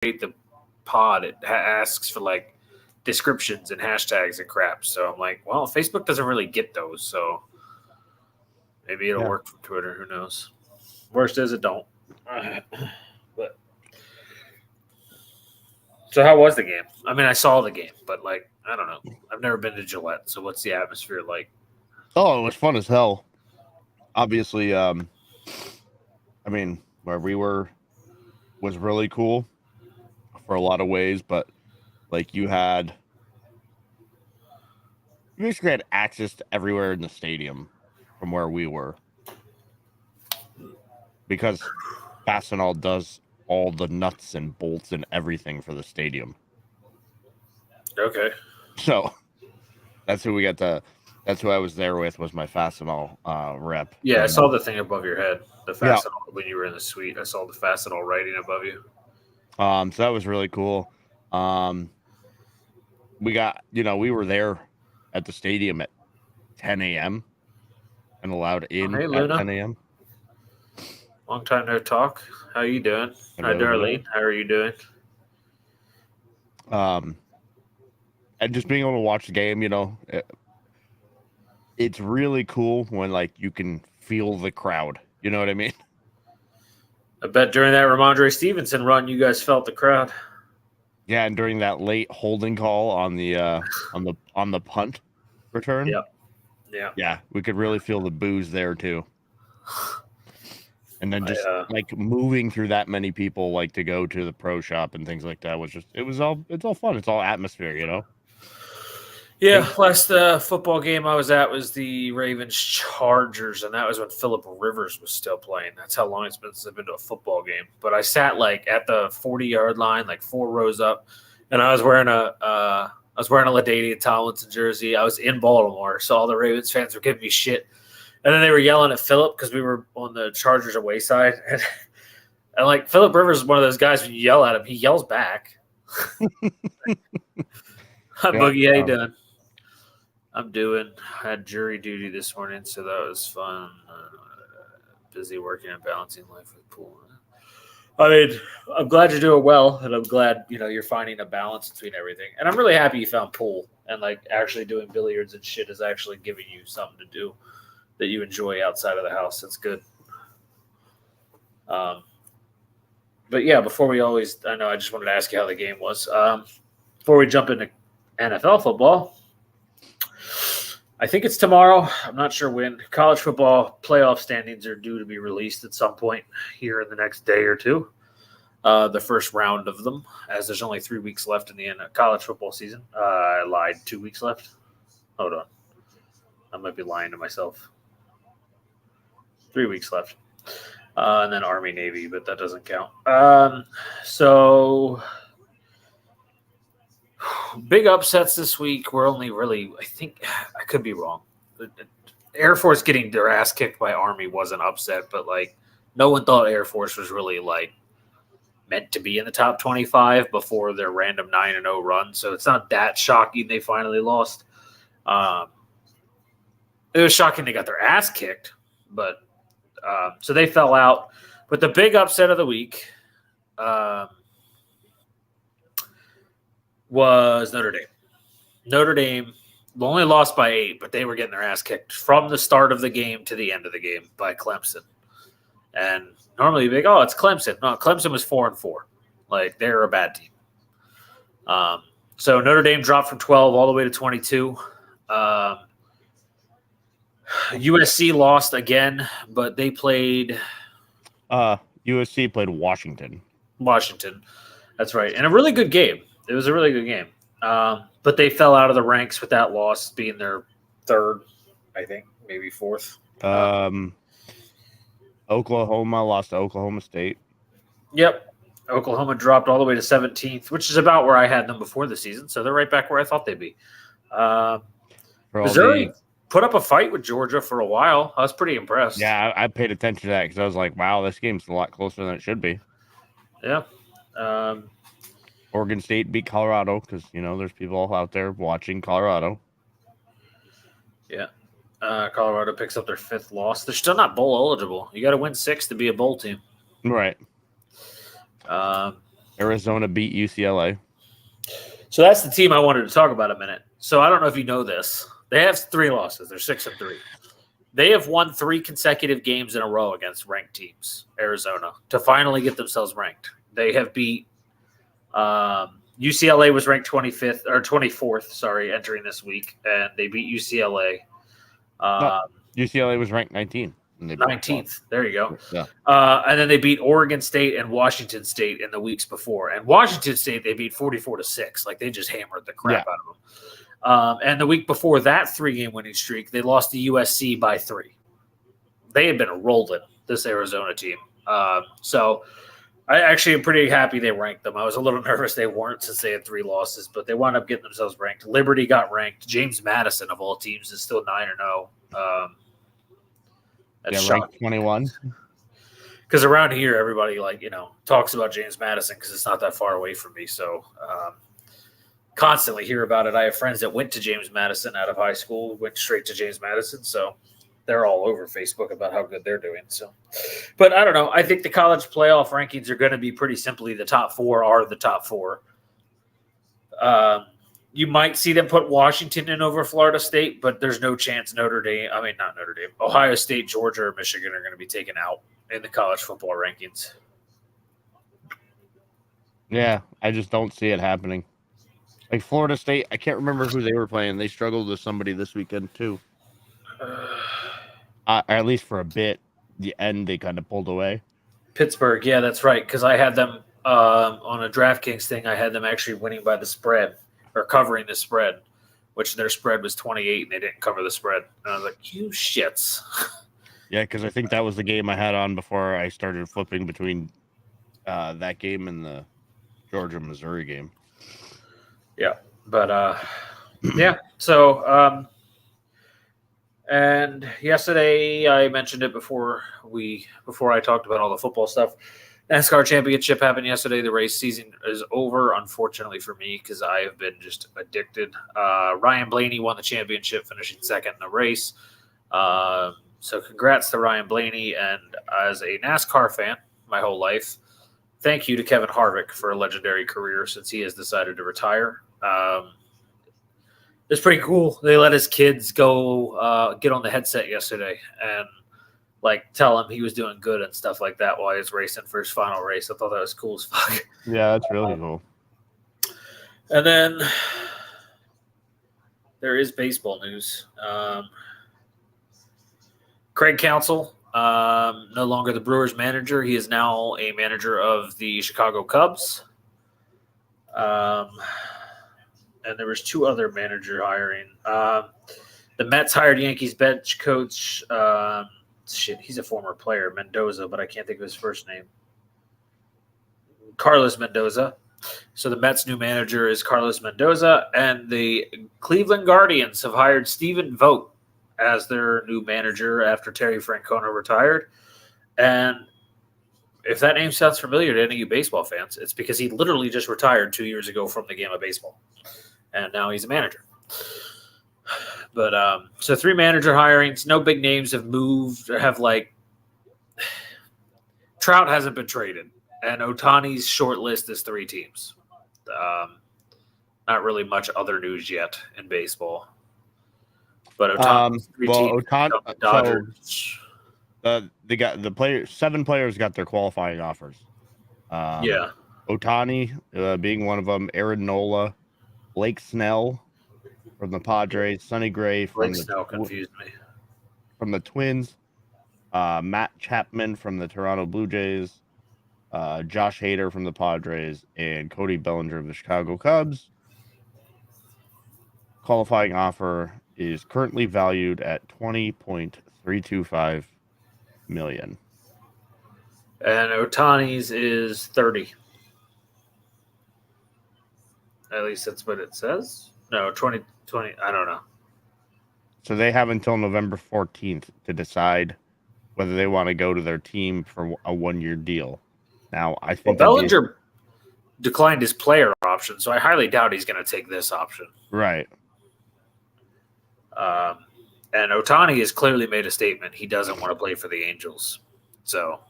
the pod, it asks for like descriptions and hashtags and crap. So I'm like, well, Facebook doesn't really get those, so maybe it'll work from Twitter. Who knows? Worst is it don't. But so how was the game? I mean, I saw the game, but like, I don't know. I've never been to Gillette, so what's the atmosphere like? Oh, it was fun as hell. Obviously, I mean, where we were was really cool for a lot of ways, but like you basically had access to everywhere in the stadium from where we were, because Fastenal does all the nuts and bolts and everything for the stadium. Okay. So that's who that's who I was there with, was my Fastenal rep. Yeah, I saw the thing above your head, the Fastenal, when you were in the suite. I saw the Fastenal writing above you. So that was really cool. We got, we were there at the stadium at 10 a.m. and allowed in Hey, at Luna. 10 a.m. Long time no talk. How you doing? Hi, Darlene. How are you doing? And just being able to watch the game, it's really cool when like you can feel the crowd. You know what I mean? I bet during that Ramondre Stevenson run, you guys felt the crowd. Yeah, and during that late holding call on the punt return. Yeah, we could really feel the boos there too. And then just like moving through that many people, like to go to the pro shop and things like that, it's all fun. It's all atmosphere, Yeah, last football game I was at was the Ravens-Chargers, and that was when Phillip Rivers was still playing. That's how long it's been since I've been to a football game. But I sat like at the 40-yard line, like 4 rows up, and I was wearing a LaDainian Tomlinson jersey. I was in Baltimore, so all the Ravens fans were giving me shit, and then they were yelling at Phillip because we were on the Chargers away side, and like Phillip Rivers is one of those guys when you yell at him, he yells back. Hi, Boogie, how you doing? I had jury duty this morning, so that was fun. Busy working and balancing life with pool. I mean, I'm glad you're doing well, and I'm glad, you're finding a balance between everything. And I'm really happy you found pool, and like actually doing billiards and shit is actually giving you something to do that you enjoy outside of the house. That's good. But yeah, I just wanted to ask you how the game was. Before we jump into NFL football, I think it's tomorrow. I'm not sure when. College football playoff standings are due to be released at some point here in the next day or two. The first round of them, as there's only 3 weeks left in the end of college football season. I lied. 2 weeks left. Hold on. I might be lying to myself. 3 weeks left. And then Army, Navy, but that doesn't count. So big upsets this week. We're only really, I think, I could be wrong. Air Force getting their ass kicked by Army was an upset, but like no one thought Air Force was really like meant to be in the top 25 before their random 9-0 run. So it's not that shocking they finally lost. It was shocking they got their ass kicked, but so they fell out. But the big upset of the week was Notre Dame. Notre Dame only lost by 8, but they were getting their ass kicked from the start of the game to the end of the game by Clemson. And normally you'd be like, oh, it's Clemson. No, Clemson was 4-4. Like, they're a bad team. So Notre Dame dropped from 12 all the way to 22. USC lost again, but they played USC played Washington. That's right. And a really good game. It was a really good game. But they fell out of the ranks with that loss being their third, I think, maybe fourth. Oklahoma lost to Oklahoma State. Yep. Oklahoma dropped all the way to 17th, which is about where I had them before the season. So they're right back where I thought they'd be. Missouri put up a fight with Georgia for a while. I was pretty impressed. Yeah, I paid attention to that because I was like, wow, this game's a lot closer than it should be. Yeah. Oregon State beat Colorado because, there's people out there watching Colorado. Yeah. Colorado picks up their 5th loss. They're still not bowl eligible. You got to win 6 to be a bowl team. Right. Arizona beat UCLA. So that's the team I wanted to talk about a minute. So I don't know if you know this. They have 3 losses. They're 6-3. They have won 3 consecutive games in a row against ranked teams, Arizona, to finally get themselves ranked. They have beat UCLA was ranked 25th or 24th, entering this week, and they beat UCLA. UCLA was ranked 19. 19th. There you go. Yeah. And then they beat Oregon State and Washington State in the weeks before. And Washington State, they beat 44-6. Like, they just hammered the crap out of them. And the week before that 3-game winning streak, they lost to USC by 3. They had been rolling, this Arizona team. So I actually am pretty happy they ranked them. I was a little nervous they weren't since they had 3 losses, but they wound up getting themselves ranked. Liberty got ranked. James Madison, of all teams, is still 9-0. That's ranked 21. Because around here, everybody talks about James Madison because it's not that far away from me. So constantly hear about it. I have friends that went to James Madison out of high school, went straight to James Madison. So they're all over Facebook about how good they're doing. So, but I don't know. I think the college playoff rankings are going to be pretty simply the top 4 are the top 4. You might see them put Washington in over Florida State, but there's no chance not Notre Dame, Ohio State, Georgia, or Michigan are going to be taken out in the college football rankings. Yeah, I just don't see it happening. Like Florida State, I can't remember who they were playing. They struggled with somebody this weekend too. At least for a bit. The end, they kind of pulled away. Pittsburgh, yeah, that's right. Because I had them on a DraftKings thing. I had them actually winning by the spread or covering the spread, which their spread was 28, and they didn't cover the spread. And I was like, you shits. Yeah, because I think that was the game I had on before I started flipping between that game and the Georgia-Missouri game. Yeah, but yeah. So, and yesterday I mentioned it before I talked about all the football stuff. NASCAR championship happened yesterday. The race season is over, unfortunately for me, because I have been just addicted. Ryan Blaney won the championship, finishing second in the race. So congrats to Ryan Blaney. And as a NASCAR fan my whole life, thank you to Kevin Harvick for a legendary career since he has decided to retire. It's pretty cool. They let his kids go get on the headset yesterday and tell him he was doing good and stuff like that while he was racing for his final race. I thought that was cool as fuck. Yeah, that's really cool. And then there is baseball news. Craig Counsell, no longer the Brewers manager. He is now a manager of the Chicago Cubs. And there was 2 other manager hiring. The Mets hired Yankees bench coach. He's a former player, Mendoza, but I can't think of his first name. Carlos Mendoza. So the Mets' new manager is Carlos Mendoza, and the Cleveland Guardians have hired Stephen Vogt as their new manager after Terry Francona retired. And if that name sounds familiar to any of you baseball fans, it's because he literally just retired 2 years ago from the game of baseball, and now he's a manager. But so 3 manager hirings, no big names have moved. Trout hasn't been traded, and Ohtani's short list is 3 teams. Not really much other news yet in baseball. But Ohtani's 3 teams. Dodgers. They got the players. 7 players got their qualifying offers. Yeah, Ohtani being one of them. Aaron Nola, Blake Snell from the Padres, Sonny Gray from confused me. From the Twins, Matt Chapman from the Toronto Blue Jays, Josh Hader from the Padres, and Cody Bellinger of the Chicago Cubs. Qualifying offer is currently valued at $20.325 million. And Ohtani's is 30. At least that's what it says. No, 20, I don't know. So they have until November 14th to decide whether they want to go to their team for a 1-year deal. Now, I think Bellinger declined his player option, so I highly doubt he's going to take this option. Right. And Ohtani has clearly made a statement. He doesn't want to play for the Angels. So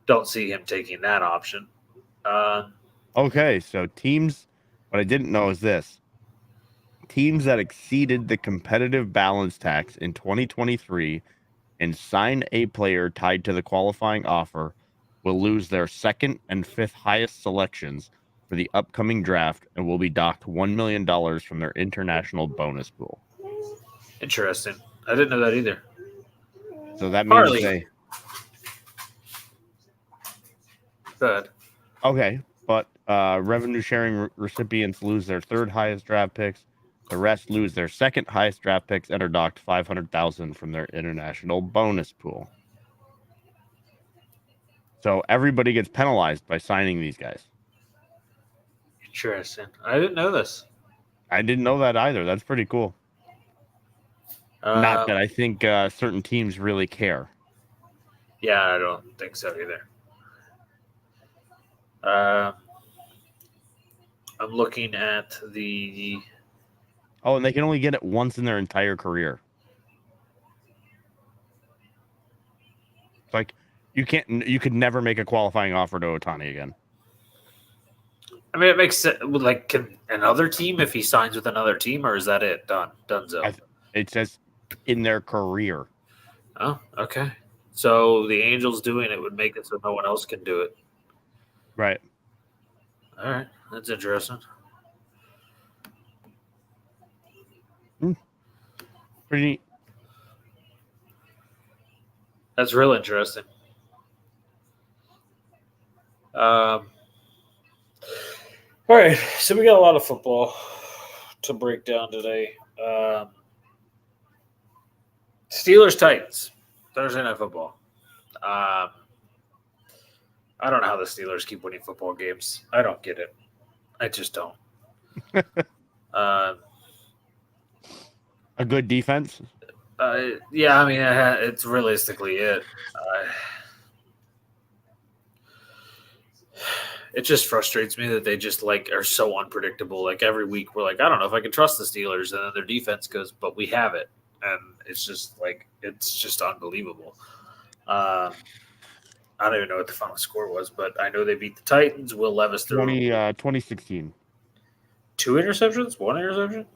don't see him taking that option. Okay, so teams. What I didn't know is this: teams that exceeded the competitive balance tax in 2023 and sign a player tied to the qualifying offer will lose their second and fifth highest selections for the upcoming draft and will be docked $1 million from their international bonus pool. Interesting. I didn't know that either. So that means Harley. they Good. okay, but revenue sharing recipients lose their third highest draft picks. The rest lose their second highest draft picks and are docked 500,000 from their international bonus pool. So everybody gets penalized by signing these guys. Interesting. I didn't know this. I didn't know that either. That's pretty cool. Not that I think certain teams really care. Yeah, I don't think so either. I'm looking at the. Oh, and they can only get it once in their entire career. It's like you could never make a qualifying offer to Ohtani again. I mean, it makes sense. Like, can another team, if he signs with another team, or is that it? Donezo. It says in their career. Oh, okay. So the Angels doing it would make it so no one else can do it. Right. All right, that's interesting. Pretty neat. That's real interesting. All right, so we got a lot of football to break down today. Steelers Titans Thursday Night Football. I don't know how the Steelers keep winning football games. I don't get it. I just don't. A good defense. Yeah, I mean, it's realistically it. It just frustrates me that they just are so unpredictable. Like every week, we're like, I don't know if I can trust the Steelers, and then their defense goes, but we have it, and it's just unbelievable. I don't even know what the final score was, but I know they beat the Titans. Will Levis threw 2016. 2 interceptions, 1 interception.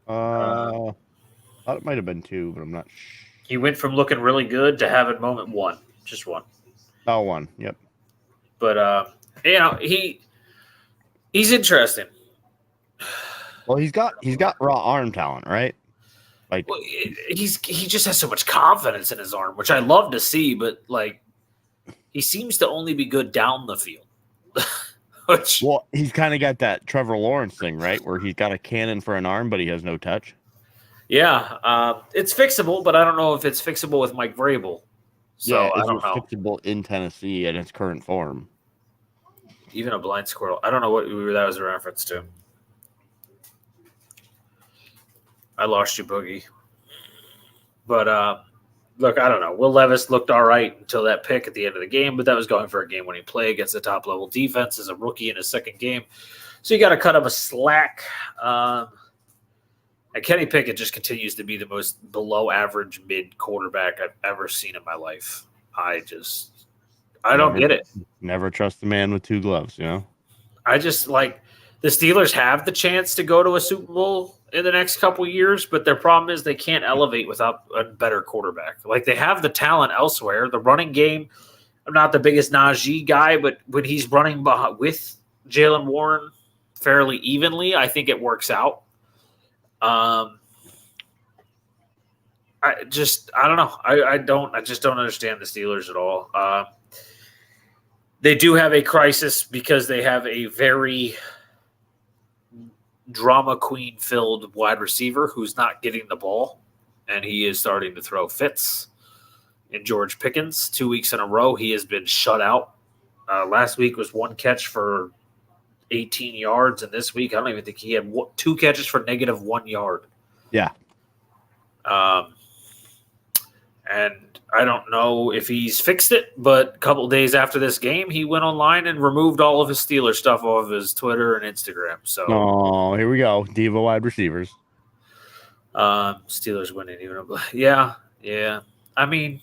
I thought it might have been 2, but I'm not sure. He went from looking really good to having moment 1, just 1. Oh, 1. Yep. But he's interesting. Well, he's got raw arm talent, right? Like he just has so much confidence in his arm, which I love to see. But he seems to only be good down the field. Well, he's kind of got that Trevor Lawrence thing, right? Where he's got a cannon for an arm, but he has no touch. Yeah, it's fixable, but I don't know if it's fixable with Mike Vrabel. So yeah, I don't know. Fixable in Tennessee in its current form. Even a blind squirrel. I don't know what that was a reference to. I lost you, Boogie. But look, I don't know. Will Levis looked all right until that pick at the end of the game, but that was going for a game-winning play against the top-level defense as a rookie in his second game. So you got to cut him a slack. And Kenny Pickett just continues to be the most below-average mid-quarterback I've ever seen in my life. I don't get it. Never trust the man with 2 gloves, you know? I just the Steelers have the chance to go to a Super Bowl in the next couple of years, but their problem is they can't elevate without a better quarterback. They have the talent elsewhere. The running game, I'm not the biggest Najee guy, but when he's running with Jalen Warren fairly evenly, I think it works out. I don't know. I just don't understand the Steelers at all. They do have a crisis because they have a very drama queen filled wide receiver who's not getting the ball, and he is starting to throw fits. In George Pickens, 2 weeks in a row, he has been shut out. Last week was 1 catch for 18 yards, and this week I don't even think he had 2 catches for -1 yard. Yeah. And I don't know if he's fixed it, but a couple days after this game, he went online and removed all of his Steelers stuff off of his Twitter and Instagram. So, here we go. Diva wide receivers. Steelers winning even. Yeah. I mean,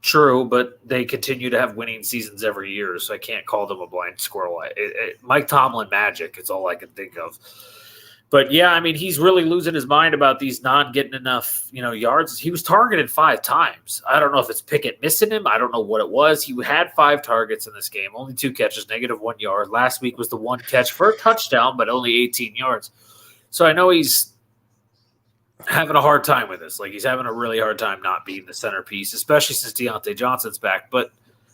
True, but they continue to have winning seasons every year, so I can't call them a blind squirrel. Mike Tomlin magic is all I can think of. But yeah, I mean, he's really losing his mind about these not getting enough, yards. He was targeted 5 times. I don't know if it's Pickett missing him. I don't know what it was. He had 5 targets in this game, only 2 catches, -1 yard. Last week was the 1 catch for a touchdown, but only 18 yards. So I know he's having a hard time with this. Like, he's having a really hard time not being the centerpiece, especially since Deontay Johnson's back. But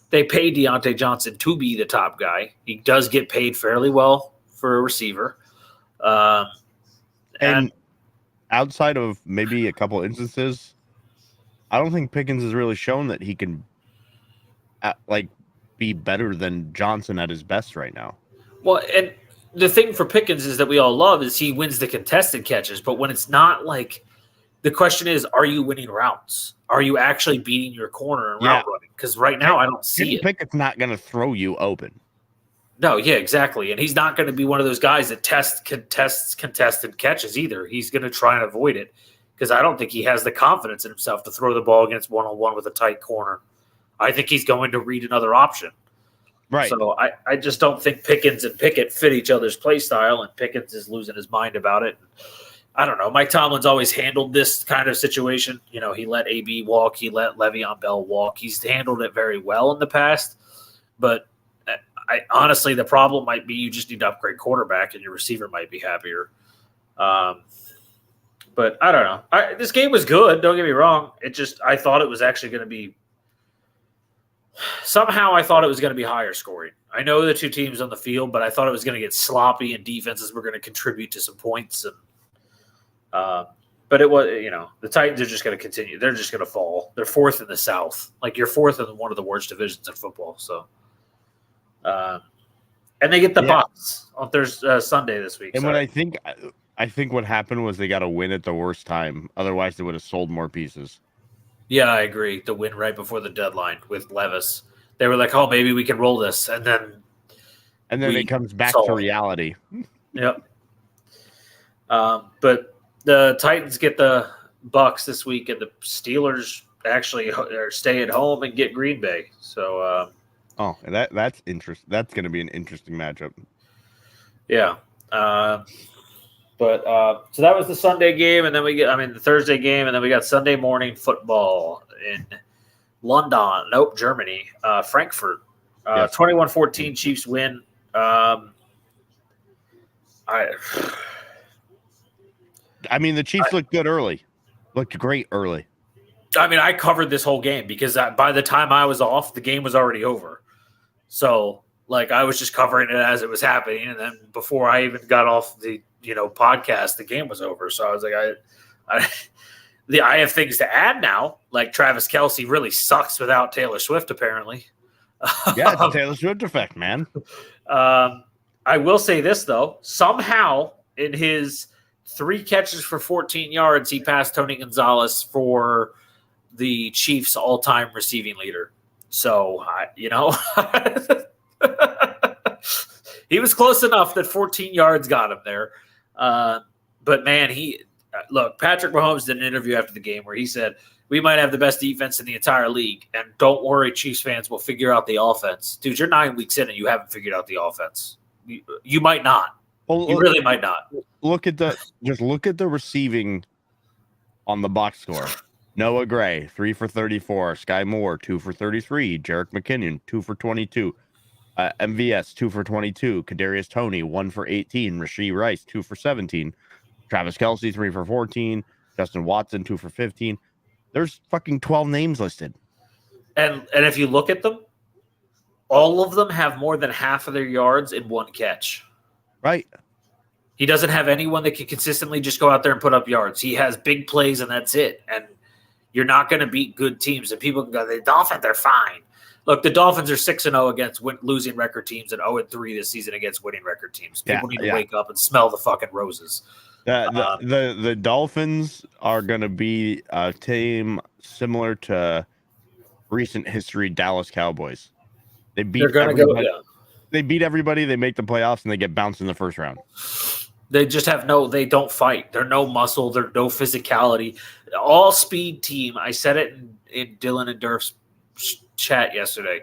they pay Deontay Johnson to be the top guy. He does get paid fairly well for a receiver. And outside of maybe a couple instances, I don't think Pickens has really shown that he can be better than Johnson at his best right now. Well, and the thing for Pickens is that we all love is he wins the contested catches, but when it's not like the question is, are you winning routes? Are you actually beating your corner and route running? Because right now I don't see it. Pickett's not going to throw you open. No, yeah, exactly. And he's not going to be one of those guys that contests contested catches either. He's going to try and avoid it because I don't think he has the confidence in himself to throw the ball against one-on-one with a tight corner. I think he's going to read another option. Right. So I just don't think Pickens and Pickett fit each other's play style, and Pickens is losing his mind about it. I don't know. Mike Tomlin's always handled this kind of situation. He let AB walk. He let Le'Veon Bell walk. He's handled it very well in the past, but honestly, the problem might be you just need to upgrade quarterback, and your receiver might be happier. But I don't know. This game was good. Don't get me wrong. I thought it was actually going to be somehow. I thought it was going to be higher scoring. I know the 2 teams on the field, but I thought it was going to get sloppy, and defenses were going to contribute to some points. And but it was, the Titans are just going to continue. They're just going to fall. They're 4th in the South. Like, you're 4th in one of the worst divisions in football. So. And they get the Bucs on Sunday this week. And what I think what happened was they got a win at the worst time. Otherwise, they would have sold more pieces. Yeah, I agree. The win right before the deadline with Levis, they were like, "Oh, maybe we can roll this," and then it comes back to reality. Yep. But the Titans get the Bucs this week, and the Steelers actually stay at home and get Green Bay. So. And that's interesting. That's going to be an interesting matchup. Yeah. So that was the Sunday game, and then the Thursday game, and then we got Sunday morning football in Germany, Frankfurt. 21-14 Chiefs win. The Chiefs looked good early. Looked great early. I covered this whole game because by the time I was off, the game was already over. So, I was just covering it as it was happening, and then before I even got off the podcast, the game was over. So I was like, I have things to add now. Like, Travis Kelce really sucks without Taylor Swift, apparently. Yeah, it's a Taylor Swift effect, man. I will say this though: somehow in his 3 catches for 14 yards, he passed Tony Gonzalez for the Chiefs' all-time receiving leader. So, he was close enough that 14 yards got him there. But, man, Patrick Mahomes did an interview after the game where he said, we might have the best defense in the entire league, and don't worry, Chiefs fans, will figure out the offense. Dude, you're 9 weeks in and you haven't figured out the offense. You might not. You really might not. Look at the receiving on the box score. Noah Gray, 3 for 34. Sky Moore, 2 for 33. Jerick McKinnon, 2 for 22. MVS, 2 for 22. Kadarius Toney, 1 for 18. Rashee Rice, 2 for 17. Travis Kelce, 3 for 14. Justin Watson, 2 for 15. There's fucking 12 names listed. And if you look at them, all of them have more than half of their yards in 1 catch. Right. He doesn't have anyone that can consistently just go out there and put up yards. He has big plays, and that's it. And you're not going to beat good teams. And people can go, the Dolphins, they're fine. Look, the Dolphins are 6-0 against losing record teams and 0-3 this season against winning record teams. People need to wake up and smell the fucking roses. The Dolphins are going to be a team similar to recent history Dallas Cowboys. They beat everybody. They beat everybody. They make the playoffs, and they get bounced in the first round. They just have they don't fight. They're no muscle. They're no physicality. All speed team. I said it in Dylan and Durf's chat yesterday.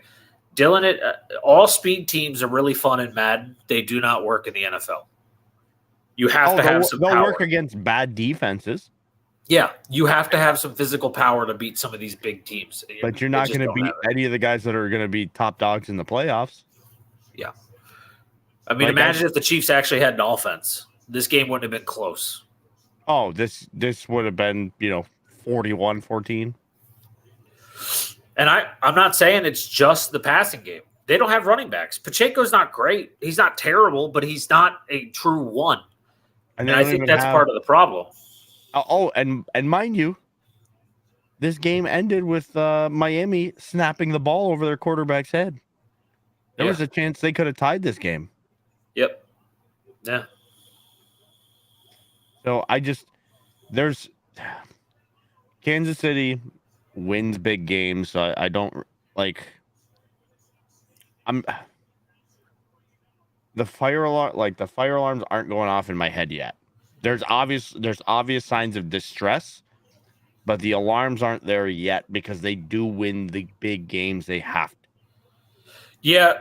Dylan, all speed teams are really fun in Madden. They do not work in the NFL. You have to have some they'll power. work against bad defenses. Yeah, you have to have some physical power to beat some of these big teams. But you're not going to beat any of the guys that are going to be top dogs in the playoffs. Yeah. I mean, imagine if the Chiefs actually had an offense. This game wouldn't have been close. Oh, this would have been, 41-14. And I'm not saying it's just the passing game. They don't have running backs. Pacheco's not great. He's not terrible, but he's not a true one. And I think that's part of the problem. Oh, and mind you, this game ended with Miami snapping the ball over their quarterback's head. There was a chance they could have tied this game. Yep. Yeah. So there's Kansas City wins big games. So I don't the fire alarms aren't going off in my head yet. There's obvious signs of distress, but the alarms aren't there yet because they do win the big games they have to. Yeah,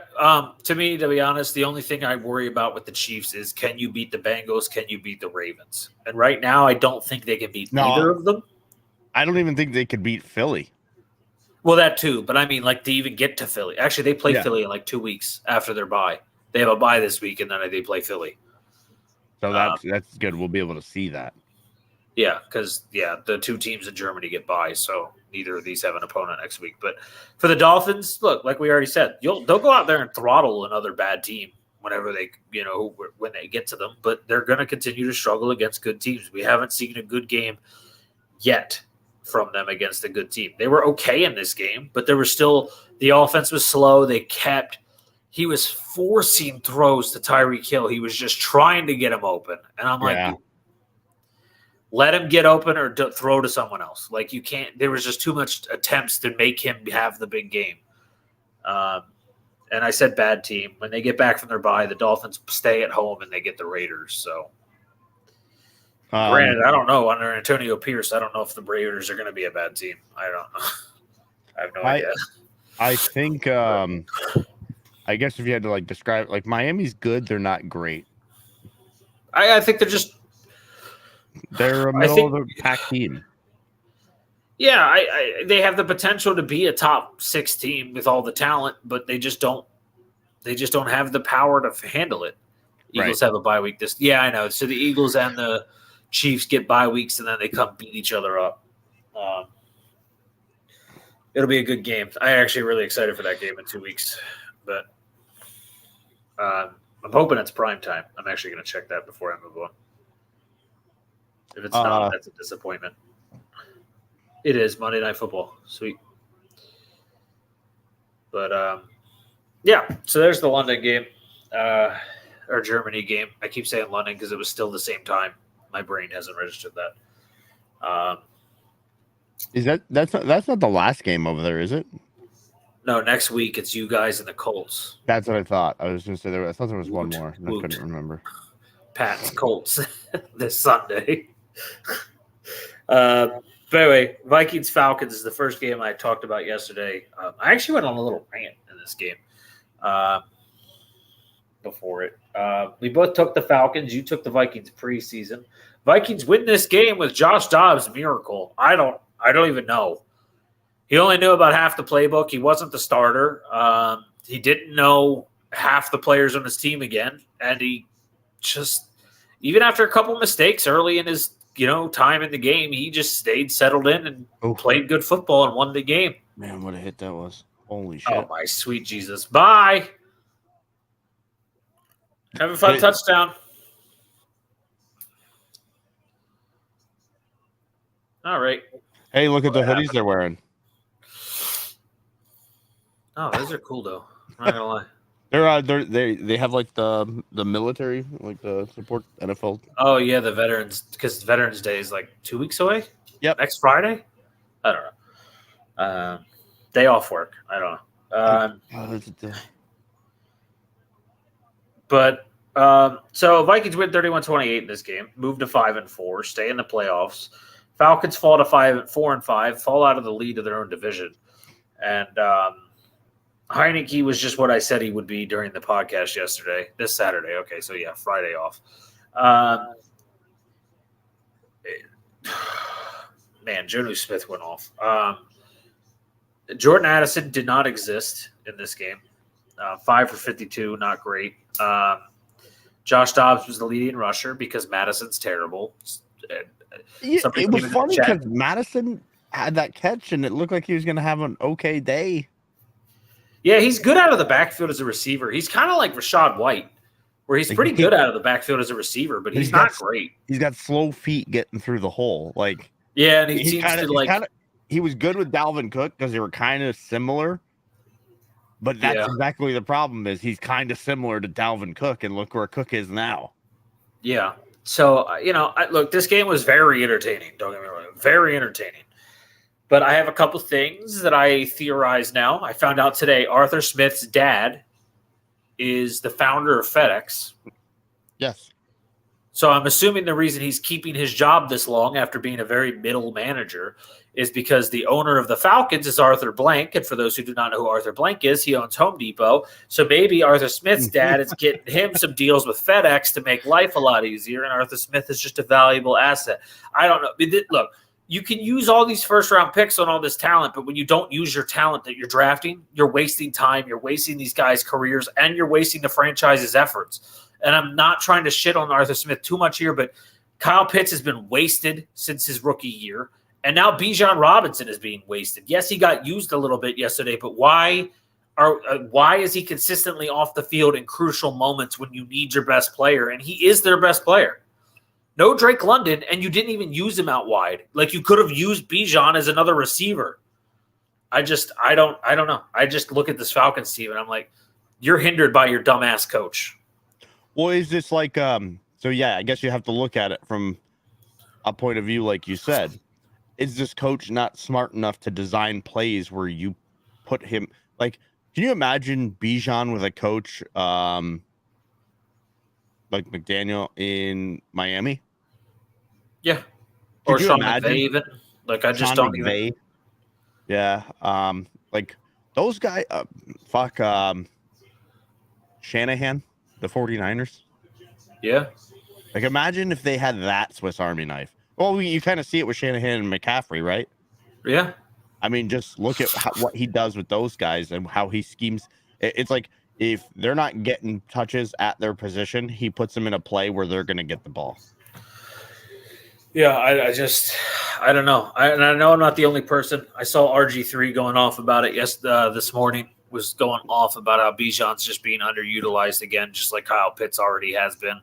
to me, to be honest, the only thing I worry about with the Chiefs is, can you beat the Bengals? Can you beat the Ravens? And right now, I don't think they can beat either of them. I don't even think they could beat Philly. Well, that too, but I mean, to even get to Philly. Actually, they play Philly in 2 weeks after their bye. They have a bye this week, and then they play Philly. So that's good. We'll be able to see that. Yeah, because the two teams in Germany get by, so neither of these have an opponent next week. But for the Dolphins, look, like we already said, they'll go out there and throttle another bad team whenever they, when they get to them. But they're going to continue to struggle against good teams. We haven't seen a good game yet from them against a good team. They were okay in this game, but there was still the offense was slow. He was forcing throws to Tyreek Hill. He was just trying to get him open, and I'm like, let him get open or throw to someone else. Like, you can't. There was just too much attempts to make him have the big game. And I said bad team. When they get back from their bye, the Dolphins stay at home and they get the Raiders. So, granted, I don't know. Under Antonio Pierce, I don't know if the Raiders are going to be a bad team. I don't know. I have no idea. I think. I guess if you had to describe, Miami's good, they're not great. I think they're just. They're a middle of the pack team. Yeah, they have the potential to be a top 6 team with all the talent, but they just don't. They just don't have the power to handle it. Eagles have a bye week. I know. So the Eagles and the Chiefs get bye weeks, and then they come beat each other up. It'll be a good game. I'm actually really excited for that game in 2 weeks, but I'm hoping it's prime time. I'm actually going to check that before I move on. If it's not, that's a disappointment. It is Monday Night Football. Sweet. But, so there's the London game, or Germany game. I keep saying London because it was still the same time. My brain hasn't registered that. That's not the last game over there, is it? No, next week it's you guys and the Colts. That's what I thought. I was going to say I thought there was one more. I couldn't remember. Pat's Colts this Sunday. But anyway, Vikings Falcons is the first game I talked about yesterday. I actually went on a little rant in this game before it. We both took the Falcons. You took the Vikings preseason. Vikings win this game with Josh Dobbs' miracle. I don't even know. He only knew about half the playbook. He wasn't the starter. He didn't know half the players on his team again, and he just, even after a couple mistakes early in his time in the game, he just stayed settled in and played good football and won the game. Man, what a hit that was. Holy shit. Oh, my sweet Jesus. Bye. Have a fun touchdown. All right. Hey, look at the hoodies they're wearing. Oh, those are cool, though. I'm not going to lie. They have the military, the support NFL. Oh yeah, the veterans, because Veterans Day is 2 weeks away. Yep, next Friday. I don't know. Day off work. I don't know. But so Vikings win 31-28 in this game, move to 5-4, stay in the playoffs. Falcons fall to 4-5, fall out of the lead of their own division. And Heineke was just what I said he would be during the podcast yesterday. This Saturday. Okay, so yeah, Friday off. Man, Jonnu Smith went off. Jordan Addison did not exist in this game. 5 for 52, not great. Josh Dobbs was the leading rusher because Madison's terrible. It was funny because Madison had that catch, and it looked like he was going to have an okay day. Yeah, he's good out of the backfield as a receiver. He's kind of like Rachaad White, where he's pretty good out of the backfield as a receiver, but he's not great. He's got slow feet getting through the hole. Yeah, and he was good with Dalvin Cook because they were kind of similar. But that's exactly the problem is he's kind of similar to Dalvin Cook, and look where Cook is now. Yeah. So, look, this game was very entertaining. Don't get me wrong. Very entertaining. But I have a couple things that I theorize now. I found out today Arthur Smith's dad is the founder of FedEx. Yes. So I'm assuming the reason he's keeping his job this long after being a very middle manager is because the owner of the Falcons is Arthur Blank. And for those who do not know who Arthur Blank is, he owns Home Depot. So maybe Arthur Smith's dad is getting him some deals with FedEx to make life a lot easier. And Arthur Smith is just a valuable asset. I don't know. Look, you can use all these first-round picks on all this talent, but when you don't use your talent that you're drafting, you're wasting time, you're wasting these guys' careers, and you're wasting the franchise's efforts. And I'm not trying to shit on Arthur Smith too much here, but Kyle Pitts has been wasted since his rookie year, and now Bijan Robinson is being wasted. Yes, he got used a little bit yesterday, but why is he consistently off the field in crucial moments when you need your best player? And he is their best player. No Drake London, and you didn't even use him out wide. Like you could have used Bijan as another receiver. I don't know. I just look at this Falcons team and I'm like, you're hindered by your dumbass coach. Well, is this like so yeah, I guess you have to look at it from a point of view, like you said. Is this coach not smart enough to design plays where you put him like can you imagine Bijan with a coach like McDaniel in Miami? Yeah. Or Sean McVay even. Like I just don't even. Yeah. Like those guys Shanahan, the 49ers. Yeah. Like imagine if they had that Swiss Army knife. Well, you kind of see it with Shanahan and McCaffrey, right? Yeah. I mean, just look at what he does with those guys and how he schemes. It's like if they're not getting touches at their position, he puts them in a play where they're going to get the ball. Yeah, I don't know. I know I'm not the only person. I saw RG3 going off about it this morning, was going off about how Bijan's just being underutilized again, just like Kyle Pitts already has been.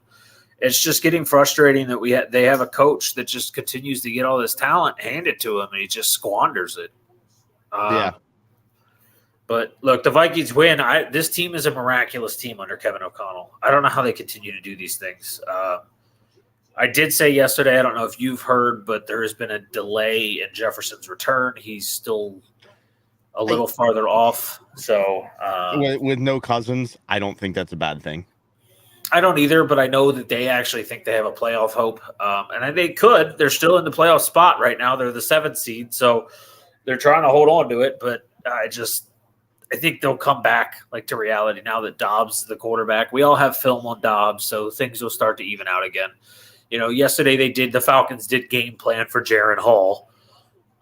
It's just getting frustrating that they have a coach that just continues to get all this talent handed to him, and he just squanders it. Yeah. But look, the Vikings win. This team is a miraculous team under Kevin O'Connell. I don't know how they continue to do these things. I did say yesterday, I don't know if you've heard, but there has been a delay in Jefferson's return. He's still a little farther off. So with no Cousins, I don't think that's a bad thing. I don't either, but I know that they actually think they have a playoff hope. And they could. They're still in the playoff spot right now. They're the 7th seed, so they're trying to hold on to it. But I think they'll come back to reality now that Dobbs is the quarterback. We all have film on Dobbs, so things will start to even out again. Yesterday the Falcons did game plan for Jaren Hall,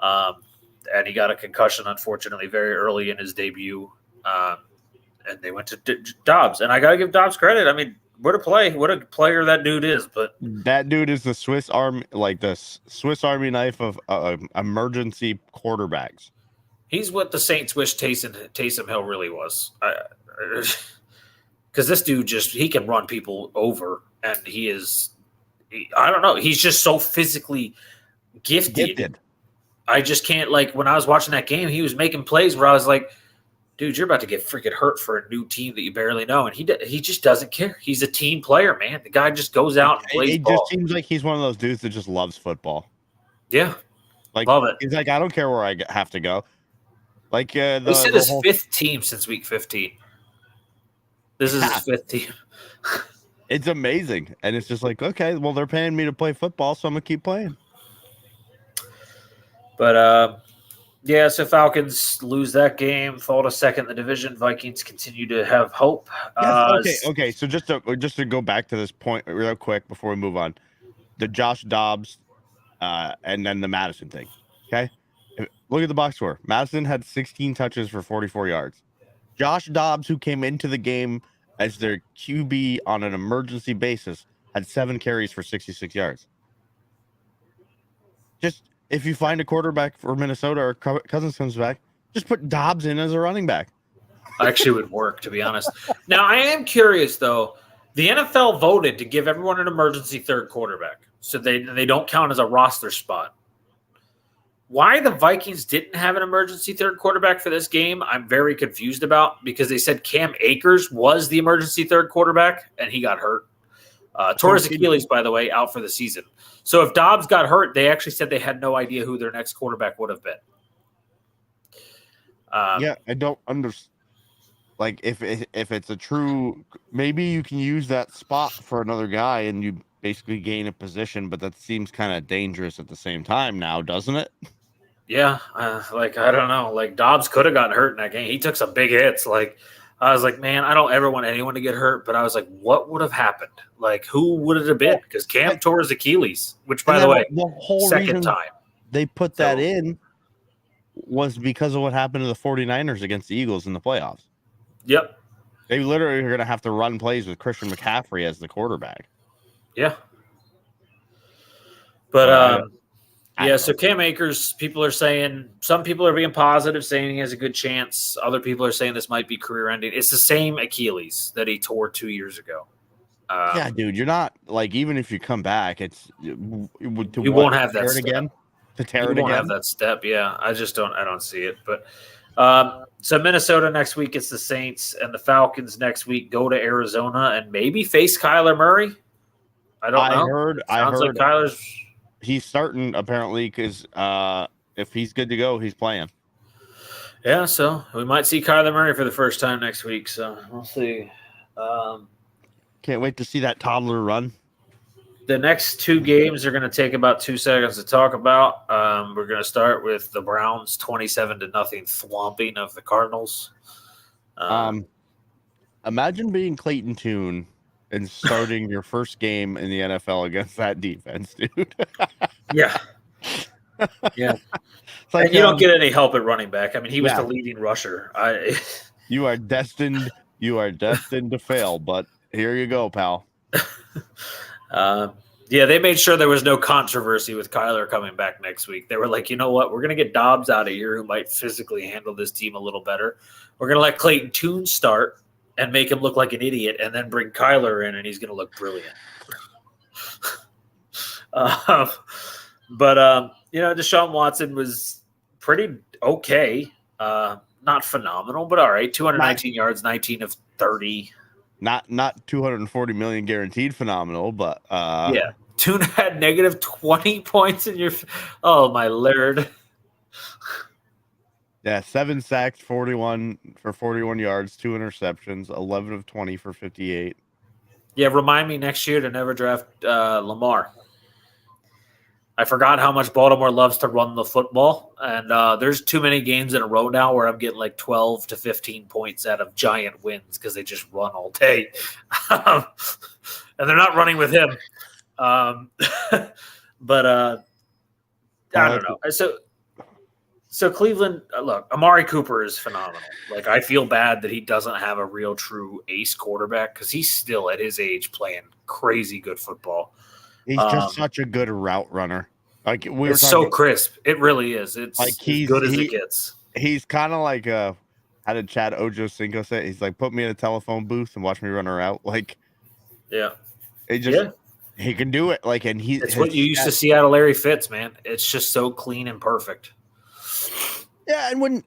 and he got a concussion, unfortunately, very early in his debut. And they went to Dobbs, and I got to give Dobbs credit. I mean, what a player that dude is! But that dude is the Swiss Army knife of emergency quarterbacks. He's what the Saints wish Taysom Hill really was. Because this dude he can run people over, and I don't know. He's just so physically gifted. I just can't, when I was watching that game, he was making plays where I was like, dude, you're about to get freaking hurt for a new team that you barely know. And he just doesn't care. He's a team player, man. The guy just goes out and plays ball. It just seems like he's one of those dudes that just loves football. Yeah. Love it. He's like, I don't care where I have to go. This is his 5th team since week 15. This is his 5th team. It's amazing. And it's just like, okay, well, they're paying me to play football, so I'm going to keep playing. But, Yeah, so Falcons lose that game, fall to second in the division. Vikings continue to have hope. Yes. Okay. So just to go back to this point real quick before we move on, the Josh Dobbs, and then the Madison thing. Okay, look at the box score. Madison had 16 touches for 44 yards. Josh Dobbs, who came into the game as their QB on an emergency basis, had 7 carries for 66 yards. Just if you find a quarterback for Minnesota or Cousins comes back, just put Dobbs in as a running back. Actually would work, to be honest. Now, I am curious, though. The NFL voted to give everyone an emergency third quarterback, so they don't count as a roster spot. Why the Vikings didn't have an emergency third quarterback for this game, I'm very confused about, because they said Cam Akers was the emergency third quarterback, and he got hurt. Tore his Achilles, by the way, out for the season. So if Dobbs got hurt, they actually said they had no idea who their next quarterback would have been. Yeah, I don't understand. Like, if it's a true, maybe you can use that spot for another guy and you basically gain a position, but that seems kind of dangerous at the same time now, doesn't it? Yeah, I don't know. Like, Dobbs could have gotten hurt in that game. He took some big hits. Like, I was like, man, I don't ever want anyone to get hurt, but I was like, what would have happened? Like, who would it have been? Because Cam tore his Achilles, which, by the way, the whole second time they put that in was because of what happened to the 49ers against the Eagles in the playoffs. Yep. They literally are going to have to run plays with Christian McCaffrey as the quarterback. Yeah. But, yeah, so Cam Akers, people are saying, some people are being positive, saying he has a good chance. Other people are saying this might be career ending. It's the same Achilles that he tore 2 years ago. Yeah, dude, you're not, like, even if you come back, it's you won't have that step again. To tear it again. You won't have that step. Yeah, I don't see it. But so Minnesota next week, it's the Saints, and the Falcons next week go to Arizona and maybe face Kyler Murray. I don't know. I heard like Kyler's. He's starting apparently because if he's good to go, he's playing. Yeah, so we might see Kyler Murray for the first time next week. So we'll see. Can't wait to see that toddler run. The next 2 games are going to take about 2 seconds to talk about. We're going to start with the Browns 27-0 thwomping of the Cardinals. Imagine being Clayton Tune and starting your first game in the NFL against that defense, dude. Yeah. Yeah. It's like, and you don't get any help at running back. I mean, he was the leading rusher. You are destined to fail, but here you go, pal. Yeah, they made sure there was no controversy with Kyler coming back next week. They were like, you know what? We're going to get Dobbs out of here, who might physically handle this team a little better. We're going to let Clayton Tune start and make him look like an idiot, and then bring Kyler in, and he's going to look brilliant. Deshaun Watson was pretty okay. Not phenomenal, but all right. 219 yards, 19 of 30. Not 240 million guaranteed phenomenal, but yeah. Tune had negative 20 points in your oh my lord. Yeah, 7 sacks, 41 yards, 2 interceptions, 11 of 20 for 58. Yeah, remind me next year to never draft Lamar. I forgot how much Baltimore loves to run the football, and there's too many games in a row now where I'm getting like 12 to 15 points out of giant wins because they just run all day. And they're not running with him. But I don't know. So Cleveland, look, Amari Cooper is phenomenal. Like, I feel bad that he doesn't have a real true ace quarterback because he's still at his age playing crazy good football. He's just such a good route runner. Like it's so crisp. It really is. It's like as good as it gets. He's kind of like how did Chad Ochocinco say? He's like, put me in a telephone booth and watch me run a route. Like, yeah, he can do it. Like, and it's what you used to see out of Larry Fitz, man. It's just so clean and perfect. Yeah, and when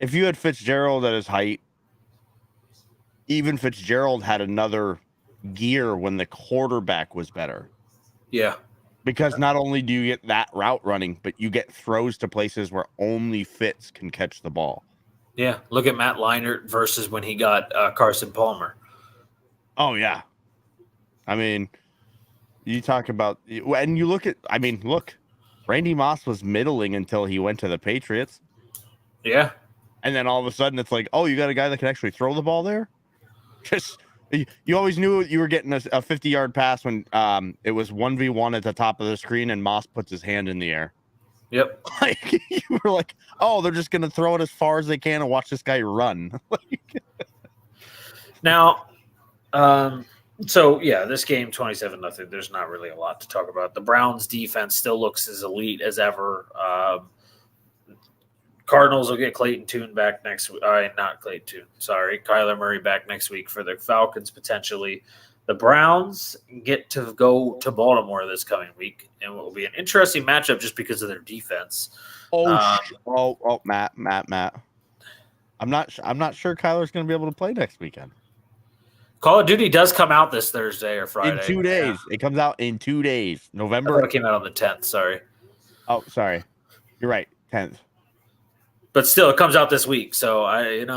if you had Fitzgerald at his height, even Fitzgerald had another gear when the quarterback was better. Yeah. Because not only do you get that route running, but you get throws to places where only Fitz can catch the ball. Yeah. Look at Matt Leinart versus when he got Carson Palmer. Oh, yeah. I mean, you talk about – and you look at – I mean, look. Randy Moss was middling until he went to the Patriots. Yeah. And then all of a sudden it's like, oh, you got a guy that can actually throw the ball there? Just you always knew you were getting a 50-yard pass when it was 1v1 at the top of the screen and Moss puts his hand in the air. Yep. Like you were like, oh, they're just gonna throw it as far as they can and watch this guy run. Now, so yeah, this game 27-0. There's not really a lot to talk about. The Browns defense still looks as elite as ever. Cardinals will get Clayton Tune back next week. Not Clayton Tune. Sorry, Kyler Murray back next week for the Falcons potentially. The Browns get to go to Baltimore this coming week, and it will be an interesting matchup just because of their defense. Matt. I'm not sure Kyler's going to be able to play next weekend. Call of Duty does come out this Thursday or Friday. In 2 days. Yeah. It comes out in 2 days. November. I thought it came out on the 10th. Sorry. Oh, sorry. You're right. 10th. But still, it comes out this week. So I'm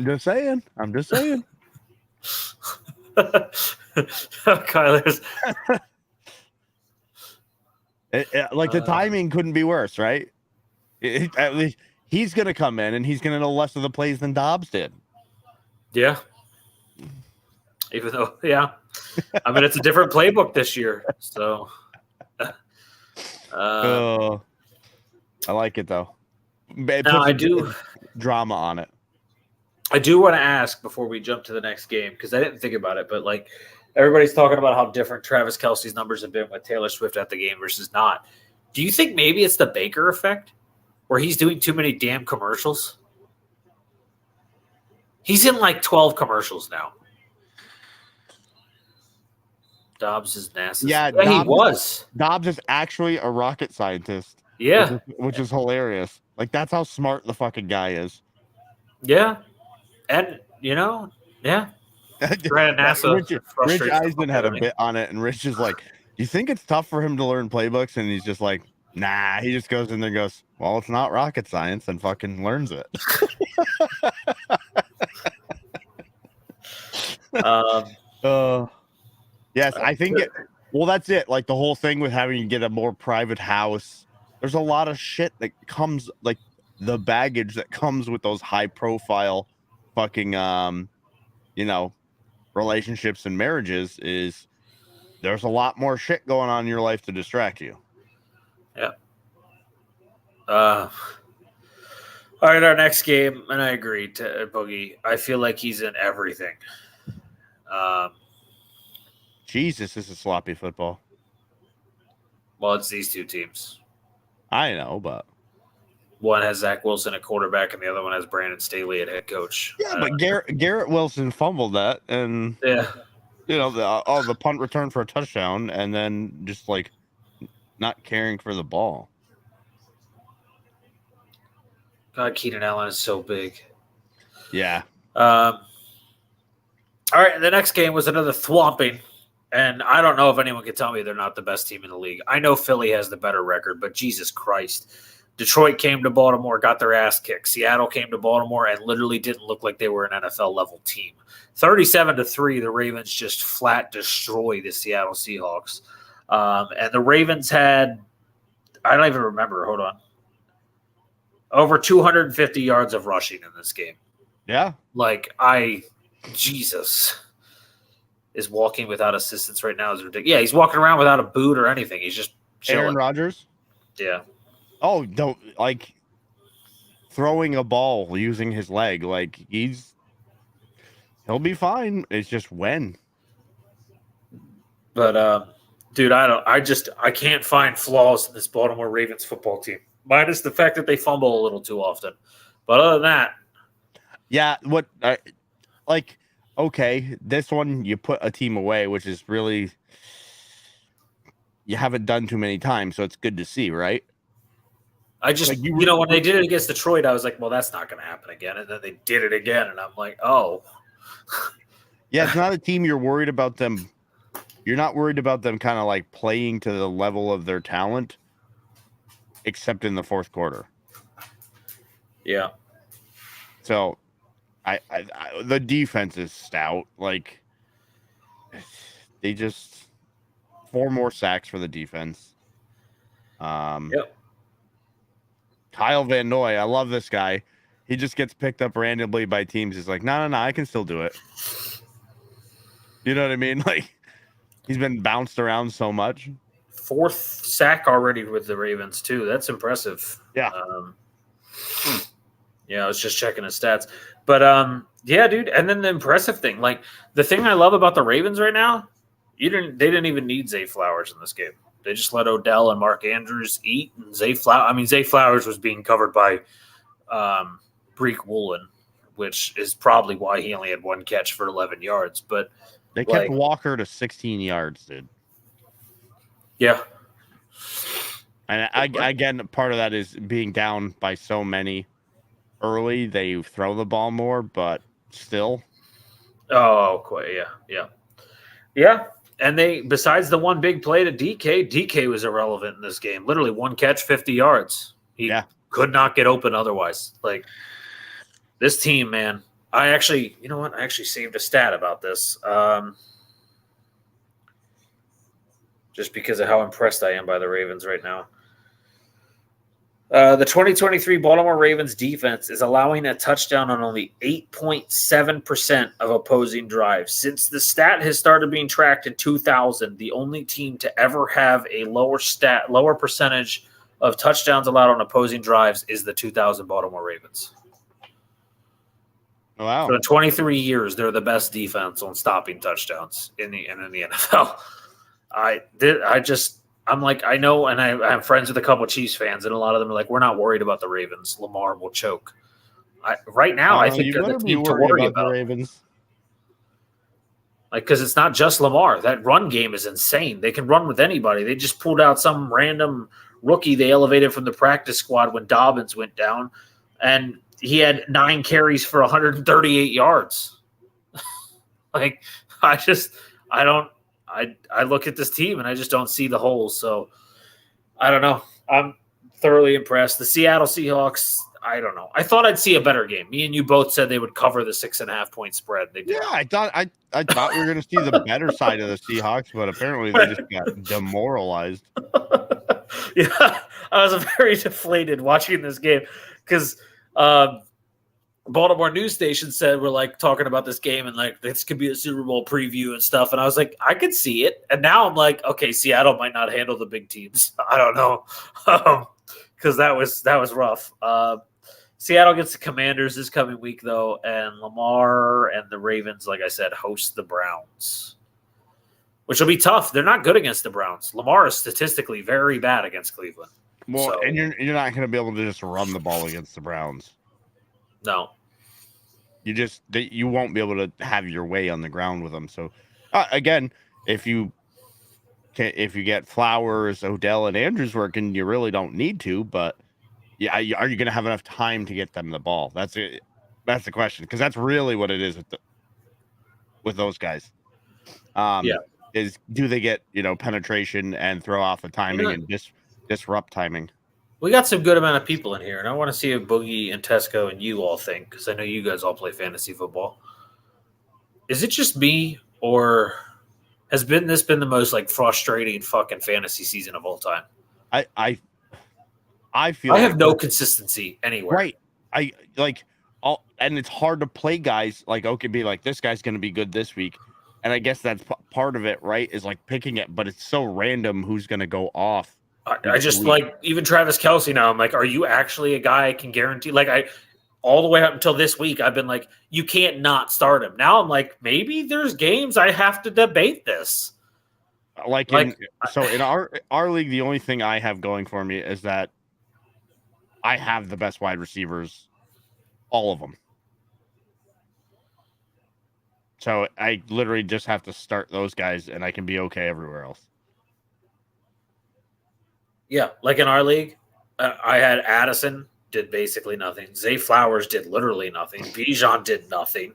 just saying. Kyler's. The timing couldn't be worse, right? At least he's going to come in and he's going to know less of the plays than Dobbs did. Yeah. Even though, yeah. I mean, it's a different playbook this year. So. I like it, though. Now, I do drama on it. I do want to ask before we jump to the next game, because I didn't think about it, but like everybody's talking about how different Travis Kelce's numbers have been with Taylor Swift at the game versus not. Do you think maybe it's the Baker effect where he's doing too many damn commercials? He's in like 12 commercials now. Dobbs is nasty. Yeah, he was. Dobbs is actually a rocket scientist. Yeah. Which is hilarious. Like, that's how smart the fucking guy is. Yeah. And, yeah. NASA. Rich Eisen had a bit on it, and Rich is like, do you think it's tough for him to learn playbooks? And he's just like, nah. He just goes in there and goes, well, it's not rocket science, and fucking learns it. Yes, I think that's it. Like, the whole thing with having to get a more private house. There's a lot of shit that comes, like the baggage that comes with those high profile fucking, relationships and marriages is there's a lot more shit going on in your life to distract you. Yeah. All right, our next game, and I agree to Boogie. I feel like he's in everything. Jesus, this is sloppy football. Well, it's these two teams. I know, but one has Zach Wilson at quarterback, and the other one has Brandon Staley at head coach. Yeah, but Garrett Wilson fumbled that, and the punt return for a touchdown, and then just like not caring for the ball. God, Keenan Allen is so big. Yeah. All right, the next game was another thwomping. And I don't know if anyone can tell me they're not the best team in the league. I know Philly has the better record, but Jesus Christ. Detroit came to Baltimore, got their ass kicked. Seattle came to Baltimore and literally didn't look like they were an NFL-level team. 37-3, the Ravens just flat destroy the Seattle Seahawks. And the Ravens had, I don't even remember, hold on, over 250 yards of rushing in this game. Yeah. Jesus is walking without assistance right now is ridiculous. Yeah, he's walking around without a boot or anything. He's just chilling. Aaron Rodgers? Yeah. Oh, don't like throwing a ball using his leg. Like he'll be fine. It's just when. But dude, I can't find flaws in this Baltimore Ravens football team. Minus the fact that they fumble a little too often. But other than that. Yeah, okay, this one you put a team away, which is really you haven't done too many times, so it's good to see, right? I just, when they did it against Detroit, I was like, well, that's not going to happen again. And then they did it again, and I'm like, oh. Yeah, it's not a team you're worried about them. You're not worried about them kind of like playing to the level of their talent, except in the fourth quarter. Yeah. So, the defense is stout. Like, they just 4 more sacks for the defense. Yep. Kyle Van Noy, I love this guy. He just gets picked up randomly by teams. He's like, no, I can still do it. You know what I mean? Like, he's been bounced around so much. 4th sack already with the Ravens too. That's impressive. Yeah. Yeah, I was just checking his stats. But yeah, dude. And then the impressive thing, like the thing I love about the Ravens right now, they didn't even need Zay Flowers in this game. They just let Odell and Mark Andrews eat, and Zay Flowers was being covered by Breek Woolen, which is probably why he only had 1 catch for 11 yards. But they kept Walker to 16 yards, dude. Yeah. And again, part of that is being down by so many early. They throw the ball more, but still. Oh, quite. Yeah. And they, besides the one big play to DK was irrelevant in this game. Literally 1 catch, 50 yards. He could not get open otherwise. Like, this team, man. I actually saved a stat about this. Just because of how impressed I am by the Ravens right now. The 2023 Baltimore Ravens defense is allowing a touchdown on only 8.7% of opposing drives. Since the stat has started being tracked in 2000, the only team to ever have a lower percentage of touchdowns allowed on opposing drives is the 2000 Baltimore Ravens. Wow. So in 23 years, they're the best defense on stopping touchdowns in the NFL. I'm like, I know, and I'm friends with a couple of Chiefs fans, and a lot of them are like, we're not worried about the Ravens. Lamar will choke. Right now, I think they're the team to worry about. The Ravens. Like, because it's not just Lamar. That run game is insane. They can run with anybody. They just pulled out some random rookie they elevated from the practice squad when Dobbins went down, and he had 9 carries for 138 yards. Like, I look at this team and I just don't see the holes. So I don't know. I'm thoroughly impressed. The Seattle Seahawks, I don't know. I thought I'd see a better game. Me and you both said they would cover the 6.5 point spread. They did. Yeah, I thought we were going to see the better side of the Seahawks, but apparently they just got demoralized. Yeah, I was very deflated watching this game because Baltimore news station said we're like talking about this game and like this could be a Super Bowl preview and stuff. And I was like, I could see it. And now I'm like, okay, Seattle might not handle the big teams. I don't know. Because that was rough. Seattle gets the Commanders this coming week, though, and Lamar and the Ravens, like I said, host the Browns, which will be tough. They're not good against the Browns. Lamar is statistically very bad against Cleveland. Well, and you're not going to be able to just run the ball against the Browns. No. You won't be able to have your way on the ground with them. So, again, if you get Flowers, Odell, and Andrews working, you really don't need to. But yeah, are you going to have enough time to get them the ball? That's it. That's the question, because that's really what it is with those guys. Is do they get penetration and throw off the timing and disrupt timing? We got some good amount of people in here, and I want to see what Boogie and Tesco and you all think, because I know you guys all play fantasy football. Is it just me, or has this been the most like frustrating fucking fantasy season of all time? I feel I have no consistency anywhere. Right. And it's hard to play guys like be like, this guy's going to be good this week. And I guess that's part of it, right? Is like picking it, but it's so random who's going to go off. I just like even Travis Kelce now. I'm like, are you actually a guy I can guarantee? Like all the way up until this week, I've been like, you can't not start him. Now I'm like, maybe there's games I have to debate this. So in our league, the only thing I have going for me is that I have the best wide receivers, all of them. So I literally just have to start those guys, and I can be okay everywhere else. Yeah, like in our league, I had Addison did basically nothing. Zay Flowers did literally nothing. Bijan did nothing.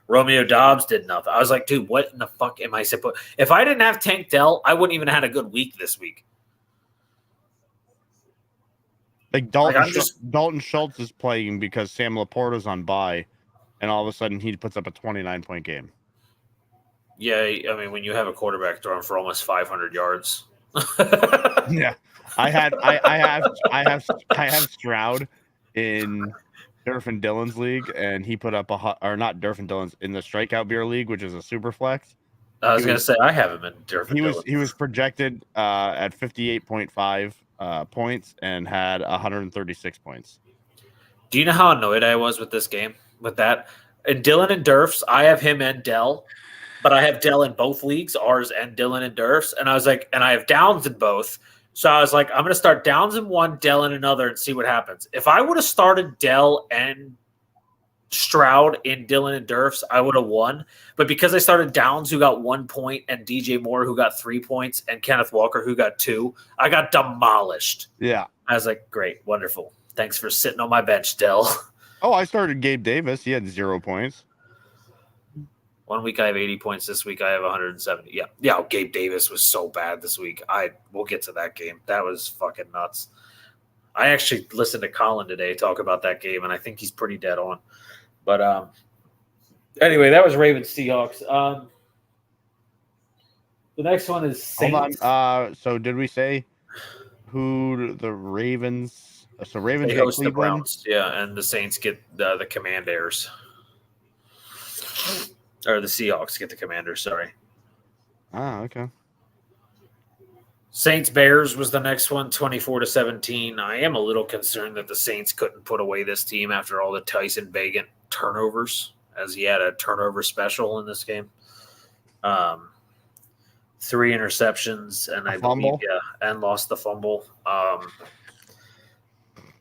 Romeo Dobbs did nothing. I was like, dude, what in the fuck am I supposed? If I didn't have Tank Dell, I wouldn't even have had a good week this week. Like Dalton Schultz is playing because Sam Laporta's on bye, and all of a sudden he puts up a 29-point game. Yeah, I mean, when you have a quarterback throwing for almost 500 yards, Yeah, I have Stroud in Durf and Dylan's league, and he put up or not Durf and Dylan's in the Strikeout Beer League, which is a super flex. I was going to say I have him in Durfin He was projected at 58.5 points and had 136 points. Do you know how annoyed I was with this game? With that, and Dylan and Durfs, I have him and Dell, but I have Dell in both leagues, ours and Dylan and Durfs, and I was like, and I have Downs in both. So I was like, I'm going to start Downs in one, Dell in another, and see what happens. If I would have started Dell and Stroud in Dylan and Durfs, I would have won. But because I started Downs, who got 1 point, and DJ Moore, who got 3 points, and Kenneth Walker, who got 2, I got demolished. Yeah. I was like, great, wonderful. Thanks for sitting on my bench, Dell. Oh, I started Gabe Davis. He had 0 points. 1 week I have 80 points. This week I have 170. Yeah. Gabe Davis was so bad this week. We'll get to that game. That was fucking nuts. I actually listened to Colin today talk about that game, and I think he's pretty dead on. But anyway, that was Ravens Seahawks. The next one is Saints. Hold on. So did we say who the Ravens? So Ravens they get host the Cleveland. Browns, yeah, and the Saints get the Commanders. Or the Seahawks get the Commanders, sorry. Ah, okay. Saints Bears was the next one, 24-17. I am a little concerned that the Saints couldn't put away this team after all the Tyson Bagent turnovers, as he had a turnover special in this game. 3 interceptions, and I believe, and lost the fumble.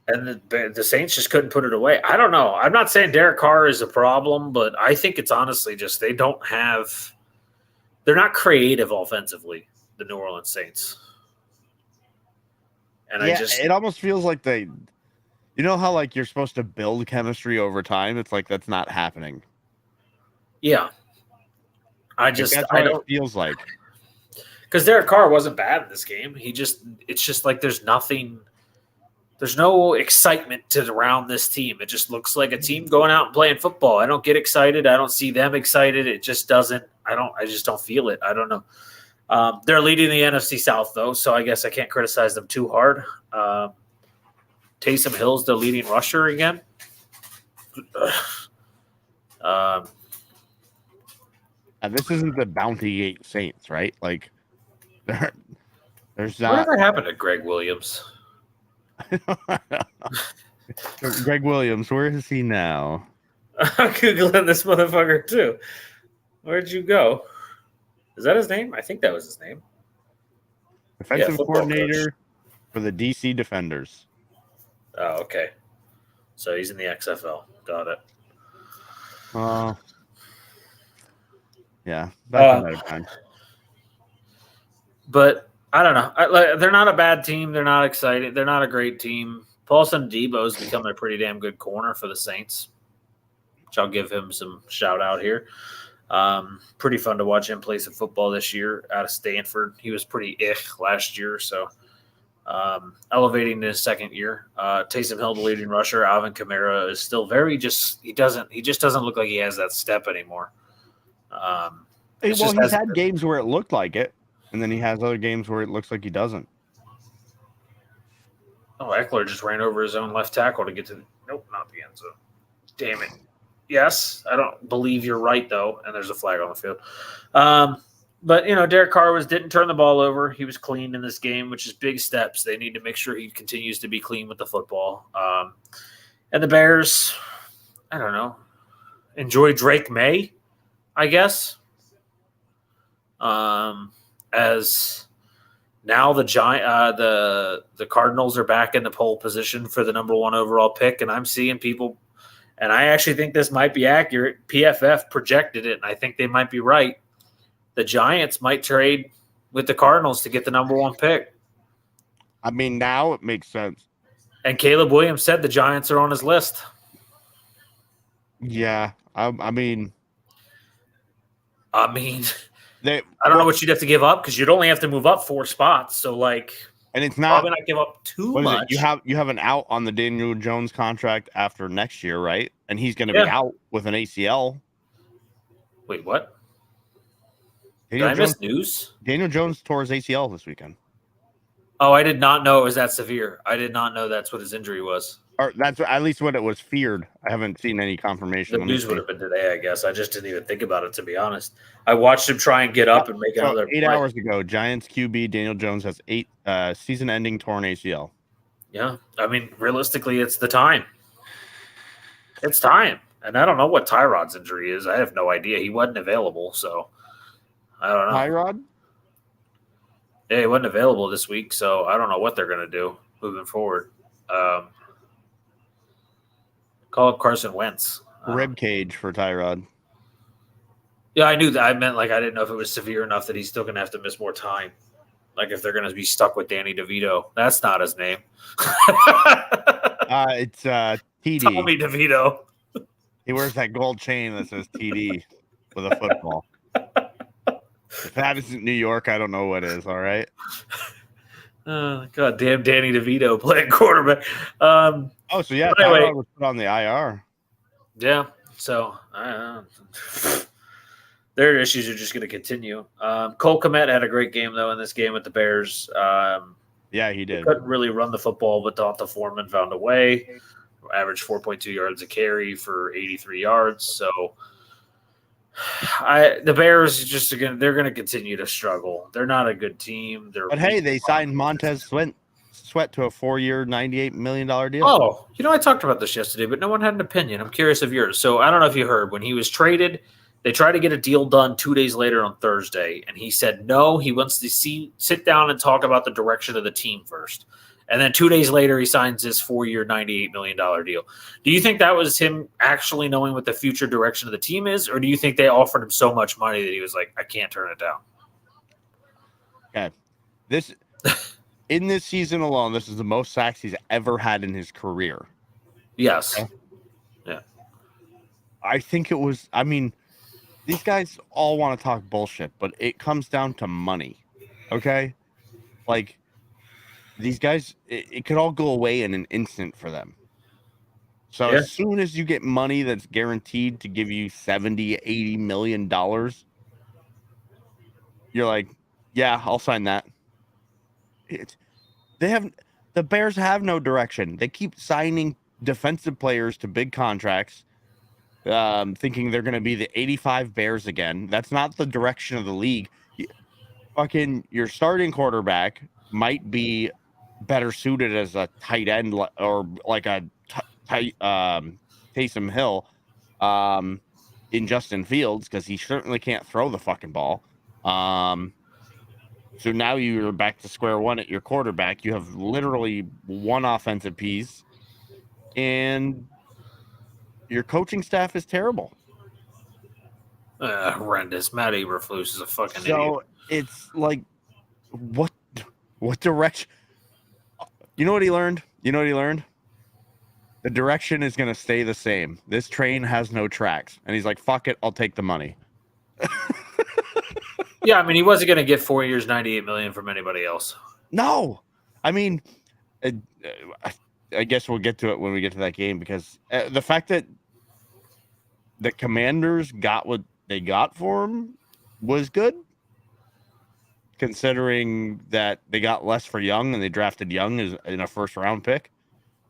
And the Saints just couldn't put it away. I don't know. I'm not saying Derek Carr is a problem, but I think it's honestly just they're not creative offensively, the New Orleans Saints. And it almost feels like you know how like you're supposed to build chemistry over time? It's like that's not happening. Yeah. That's what it feels like. Because Derek Carr wasn't bad in this game. It's just like there's no excitement around this team. It just looks like a team going out and playing football. I don't get excited. I don't see them excited. It just doesn't. I just don't feel it. I don't know. They're leading the NFC South though, so I guess I can't criticize them too hard. Taysom Hill's the leading rusher again. And this isn't the Bounty Gate Saints, right? Like, there's not. Whatever happened to Greg Williams? Greg Williams, where is he now? I'm Googling this motherfucker too. Where'd you go? Is that his name? I think that was his name. Defensive coordinator for the DC Defenders. Oh, okay. So he's in the XFL. Got it. Yeah, that's another time. But I don't know. They're not a bad team. They're not excited. They're not a great team. Paulson Debo's become a pretty damn good corner for the Saints, which I'll give him some shout out here. Pretty fun to watch him play some football this year out of Stanford. He was pretty last year, so elevating in his second year. Taysom Hill, the leading rusher. Alvin Kamara is still he just doesn't look like he has that step anymore. He's had games where it looked like it, and then he has other games where it looks like he doesn't. Oh, Eckler just ran over his own left tackle to get to nope, not the end zone. Damn it. Yes, I don't believe you're right, though, and there's a flag on the field. But, Derek Carr didn't turn the ball over. He was clean in this game, which is big steps. They need to make sure he continues to be clean with the football. And the Bears, I don't know, enjoy Drake May, I guess. As now the Cardinals are back in the pole position for the number 1 overall pick, and I'm seeing people, and I actually think this might be accurate. PFF projected it, and I think they might be right. The Giants might trade with the Cardinals to get the number 1 pick. I mean, now it makes sense. And Caleb Williams said the Giants are on his list. Yeah, I mean, I don't know what you'd have to give up because you'd only have to move up 4 spots. So, and it's not probably not give up too much. You have an out on the Daniel Jones contract after next year, right? And he's going to be out with an ACL. Wait, what? Did I miss news? Daniel Jones tore his ACL this weekend. Oh, I did not know it was that severe. I did not know that's what his injury was. Or that's at least what it was feared. I haven't seen any confirmation. The Let me news would see. have been today, I guess. I just didn't even think about it, to be honest. I watched him try and get up and make So another 8 play. hours ago, Giants QB Daniel Jones has 8 season-ending torn ACL. Yeah, I mean, realistically, it's the time. It's time. And I don't know what Tyrod's injury is. I have no idea. He wasn't available, so I don't know. Tyrod? Yeah, he wasn't available this week, so I don't know what they're going to do moving forward. Call up Carson Wentz. Rib cage for Tyrod. Yeah, I knew that. I meant, like, I didn't know if it was severe enough that he's still going to have to miss more time. Like, if they're going to be stuck with Danny DeVito. That's not his name. It's TD. Tommy DeVito. He wears that gold chain that says TD with a football. If that isn't New York, I don't know what is. All right. God damn, Danny DeVito playing quarterback. So yeah, anyway, Tyrod was put on the IR. Yeah. So their issues are just going to continue. Cole Kmet had a great game though in this game with the Bears. Yeah, he did. Couldn't really run the football, but Donta Foreman found a way. Averaged 4.2 yards a carry for 83 yards. So the Bears they're going to continue to struggle. They're not a good team. But hey, they signed Montez Sweat to a 4-year, $98 million deal. Oh, I talked about this yesterday, but no one had an opinion. I'm curious of yours. So I don't know if you heard when he was traded. They tried to get a deal done 2 days later on Thursday, and he said no. He wants to sit down and talk about the direction of the team first. And then 2 days later, he signs this 4-year, $98 million deal. Do you think that was him actually knowing what the future direction of the team is, or do you think they offered him so much money that he was like, I can't turn it down? Okay. In this season alone, this is the most sacks he's ever had in his career. Yes. Okay? Yeah. I think it was, I mean, these guys all want to talk bullshit, but it comes down to money. Okay? Like, these guys, it could all go away in an instant for them. So as soon as you get money that's guaranteed to give you $70, $80 million, you're like, yeah, I'll sign that. The Bears have no direction. They keep signing defensive players to big contracts, thinking they're going to be the 85 Bears again. That's not the direction of the league. Your starting quarterback might be better suited as a tight end or like a Taysom Hill in Justin Fields, because he certainly can't throw the fucking ball. So now you're back to square one at your quarterback. You have literally one offensive piece, and your coaching staff is terrible. Horrendous. Matt Eberflus is a fucking idiot. So it's like, what direction? You know what he learned? The direction is going to stay the same. This train has no tracks. And he's like, fuck it, I'll take the money. Yeah, I mean, he wasn't going to get 4 years, $98 million from anybody else. No. I mean, I guess we'll get to it when we get to that game, because the fact that the Commanders got what they got for him was good, considering that they got less for Young and they drafted Young in a first-round pick.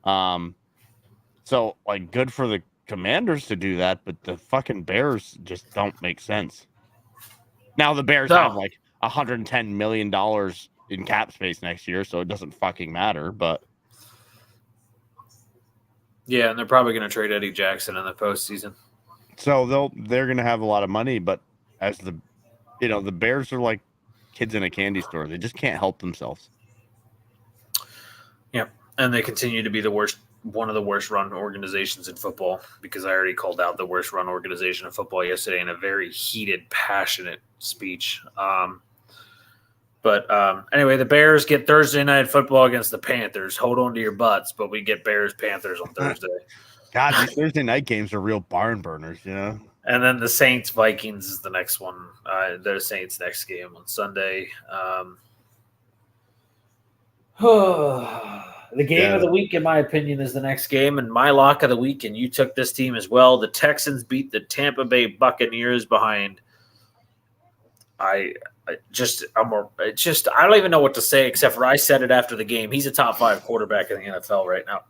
So, like, good for the Commanders to do that, but the fucking Bears just don't make sense. Now the Bears have like $110 million in cap space next year, so it doesn't fucking matter. But yeah, and they're probably going to trade Eddie Jackson in the postseason. So they're going to have a lot of money, but as the Bears are like kids in a candy store; they just can't help themselves. Yeah, and they continue to be one of the worst run organizations in football, because I already called out the worst run organization in football yesterday in a very heated, passionate speech. But anyway, the Bears get Thursday night football against the Panthers. Hold on to your butts, but we get Bears-Panthers on Thursday. God, these Thursday night games are real barn burners, you know? And then the Saints-Vikings is the next one. The Saints' next game on Sunday. The game of the week, in my opinion, is the next game, and my lock of the week, and you took this team as well. The Texans beat the Tampa Bay Buccaneers behind I don't even know what to say except for I said it after the game. He's a top 5 quarterback in the NFL right now.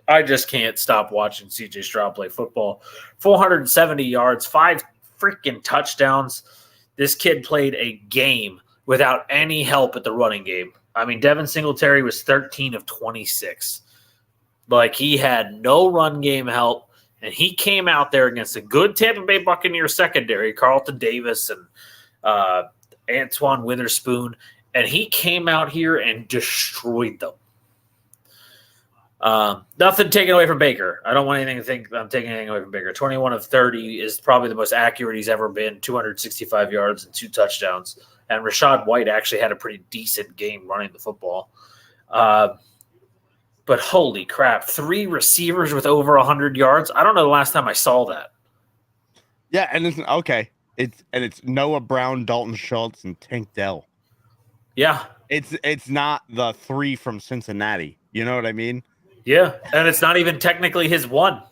I just can't stop watching CJ Stroud play football. 470 yards, 5 freaking touchdowns. This kid played a game without any help at the running game. I mean, Devin Singletary was 13 of 26. Like, he had no run game help, and he came out there against a good Tampa Bay Buccaneers secondary, Carlton Davis and Antoine Witherspoon, and he came out here and destroyed them. Nothing taken away from Baker. I don't want anything to think I'm taking anything away from Baker. 21 of 30 is probably the most accurate he's ever been, 265 yards and 2 touchdowns. And Rashad White actually had a pretty decent game running the football. But holy crap, 3 receivers with over 100 yards. I don't know the last time I saw that. Yeah, and it's okay. It's Noah Brown, Dalton Schultz, and Tank Dell. Yeah. It's not the 3 from Cincinnati. You know what I mean? Yeah, and it's not even technically his one.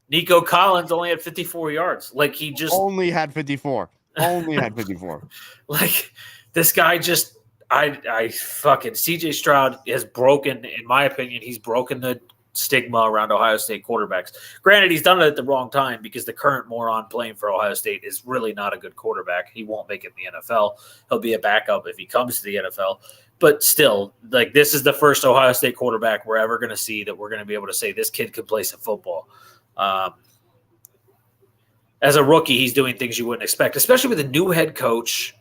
Nico Collins only had 54 yards. Like, he just only had 54. Only had 54. Like, this guy just I fucking CJ Stroud has broken, in my opinion, he's broken the stigma around Ohio State quarterbacks. Granted, he's done it at the wrong time because the current moron playing for Ohio State is really not a good quarterback. He won't make it in the NFL. He'll be a backup if he comes to the NFL. But still, like, this is the first Ohio State quarterback we're ever going to see that we're going to be able to say this kid could play some football. As a rookie, he's doing things you wouldn't expect, especially with a new head coach.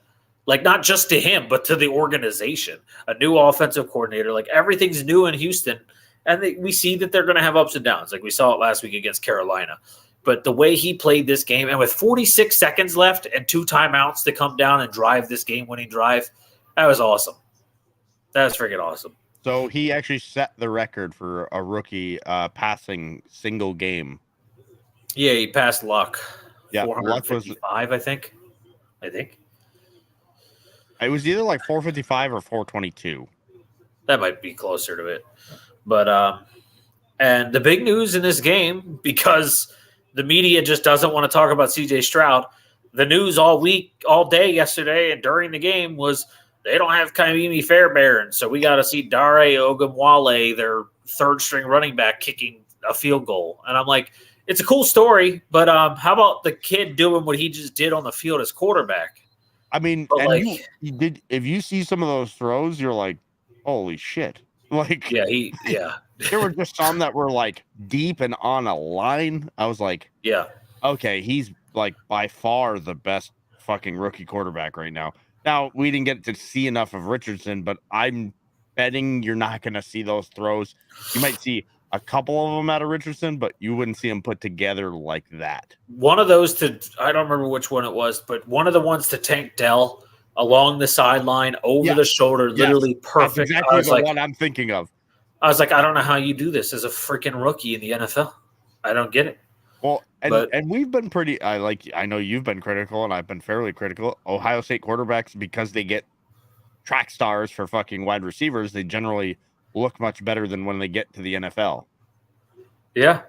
Like, not just to him, but to the organization. A new offensive coordinator. Like, everything's new in Houston. And we see that they're going to have ups and downs. Like, we saw it last week against Carolina. But the way he played this game, and with 46 seconds left and 2 timeouts to come down and drive this game-winning drive, that was awesome. That was freaking awesome. So he actually set the record for a rookie passing single game. Yeah, he passed Luck. Yeah, 455, I think. It was either like 455 or 422. That might be closer to it. But and the big news in this game, because the media just doesn't want to talk about CJ Stroud, the news all week, all day yesterday and during the game was they don't have Kaimi Fairbairn, so we got to see Dare Ogunwale, their third-string running back, kicking a field goal. And I'm like, it's a cool story, but how about the kid doing what he just did on the field as quarterback? I mean, but and like, you did. If you see some of those throws, you're like, holy shit! Like, yeah. There were just some that were like deep and on a line. I was like, yeah, okay, he's like by far the best fucking rookie quarterback right now. Now, we didn't get to see enough of Richardson, but I'm betting you're not going to see those throws. You might see a couple of them out of Richardson, but you wouldn't see them put together like that. One of those I don't remember which one it was, but one of the ones to Tank Dell along the sideline, over the shoulder, literally perfect. That's exactly the one I'm thinking of. I was like, I don't know how you do this as a freaking rookie in the NFL. I don't get it. Well, and we've been pretty. I know you've been critical, and I've been fairly critical. Ohio State quarterbacks, because they get track stars for fucking wide receivers, they generally look much better than when they get to the NFL. Yeah.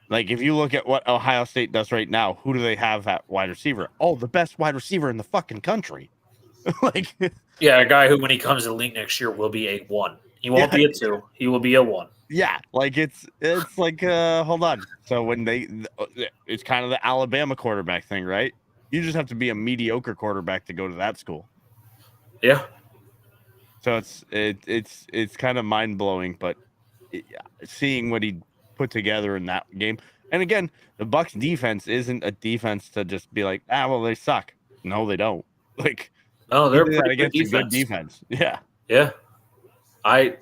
Like, if you look at what Ohio State does right now, who do they have at wide receiver? Oh, the best wide receiver in the fucking country. Like, yeah, a guy who, when he comes to the league next year, will be a 1. He won't be a 2. He will be a 1. Yeah, like it's like hold on. So when it's kind of the Alabama quarterback thing, right? You just have to be a mediocre quarterback to go to that school. Yeah. So it's kind of mind blowing, but seeing what he put together in that game, and again, the Bucs defense isn't a defense to just be like, well, they suck. No, they don't. Like, no, they're pretty against a good defense. Yeah. Yeah. I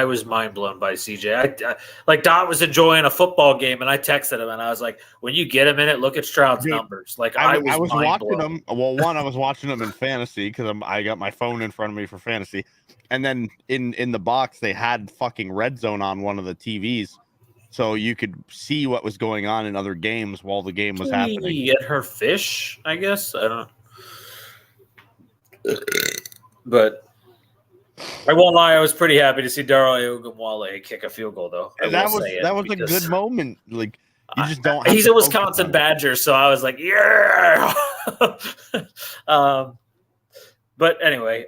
was mind blown by CJ. I like, Dot was enjoying a football game, and I texted him and I was like, when you get a minute, look at Stroud's numbers. Like, I was watching them. Well, one, I was watching them in fantasy because I got my phone in front of me for fantasy, and then in the box they had fucking Red Zone on one of the TVs, so you could see what was going on in other games while the game was happening. Get her fish, I guess. I don't know. But I won't lie, I was pretty happy to see Dare Ogunwale kick a field goal, though. That was a good moment. Like, you just don't. He's a Wisconsin Badger, so I was like, yeah. But anyway,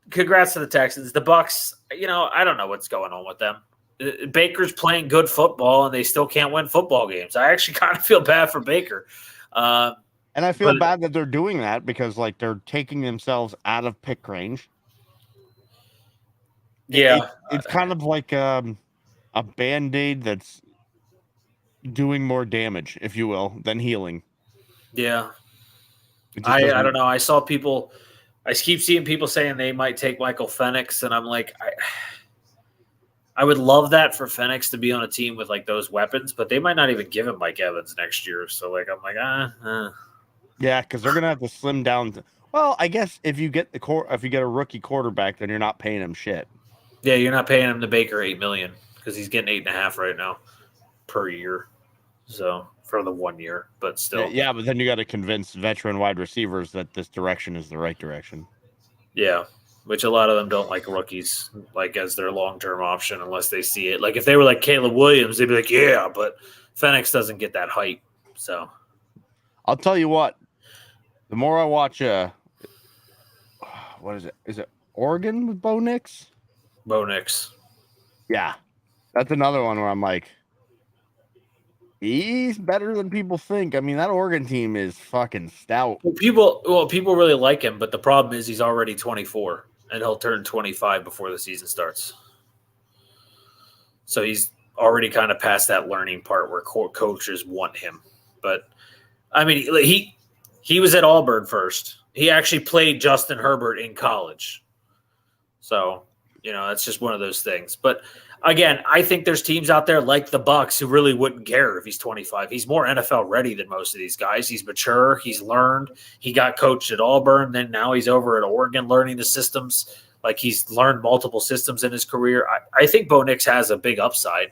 congrats to the Texans. The Bucs, I don't know what's going on with them. Baker's playing good football, and they still can't win football games. I actually kind of feel bad for Baker. And I feel bad that they're doing that because, like, they're taking themselves out of pick range. Yeah. It's kind of like a Band-Aid that's doing more damage, if you will, than healing. Yeah. I don't know. I keep seeing people saying they might take Michael Penix, and I'm like, I would love that for Penix to be on a team with like those weapons, but they might not even give him Mike Evans next year. So like, I'm like, Yeah, because they're gonna have to slim down. Well, I guess if you get a rookie quarterback, then you're not paying him shit. Yeah, you're not paying him the Baker $8 million because he's getting $8.5 right now per year. So for the 1 year, but still. Yeah, but then you got to convince veteran wide receivers that this direction is the right direction. Yeah, which a lot of them don't like rookies like as their long-term option unless they see it. Like if they were like Caleb Williams, they'd be like, yeah, but Penix doesn't get that hype. So I'll tell you what, the more I watch, what is it? Is it Oregon with Bo Nix? Bo Nix. Yeah, that's another one where I'm like, he's better than people think. I mean, that Oregon team is fucking stout. People really like him, but the problem is he's already 24, and he'll turn 25 before the season starts. So he's already kind of past that learning part where coaches want him. But I mean, he was at Auburn first. He actually played Justin Herbert in college. So, that's just one of those things. But again, I think there's teams out there like the Bucs who really wouldn't care if he's 25. He's more NFL ready than most of these guys. He's mature. He's learned. He got coached at Auburn. Then now he's over at Oregon learning the systems. Like he's learned multiple systems in his career. I think Bo Nix has a big upside.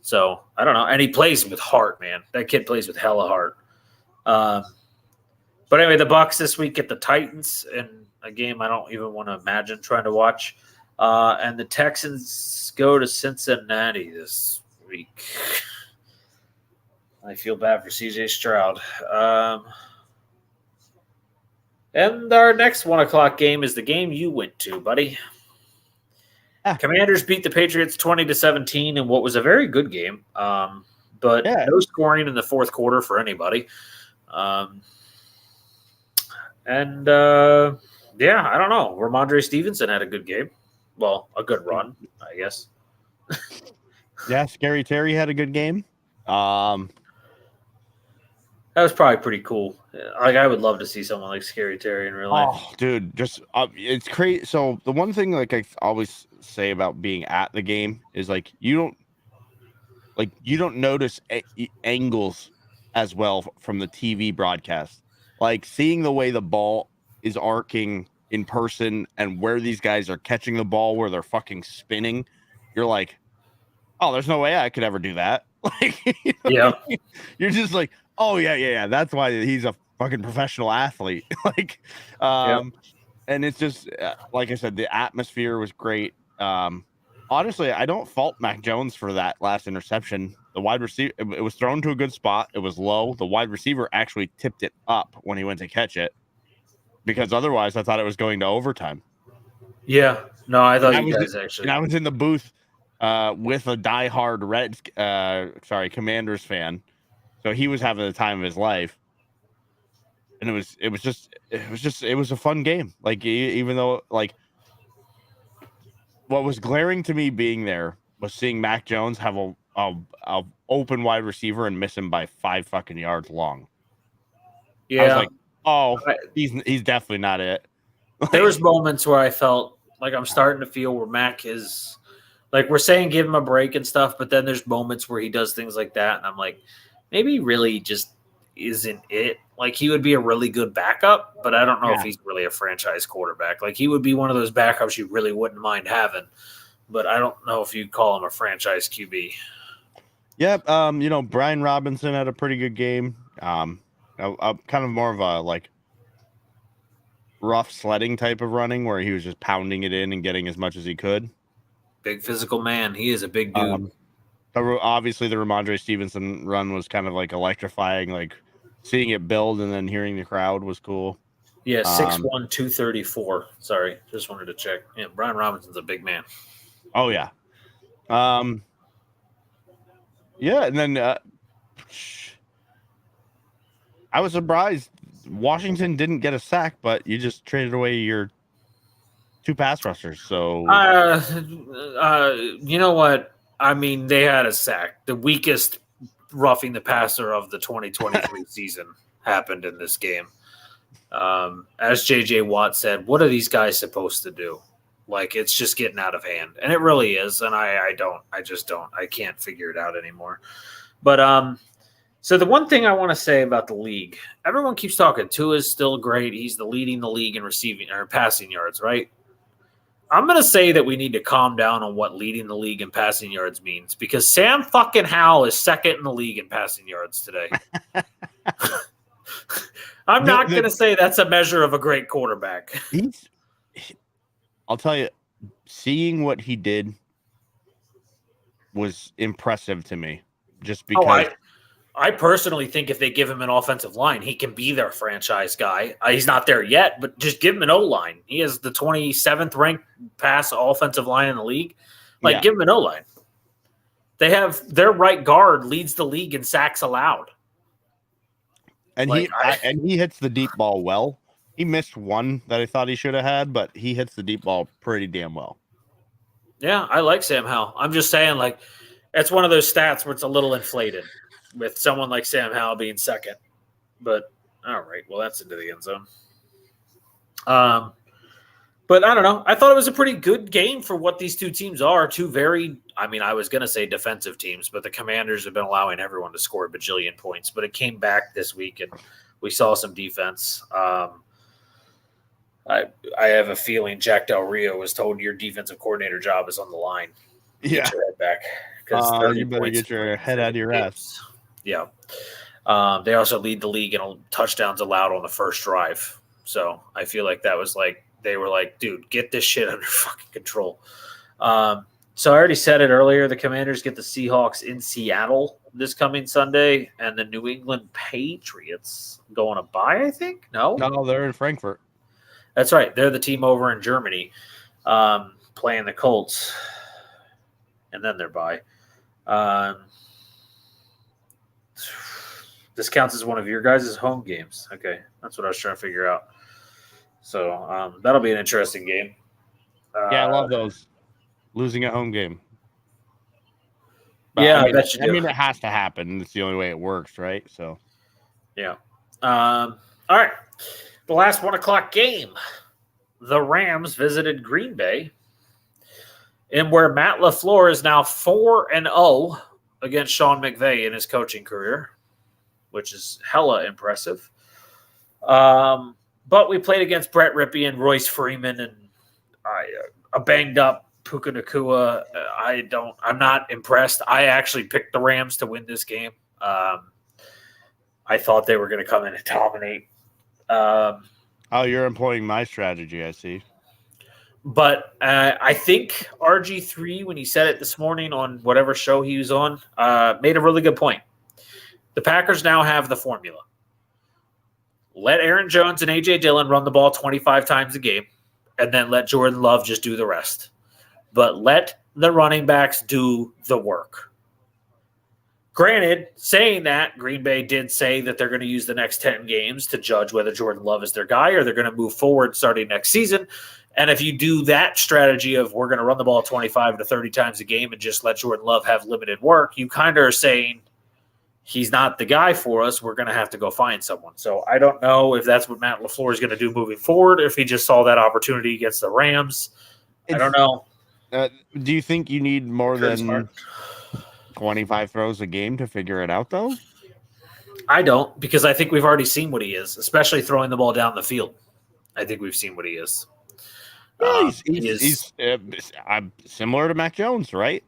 So I don't know. And he plays with heart, man. That kid plays with hella heart. But anyway, the Bucs this week get the Titans in a game I don't even want to imagine trying to watch. And the Texans go to Cincinnati this week. I feel bad for CJ Stroud. And our next 1:00 game is the game you went to, buddy. Commanders beat the Patriots 20-17 in what was a very good game. But no scoring in the fourth quarter for anybody. I don't know. Ramondre Stevenson had a good game. Well, a good run, I guess. Yeah, Scary Terry had a good game. That was probably pretty cool. Like, I would love to see someone like Scary Terry in real life. Oh, dude, just it's crazy. So the one thing, like I always say about being at the game is like you don't notice angles as well from the TV broadcast. Like seeing the way the ball is arcing in person and where these guys are catching the ball, where they're fucking spinning, you're like, oh, there's no way I could ever do that. Like, yeah, you're just like, oh yeah. That's why he's a fucking professional athlete. Like, and it's just like I said, the atmosphere was great. Honestly, I don't fault Mac Jones for that last interception. The wide receiver, it was thrown to a good spot. It was low. The wide receiver actually tipped it up when he went to catch it, because otherwise I thought it was going to overtime. Yeah. No, I thought you guys actually. And I was in the booth with a diehard Commanders fan. So he was having the time of his life. And it was a fun game. Like, even though, like, what was glaring to me being there was seeing Mac Jones have a open wide receiver and miss him by 5 fucking yards long. Yeah. I was like, oh, he's definitely not it. There was moments where I felt like I'm starting to feel where Mac is, like, we're saying give him a break and stuff, but then there's moments where he does things like that, and I'm like, maybe he really just isn't it. Like, he would be a really good backup, but I don't know if he's really a franchise quarterback. Like, he would be one of those backups you really wouldn't mind having, but I don't know if you'd call him a franchise QB. Yep. Brian Robinson had a pretty good game. Kind of more of a like rough sledding type of running where he was just pounding it in and getting as much as he could. Big physical man. He is a big dude. Obviously, the Ramondre Stevenson run was kind of like electrifying. Like seeing it build and then hearing the crowd was cool. Yeah, 6'1", 234. Sorry, just wanted to check. Yeah, Brian Robinson's a big man. Oh yeah. Yeah, and then I was surprised Washington didn't get a sack, but you just traded away your 2 pass rushers. So you know what? I mean, they had a sack. The weakest roughing the passer of the 2023 season happened in this game. As JJ Watt said, what are these guys supposed to do? Like, it's just getting out of hand, and it really is. And I can't figure it out anymore. But so the one thing I want to say about the league, everyone keeps talking. Tua is still great. He's leading the league in receiving or passing yards, right? I'm going to say that we need to calm down on what leading the league in passing yards means, because Sam fucking Howell is second in the league in passing yards today. I'm not going to say that's a measure of a great quarterback. I'll tell you, seeing what he did was impressive to me. Just because I personally think if they give him an offensive line, he can be their franchise guy. He's not there yet, but just give him an O-line. He has the 27th ranked pass offensive line in the league. Give him an O-line. They have their right guard leads the league in sacks allowed. And he hits the deep ball well. He missed one that I thought he should have had, but he hits the deep ball pretty damn well. Yeah, I like Sam Howell. I'm just saying, it's one of those stats where it's a little inflated with someone like Sam Howell being second. But, all right, well, that's into the end zone. But I don't know. I thought it was a pretty good game for what these two teams are. Two very, I was going to say defensive teams, but the Commanders have been allowing everyone to score a bajillion points. But it came back this week, and we saw some defense. I have a feeling Jack Del Rio was told your defensive coordinator job is on the line. Yeah. Get your head back. You better get your head out of your ass. Yeah. They also lead the league in touchdowns allowed on the first drive. So I feel like that was they were like, dude, get this shit under fucking control. So I already said it earlier. The Commanders get the Seahawks in Seattle this coming Sunday, and the New England Patriots go on a bye, I think? No, they're in Frankfurt. That's right. They're the team over in Germany playing the Colts, and then they're bye. This counts as one of your guys' home games. Okay, that's what I was trying to figure out. So that'll be an interesting game. Yeah, I love those. Losing a home game. But, yeah, I bet you do. It has to happen. It's the only way it works, right? So, yeah. All right. The last 1 o'clock game. The Rams visited Green Bay, and where Matt LaFleur is now 4-0 against Sean McVay in his coaching career, which is hella impressive. But we played against Brett Rippey and Royce Freeman and a banged up Puka Nacua. I'm not impressed. I actually picked the Rams to win this game. I thought they were going to come in and dominate. You're employing my strategy, I see. But I think RG3, when he said it this morning on whatever show he was on, made a really good point. The Packers now have the formula. Let Aaron Jones and A.J. Dillon run the ball 25 times a game, and then let Jordan Love just do the rest. But let the running backs do the work. Granted, saying that, Green Bay did say that they're going to use the next 10 games to judge whether Jordan Love is their guy or they're going to move forward starting next season. And if you do that strategy of we're going to run the ball 25 to 30 times a game and just let Jordan Love have limited work, you kind of are saying he's not the guy for us. We're going to have to go find someone. So I don't know if that's what Matt LaFleur is going to do moving forward, if he just saw that opportunity against the Rams. I don't know. Do you think you need more than 25 throws a game to figure it out, though? I don't, because I think we've already seen what he is, especially throwing the ball down the field. I think we've seen what he is. Yeah, he's similar to Mac Jones, right?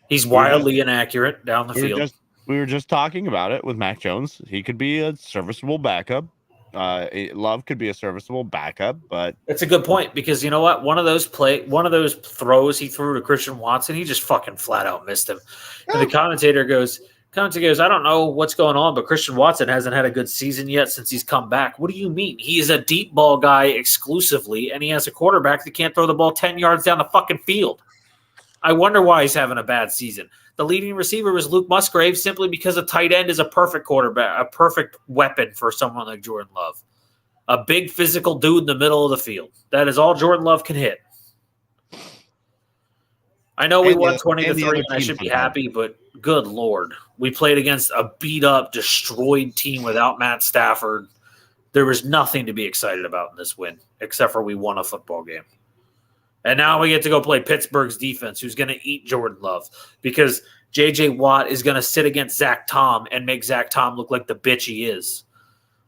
He's wildly inaccurate down the field. We were just talking about it with Mac Jones. He could be a serviceable backup. Love could be a serviceable backup, but it's a good point, because you know what? One of those throws he threw to Christian Watson, he just fucking flat out missed him. And the commentator goes, Conte goes, I don't know what's going on, but Christian Watson hasn't had a good season yet since he's come back. What do you mean? He is a deep ball guy exclusively, and he has a quarterback that can't throw the ball 10 yards down the fucking field. I wonder why he's having a bad season. The leading receiver was Luke Musgrave simply because a tight end is a perfect quarterback, a perfect weapon for someone like Jordan Love. A big physical dude in the middle of the field. That is all Jordan Love can hit. I know we won 20-3, and I should be happy, but good Lord. We played against a beat-up, destroyed team without Matt Stafford. There was nothing to be excited about in this win, except for we won a football game. And now we get to go play Pittsburgh's defense, who's going to eat Jordan Love, because J.J. Watt is going to sit against Zach Tom and make Zach Tom look like the bitch he is.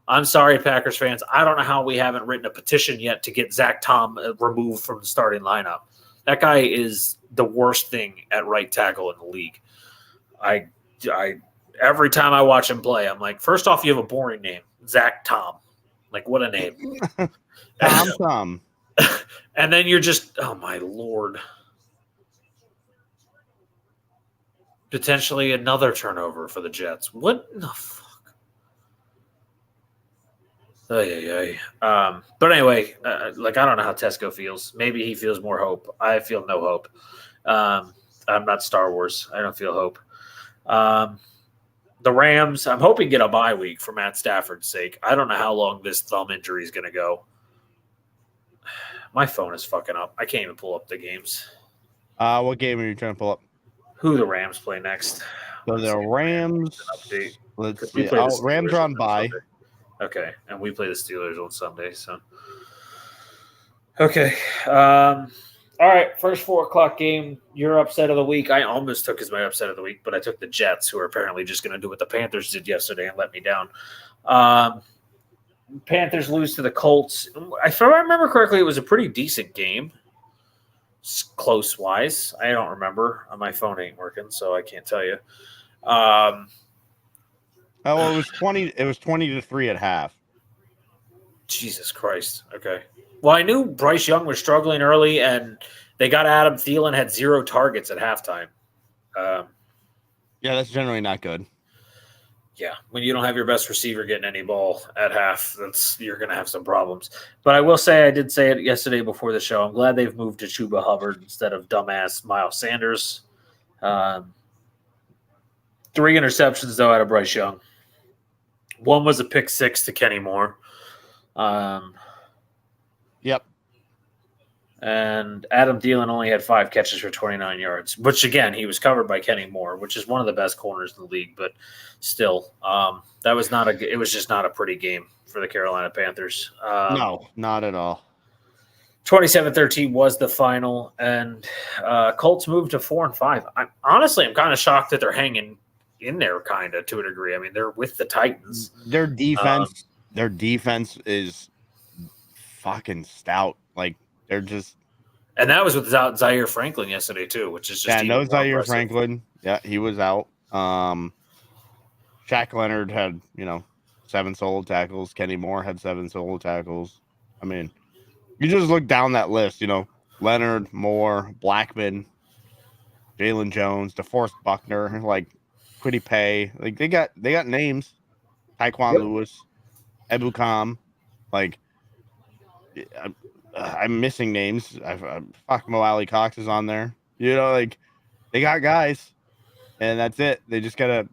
I'm sorry, Packers fans. I don't know how we haven't written a petition yet to get Zach Tom removed from the starting lineup. That guy is the worst thing at right tackle in the league. I every time I watch him play, I'm like, first off, you have a boring name, Zach Tom. Like, what a name. Tom. And then you're just, oh my Lord. Potentially another turnover for the Jets. What in the fuck? But anyway, I don't know how Tesco feels. Maybe he feels more hope. I feel no hope. I'm not Star Wars. I don't feel hope. The Rams, I'm hoping get a bye week for Matt Stafford's sake. I don't know how long this thumb injury is going to go. My phone is fucking up. I can't even pull up the games. What game are you trying to pull up? Who the Rams play next? So the Rams. Let's see. Rams are on bye. Okay, and we play the Steelers on Sunday. So, okay. All right, first 4 o'clock game. Your upset of the week. I almost took as my upset of the week, but I took the Jets, who are apparently just going to do what the Panthers did yesterday and let me down. Panthers lose to the Colts. If I remember correctly, it was a pretty decent game, close-wise. I don't remember. My phone ain't working, so I can't tell you. It was 20. It was 20-3 at half. Jesus Christ. Okay. Well, I knew Bryce Young was struggling early, and they got Adam Thielen had 0 targets at halftime. Yeah, that's generally not good. Yeah, when you don't have your best receiver getting any ball at half, you're going to have some problems. But I will say, I did say it yesterday before the show, I'm glad they've moved to Chuba Hubbard instead of dumbass Miles Sanders. 3 interceptions, though, out of Bryce Young. 1 was a pick 6 to Kenny Moore. Yep. And Adam Thielen only had 5 catches for 29 yards, which, again, he was covered by Kenny Moore, which is one of the best corners in the league. But still, it was just not a pretty game for the Carolina Panthers. No, not at all. 27-13 was the final, and Colts moved to 4-5. I'm kind of shocked that they're hanging in there, kind of, to a degree. I mean, they're with the Titans. Their defense is fucking stout. Like, they're just, and that was without Zaire Franklin yesterday too, which is just no Zaire Franklin. Yeah, he was out. Shaq Leonard had 7 solo tackles. Kenny Moore had 7 solo tackles. I mean, you just look down that list. Leonard, Moore, Blackman, Jalen Jones, DeForest Buckner, like Quiddy Pay. Like they got names. Taekwon Lewis, Ebukam. Like, I'm missing names. Mo Ali Cox is on there. Like they got guys, and that's it. They just gotta.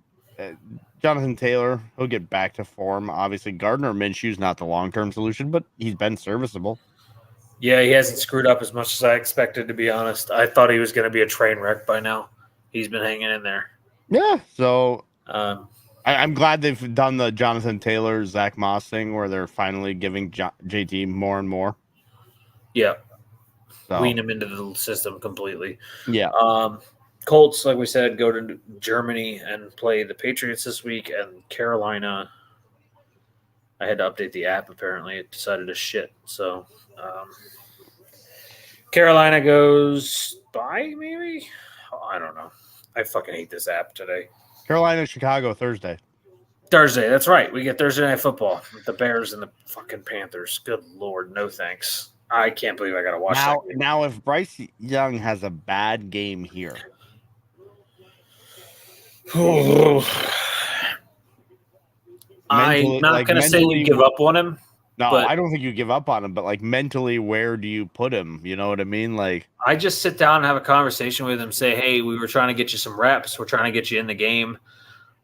Jonathan Taylor, he'll get back to form. Obviously, Gardner Minshew's not the long-term solution, but he's been serviceable. Yeah, he hasn't screwed up as much as I expected, to be honest. I thought he was going to be a train wreck by now. He's been hanging in there. Yeah, so I'm glad they've done the Jonathan Taylor, Zach Moss thing where they're finally giving JT more and more. Yeah. So. Wean him into the system completely. Yeah. Colts, like we said, go to Germany and play the Patriots this week, and Carolina. I had to update the app. Apparently, it decided to shit. So, Carolina goes by, maybe? I don't know. I fucking hate this app today. Carolina, Chicago, Thursday. Thursday, that's right. We get Thursday Night Football with the Bears and the fucking Panthers. Good Lord, no thanks. I can't believe I got to watch that game. Now, if Bryce Young has a bad game here, I'm not going to say you give up on him. No, but I don't think you give up on him, but like mentally, where do you put him? You know what I mean? Like, I just sit down and have a conversation with him, say, hey, we were trying to get you some reps. We're trying to get you in the game,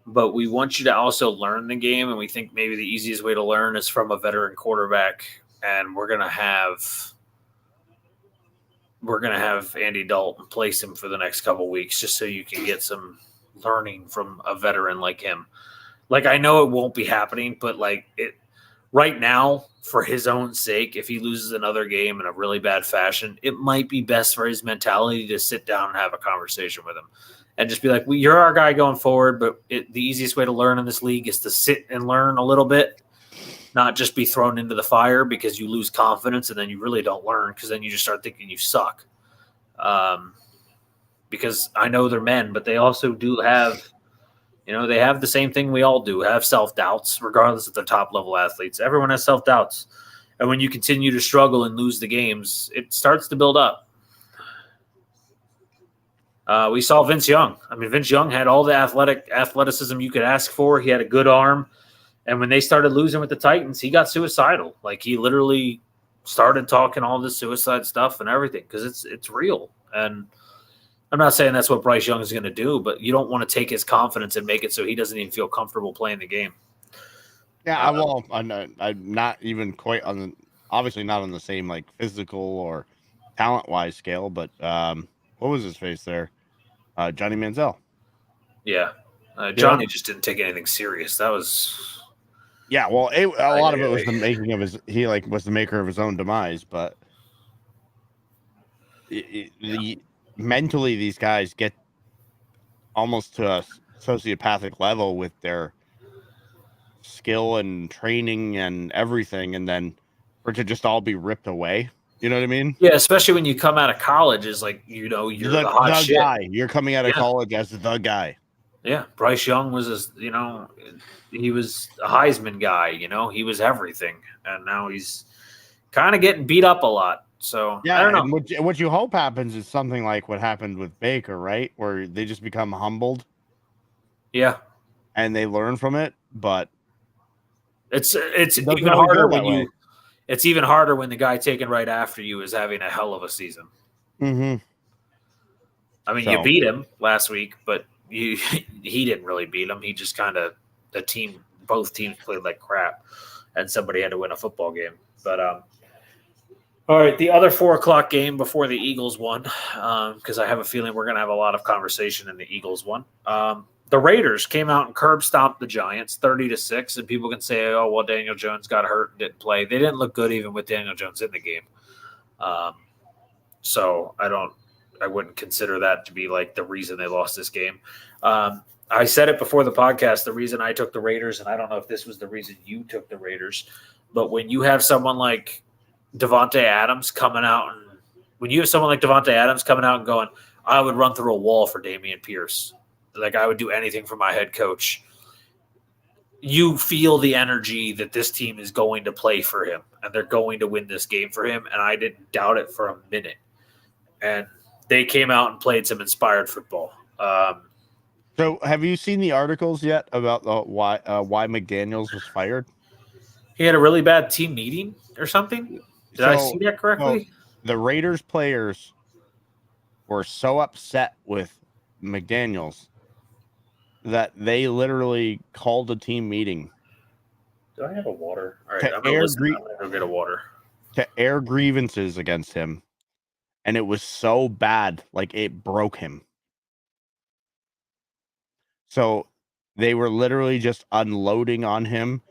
but we want you to also learn the game. And we think maybe the easiest way to learn is from a veteran quarterback. And we're going to have Andy Dalton place him for the next couple of weeks just so you can get some learning from a veteran like him. Like, I know it won't be happening, but like it right now, for his own sake, if he loses another game in a really bad fashion, it might be best for his mentality to sit down and have a conversation with him and just be like, well, you're our guy going forward, but the easiest way to learn in this league is to sit and learn a little bit, not just be thrown into the fire because you lose confidence and then you really don't learn because then you just start thinking you suck. Because I know they're men, but they also do have – they have the same thing we all do, have self-doubts, regardless of the top-level athletes. Everyone has self-doubts. And when you continue to struggle and lose the games, it starts to build up. We saw Vince Young. I mean, Vince Young had all the athleticism you could ask for. He had a good arm. And when they started losing with the Titans, he got suicidal. Like, he literally started talking all this suicide stuff and everything because it's real. And I'm not saying that's what Bryce Young is going to do, but you don't want to take his confidence and make it so he doesn't even feel comfortable playing the game. Yeah, I'm not even quite obviously not on the same like physical or talent-wise scale, but what was his face there? Johnny Manziel. Yeah, Johnny just didn't take anything serious. That was. Yeah, well, a lot of it was the making of he was the maker of his own demise, but mentally these guys get almost to a sociopathic level with their skill and training and everything, and then for it to just all be ripped away. You know what I mean? Yeah, especially when you come out of college, is like you're the hot shit guy. You're coming out of college as the guy. Yeah, Bryce Young was he was a Heisman guy. He was everything, and now he's kind of getting beat up a lot. So yeah, I don't know. And what you hope happens is something like what happened with Baker, right? Where they just become humbled. Yeah, and they learn from it, but it's even harder when it's even harder when the guy taken right after you is having a hell of a season. Mm-hmm. I mean, you beat him last week, but he didn't really beat him. He just kind of both teams played like crap, and somebody had to win a football game. But all right, the other 4:00 game before the Eagles won, because I have a feeling we're going to have a lot of conversation in the Eagles one. The Raiders came out and curb stomped the Giants 30-6, and people can say, "Oh, well, Daniel Jones got hurt and didn't play." They didn't look good even with Daniel Jones in the game. So I wouldn't consider that to be like the reason they lost this game. I said it before the podcast. The reason I took the Raiders, and I don't know if this was the reason you took the Raiders, but when you have someone like Devontae Adams coming out and going, I would run through a wall for Dameon Pierce. Like, I would do anything for my head coach. You feel the energy that this team is going to play for him, and they're going to win this game for him, and I didn't doubt it for a minute. And they came out and played some inspired football. So have you seen the articles yet about why McDaniels was fired? He had a really bad team meeting or something? Did I see that correctly? The Raiders players were so upset with McDaniels that they literally called a team meeting. Do I have a water? All right, I'm going to go get a water. To air grievances against him. And it was so bad, like it broke him. So they were literally just unloading on him.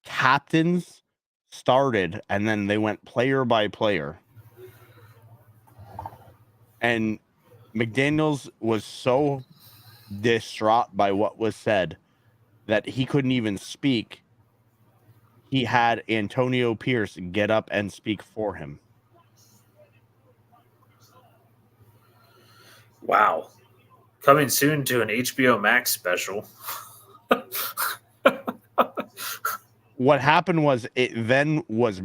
Captains started, and then they went player by player. And McDaniels was so distraught by what was said that he couldn't even speak. He had Antonio Pierce get up and speak for him. Wow. Coming soon to an HBO Max special. What happened was it then was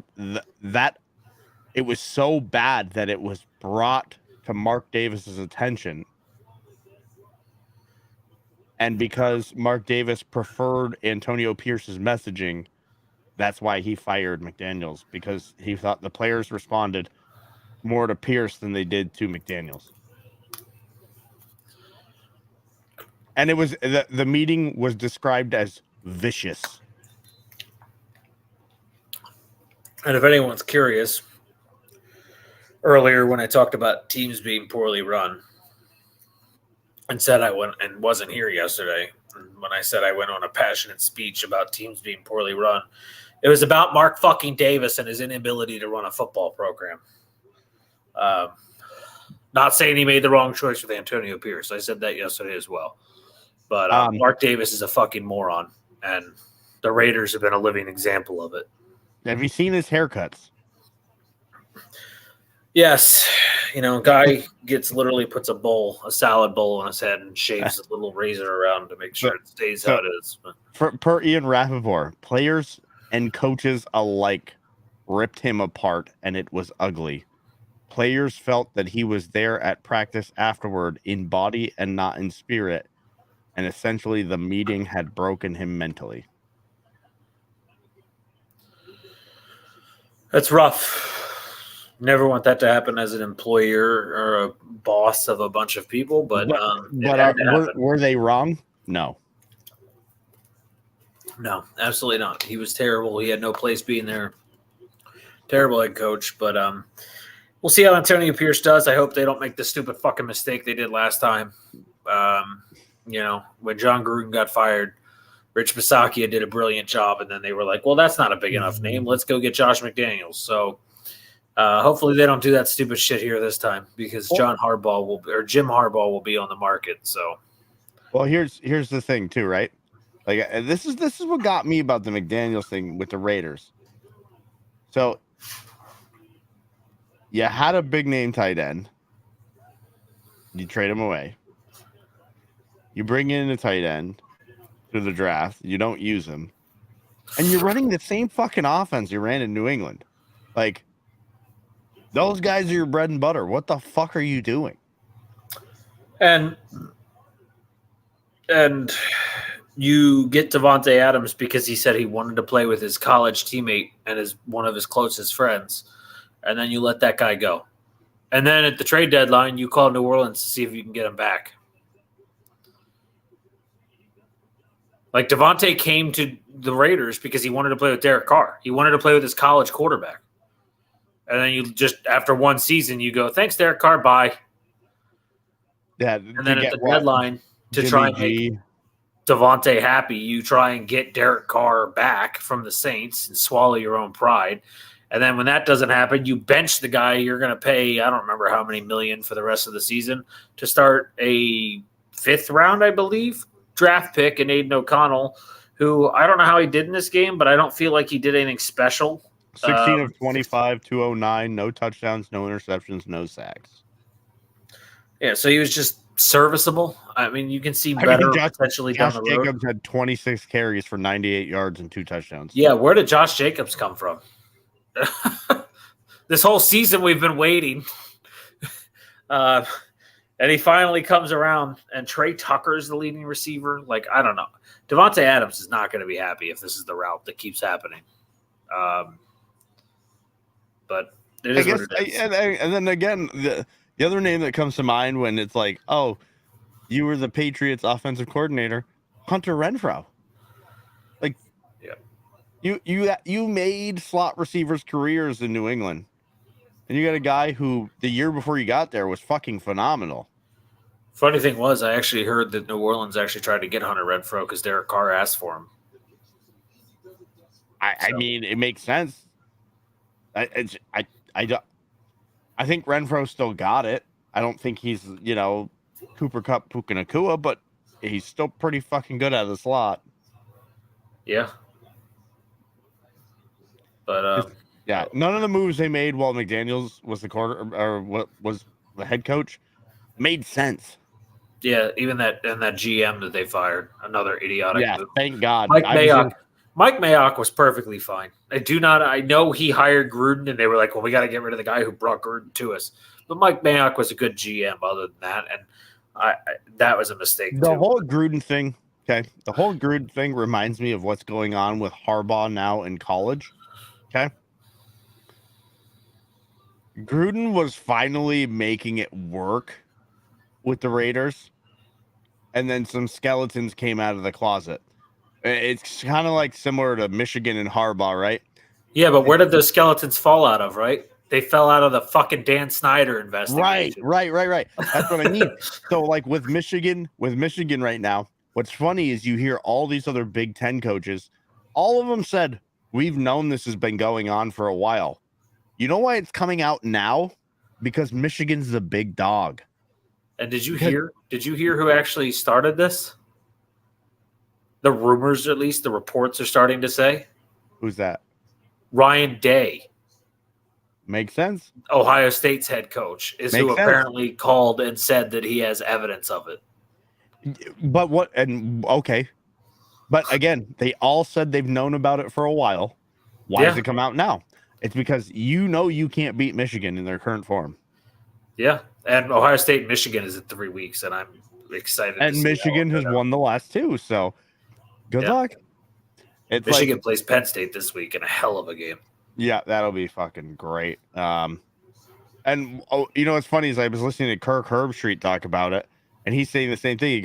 that it was so bad that it was brought to Mark Davis's attention. And because Mark Davis preferred Antonio Pierce's messaging, that's why he fired McDaniels, because he thought the players responded more to Pierce than they did to McDaniels. And it was the meeting was described as vicious. And if anyone's curious, earlier when I talked about teams being poorly run and said I went and wasn't here yesterday, when I said I went on a passionate speech about teams being poorly run, it was about Mark fucking Davis and his inability to run a football program. Not saying he made the wrong choice with Antonio Pierce. I said that yesterday as well. But Mark Davis is a fucking moron, and the Raiders have been a living example of it. Have you seen his haircuts? Yes. Guy puts a salad bowl on his head and shaves a little razor around to make sure it stays how it is. Per Ian Rappaport, players and coaches alike ripped him apart, and it was ugly. Players felt that he was there at practice afterward in body and not in spirit, and essentially the meeting had broken him mentally. That's rough. Never want that to happen as an employer or a boss of a bunch of people, but were they wrong? No, absolutely not. He was terrible. He had no place being there. Terrible head coach, but we'll see how Antonio Pierce does. I hope they don't make the stupid fucking mistake they did last time. When John Gruden got fired, Rich Bisaccia did a brilliant job, and then they were like, well, that's not a big enough name. Let's go get Josh McDaniels. So hopefully they don't do that stupid shit here this time, because Jim Harbaugh will be on the market. So, well, here's the thing too, right? Like this is what got me about the McDaniels thing with the Raiders. So you had a big name tight end. You trade him away. You bring in a tight end to the draft. You don't use him. And you're running the same fucking offense you ran in New England. Like, those guys are your bread and butter. What the fuck are you doing? And you get Davante Adams because he said he wanted to play with his college teammate and is one of his closest friends. And then you let that guy go. And then at the trade deadline, you call New Orleans to see if you can get him back. Like, Davante came to the Raiders because he wanted to play with Derek Carr. He wanted to play with his college quarterback. And then you just, after one season, you go, thanks, Derek Carr, bye. Yeah. And then at the deadline, to try and make Davante happy, you try and get Derek Carr back from the Saints and swallow your own pride. And then when that doesn't happen, you bench the guy you're going to pay, I don't remember how many million for the rest of the season, to start a 5th round, I believe, draft pick in Aiden O'Connell, who I don't know how he did in this game, but I don't feel like he did anything special. 16 of 25, 209, no touchdowns, no interceptions, no sacks. Yeah, so he was just serviceable. I mean, you can see better potentially down the road. Josh Jacobs had 26 carries for 98 yards and 2 touchdowns. Yeah, where did Josh Jacobs come from? This whole season we've been waiting. And he finally comes around, and Trey Tucker's the leading receiver. Like, I don't know. Davante Adams is not going to be happy if this is the route that keeps happening. But it is what it is. And then again, the other name that comes to mind when it's like, oh, you were the Patriots offensive coordinator, Hunter Renfrow. Like, yeah. You made slot receivers careers in New England. And you got a guy who the year before you got there was fucking phenomenal. Funny thing was, I actually heard that New Orleans actually tried to get Hunter Renfrow because Derek Carr asked for him. I mean, it makes sense. I think Renfro still got it. I don't think he's, Cooper Kupp, Puka Nacua, but he's still pretty fucking good at the slot. Yeah. But yeah, none of the moves they made while McDaniels was the what was the head coach made sense. Yeah, even that GM that they fired, another idiotic move. Thank God. Mike Mayock was perfectly fine. I know he hired Gruden, and they were like, well, we got to get rid of the guy who brought Gruden to us. But Mike Mayock was a good GM other than that. And That was a mistake The too. whole Gruden thing, okay? The whole Gruden thing reminds me of what's going on with Harbaugh now in college, okay? Gruden was finally making it work with the Raiders, and then some skeletons came out of the closet. It's kind of like similar to Michigan and Harbaugh, right? Yeah, but where did those skeletons fall out of, right? They fell out of the fucking Dan Snyder investigation. Right. That's what I mean. So, like with Michigan right now, what's funny is you hear all these other Big Ten coaches, all of them said, we've known this has been going on for a while. You know why it's coming out now? Because Michigan's the big dog. And did you hear who actually started this? The rumors, at least, the reports are starting to say. Who's that? Ryan Day, Makes sense. Ohio State's head coach, is Makes who sense. apparently called and said that he has evidence of it. But what? And okay. But again, they all said they've known about it for a while. Why does it come out now? It's because you can't beat Michigan in their current form. Yeah. And Ohio State and Michigan is in 3 weeks, and I'm excited. And Michigan has won the last two, so good luck. It's Michigan plays Penn State this week in a hell of a game. Yeah, that'll be fucking great. And you know what's funny is I was listening to Kirk Herbstreit talk about it, and he's saying the same thing. He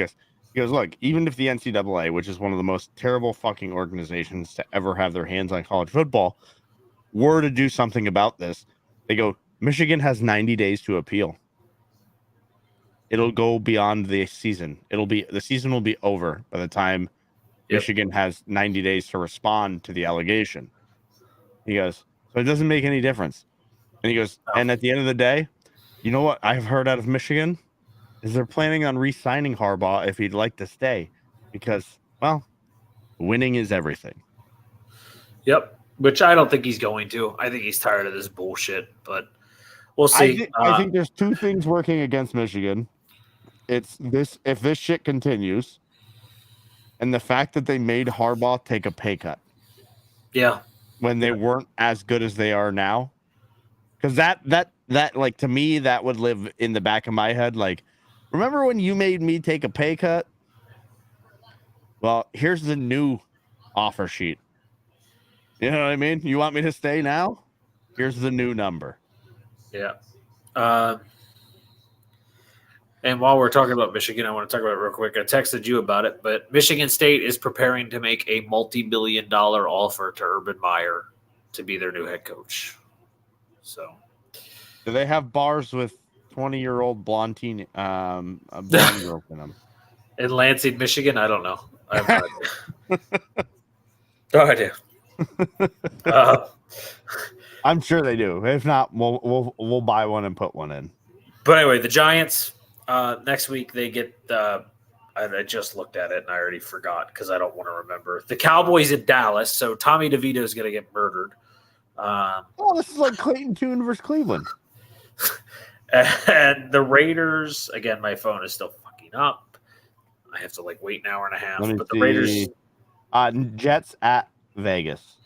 goes, look, even if the NCAA, which is one of the most terrible fucking organizations to ever have their hands on college football, were to do something about this, they go, Michigan has 90 days to appeal. It'll go beyond the season. The season will be over by the time Michigan has 90 days to respond to the allegation. He goes, so it doesn't make any difference. And he goes, and at the end of the day, you know what I've heard out of Michigan is they're planning on re-signing Harbaugh if he'd like to stay because, well, winning is everything. Yep, which I don't think he's going to. I think he's tired of this bullshit, but we'll see. I think there's two things working against Michigan. It's this: if this shit continues, and the fact that they made Harbaugh take a pay cut. Yeah. When they weren't as good as they are now. Because that like to me, that would live in the back of my head. Like, remember when you made me take a pay cut? Well, here's the new offer sheet. You know what I mean? You want me to stay now? Here's the new number. Yeah. And while we're talking about Michigan, I want to talk about it real quick. I texted you about it, but Michigan State is preparing to make a multi-million-dollar offer to Urban Meyer to be their new head coach. So, do they have bars with 20-year-old blonde blonde girls in them? In Lansing, Michigan, I don't know. I have no idea. I'm sure they do. If not, we'll buy one and put one in. But anyway, the Giants. Next week they get I just looked at it and I already forgot because I don't want to remember. The Cowboys in Dallas, so Tommy DeVito is going to get murdered. This is like Clayton Tune versus Cleveland. And the Raiders, again, my phone is still fucking up. I have to wait an hour and a half. But the Raiders, Jets at Vegas.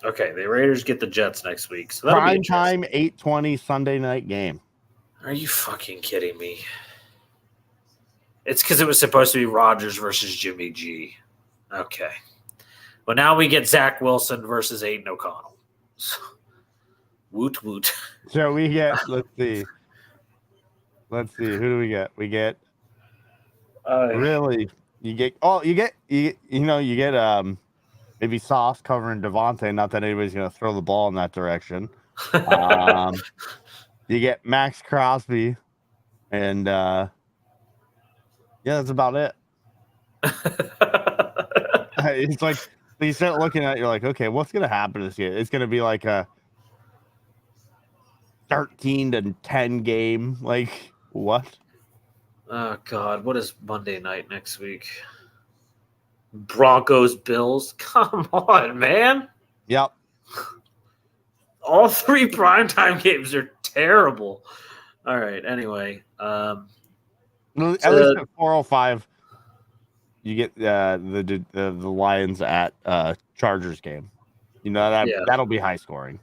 Okay, the Raiders get the Jets next week. So prime time 8:20 Sunday night game. Are you fucking kidding me? It's because it was supposed to be Rodgers versus Jimmy G. Okay. Well, now we get Zach Wilson versus Aiden O'Connell. Woot woot. So we get, let's see. Who do we get? We get you get maybe Sauce covering Devontae. Not that anybody's gonna throw the ball in that direction. You get Max Crosby, and that's about it. It's like you start looking at it, you're like, okay, what's gonna happen this year? It's gonna be like a 13-10 game. Like what? Oh God, what is Monday night next week? Broncos, Bills. Come on, man. Yep. All three primetime games are terrible. All right. Anyway, at least at 4:05, you get the Lions at Chargers game. You know that'll be high scoring.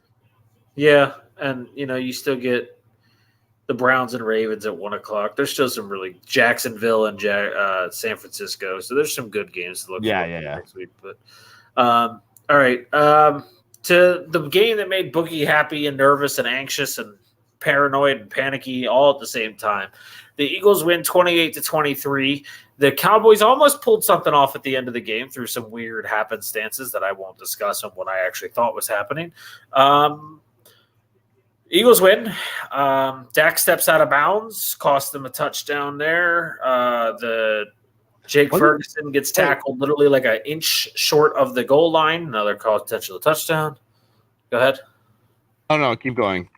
Yeah, and you still get the Browns and Ravens at 1:00. There's still some really Jacksonville and San Francisco. So there's some good games to look forward to next week. But all right, to the game that made Boogie happy and nervous and anxious and paranoid and panicky all at the same time. The Eagles win 28-23. The Cowboys almost pulled something off at the end of the game through some weird happenstances that I won't discuss on what I actually thought was happening. Eagles win. Dak steps out of bounds, cost them a touchdown there. The Jake Ferguson gets tackled literally like an inch short of the goal line. Another potential touchdown. Go ahead. Oh, no, keep going.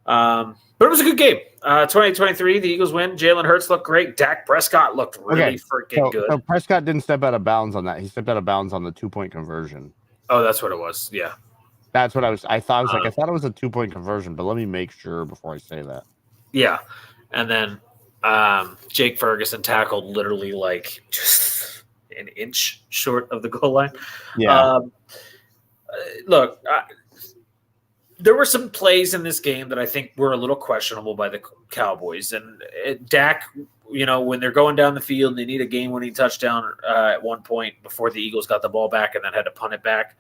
But it was a good game. 2023, the Eagles win. Jalen Hurts looked great. Dak Prescott looked really freaking good. So Prescott didn't step out of bounds on that. He stepped out of bounds on the 2-point conversion. Oh, that's what it was. Yeah. That's what I thought it was a 2-point conversion, but let me make sure before I say that. Yeah. And then Jake Ferguson tackled literally like just an inch short of the goal line. Yeah. Look, there were some plays in this game that I think were a little questionable by the Cowboys. And Dak, when they're going down the field and they need a game-winning touchdown at one point before the Eagles got the ball back and then had to punt it back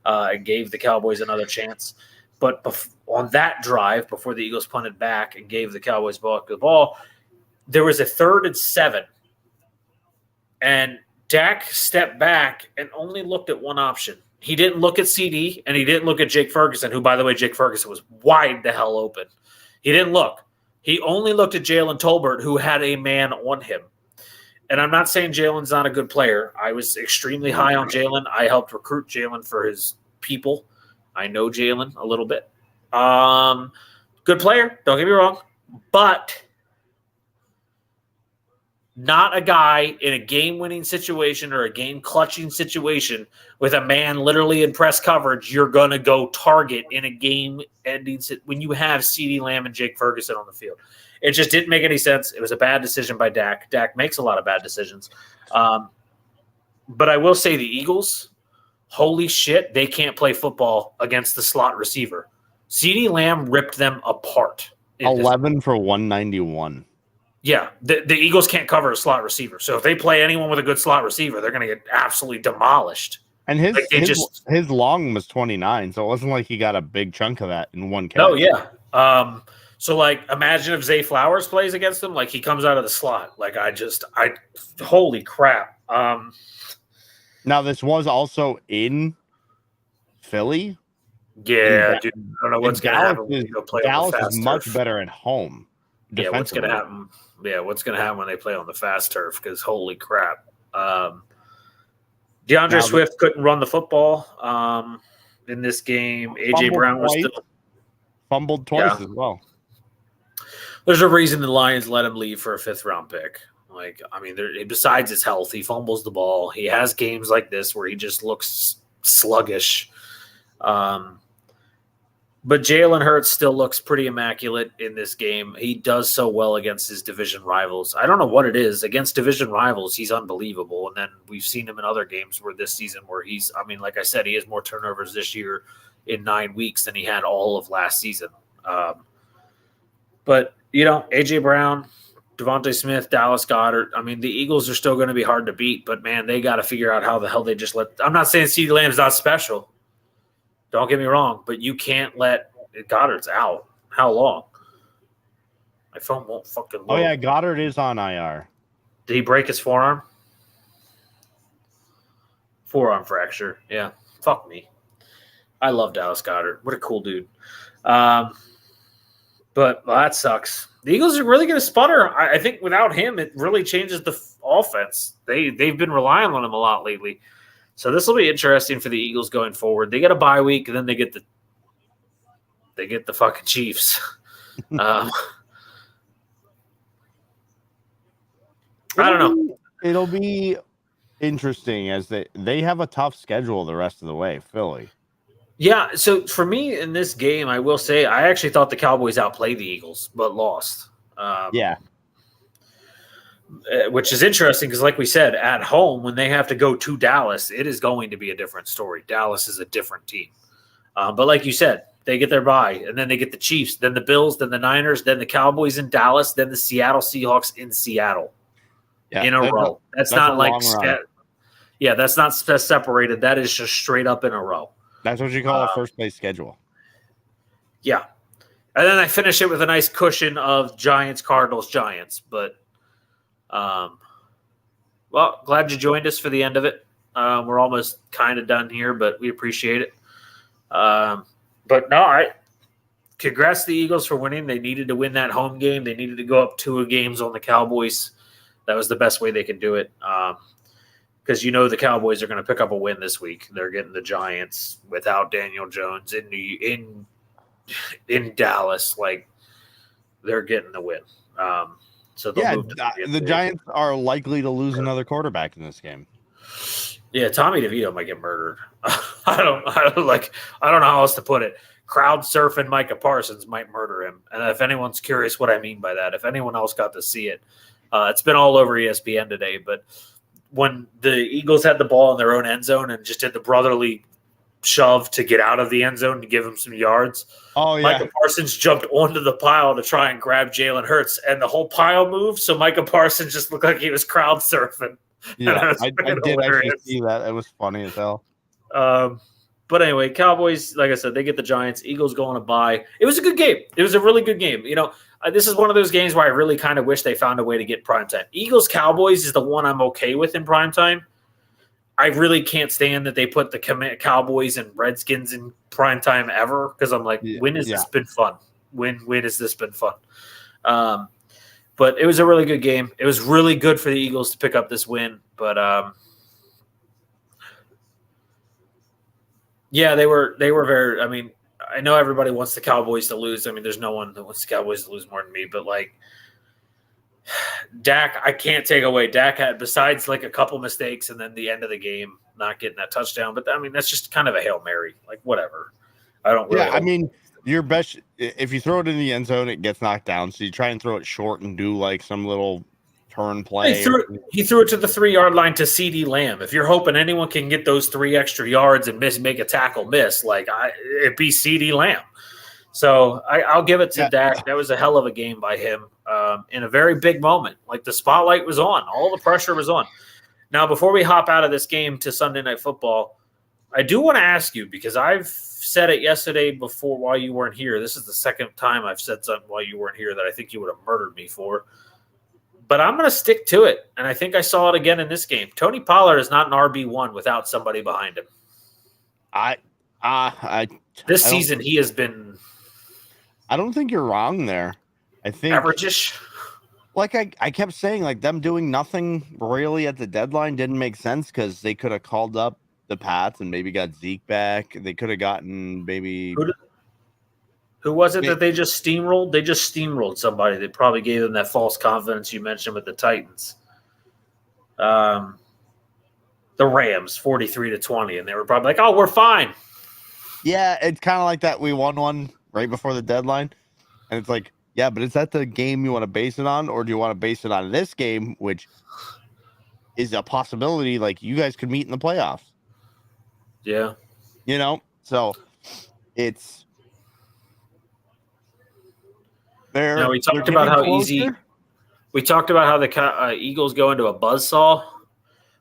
and gave the Cowboys another chance. But on that drive, before the Eagles punted back and gave the Cowboys the ball, there was a 3rd and 7. And Dak stepped back and only looked at one option. He didn't look at CD, and he didn't look at Jake Ferguson, who, by the way, Jake Ferguson was wide the hell open. He didn't look. He only looked at Jalen Tolbert, who had a man on him. And I'm not saying Jalen's not a good player. I was extremely high on Jalen. I helped recruit Jalen for his people. I know Jalen a little bit. Good player, don't get me wrong. But not a guy in a game-winning situation or a game-clutching situation with a man literally in press coverage you're going to go target in a game-ending when you have CeeDee Lamb and Jake Ferguson on the field. It just didn't make any sense. It was a bad decision by Dak. Dak makes a lot of bad decisions. But I will say the Eagles, holy shit, they can't play football against the slot receiver. CeeDee Lamb ripped them apart. 11 for 191. Yeah, the Eagles can't cover a slot receiver. So if they play anyone with a good slot receiver, they're going to get absolutely demolished. And his long was 29, so it wasn't like he got a big chunk of that in one catch. Oh, yeah. So, like, imagine if Zay Flowers plays against him. Like, he comes out of the slot. Like, holy crap. Now, this was also in Philly. Yeah, dude. I don't know what's going to happen when you go play on the fast turf. Dallas is much better at home. Yeah, what's going to happen? Yeah, what's going to happen when they play on the fast turf? Because holy crap. DeAndre Swift couldn't run the football in this game. A.J. Brown was still fumbled twice as well. There's a reason the Lions let him leave for a 5th-round pick. Like, I mean, besides his health, he fumbles the ball. He has games like this where he just looks sluggish. But Jalen Hurts still looks pretty immaculate in this game. He does so well against his division rivals. I don't know what it is. Against division rivals, he's unbelievable. And then we've seen him in other games where this season where like I said, he has more turnovers this year in 9 weeks than he had all of last season. But, A.J. Brown, Devontae Smith, Dallas Goedert. I mean, the Eagles are still going to be hard to beat, but, man, they got to figure out how the hell they just let – I'm not saying CeeDee Lamb's not special. Don't get me wrong, but you can't let Goddard's out. How long? My phone won't fucking load. Oh, yeah, Goddard is on IR. Did he break his forearm? Forearm fracture. Yeah. Fuck me. I love Dallas Goedert. What a cool dude. But that sucks. The Eagles are really going to sputter. I think without him, it really changes the offense. They've been relying on him a lot lately. So this will be interesting for the Eagles going forward. They get a bye week, and then they get the fucking Chiefs. I don't know. It'll be interesting as they have a tough schedule the rest of the way, Philly. Yeah, so for me in this game, I will say I actually thought the Cowboys outplayed the Eagles, but lost. Yeah. Which is interesting because, like we said, at home, when they have to go to Dallas, it is going to be a different story. Dallas is a different team. But like you said, They get their bye, and then they get the Chiefs, then the Bills, then the Niners, then the Cowboys in Dallas, then the Seattle Seahawks in Seattle in a row. That's not like that's not separated. That is just straight up in a row. That's what you call a first place schedule. Yeah. And then I finish it with a nice cushion of Giants, Cardinals, Giants. But, well, glad you joined us for the end of it. We're almost kind of done here, but we appreciate it. But no, congrats to the Eagles for winning. They needed to win that home game. They needed to go up 2 games on the Cowboys. That was the best way they could do it. Because the Cowboys are going to pick up a win this week. They're getting the Giants without Daniel Jones in Dallas. Like, they're getting the win. So the Giants are likely to lose another quarterback in this game. Yeah, Tommy DeVito might get murdered. I don't know how else to put it. Crowd surfing Micah Parsons might murder him. And if anyone's curious what I mean by that, if anyone else got to see it, it's been all over ESPN today. But when the Eagles had the ball in their own end zone and just did the brotherly shove to get out of the end zone to give him some yards, Micah Parsons jumped onto the pile to try and grab Jalen Hurts, and the whole pile moved. So Micah Parsons just looked like he was crowd surfing. Yeah, I did actually see that. It was funny as hell. But anyway, Cowboys, like I said, they get the Giants. Eagles going to bye. It was a good game. It was a really good game. This is one of those games where I really kind of wish they found a way to get primetime. Eagles Cowboys is the one I'm okay with in primetime. I really can't stand that they put the Cowboys and Redskins in primetime ever, because I'm like, when has this been fun? When has this been fun? But it was a really good game. It was really good for the Eagles to pick up this win. But they were very. I mean, I know everybody wants the Cowboys to lose. I mean, there's no one that wants the Cowboys to lose more than me. But like Dak, I can't take away. Dak had, besides like a couple mistakes and then the end of the game not getting that touchdown. But I mean, that's just kind of a Hail Mary. Like, whatever. I don't really. Yeah, I mean, your best, if you throw it in the end zone, it gets knocked down. So you try and throw it short and do like some little turn play. He threw it to the 3-yard line to CeeDee Lamb. If you're hoping anyone can get those 3 extra yards and make a tackle miss, it'd be CeeDee Lamb. So I'll give it to Dak. That was a hell of a game by him in a very big moment. Like, the spotlight was on. All the pressure was on. Now, before we hop out of this game to Sunday Night Football, I do want to ask you, because I've said it yesterday before while you weren't here. This is the second time I've said something while you weren't here that I think you would have murdered me for. But I'm going to stick to it, and I think I saw it again in this game. Tony Pollard is not an RB1 without somebody behind him. This season he has been. I don't think you're wrong there. I think average-ish. Like I kept saying, like, them doing nothing really at the deadline didn't make sense, because they could have called up the Pats and maybe got Zeke back. They could have gotten maybe. Who was it that they just steamrolled? They just steamrolled somebody. They probably gave them that false confidence you mentioned with the Titans. The Rams, 43-20, and they were probably like, "Oh, we're fine." Yeah, it's kind of like that. We won one right before the deadline, and it's like, yeah, but is that the game you want to base it on, or do you want to base it on this game, which is a possibility? Like, you guys could meet in the playoffs. Yeah, so it's. Now, we talked about how easy. We talked about how the Eagles go into a buzzsaw.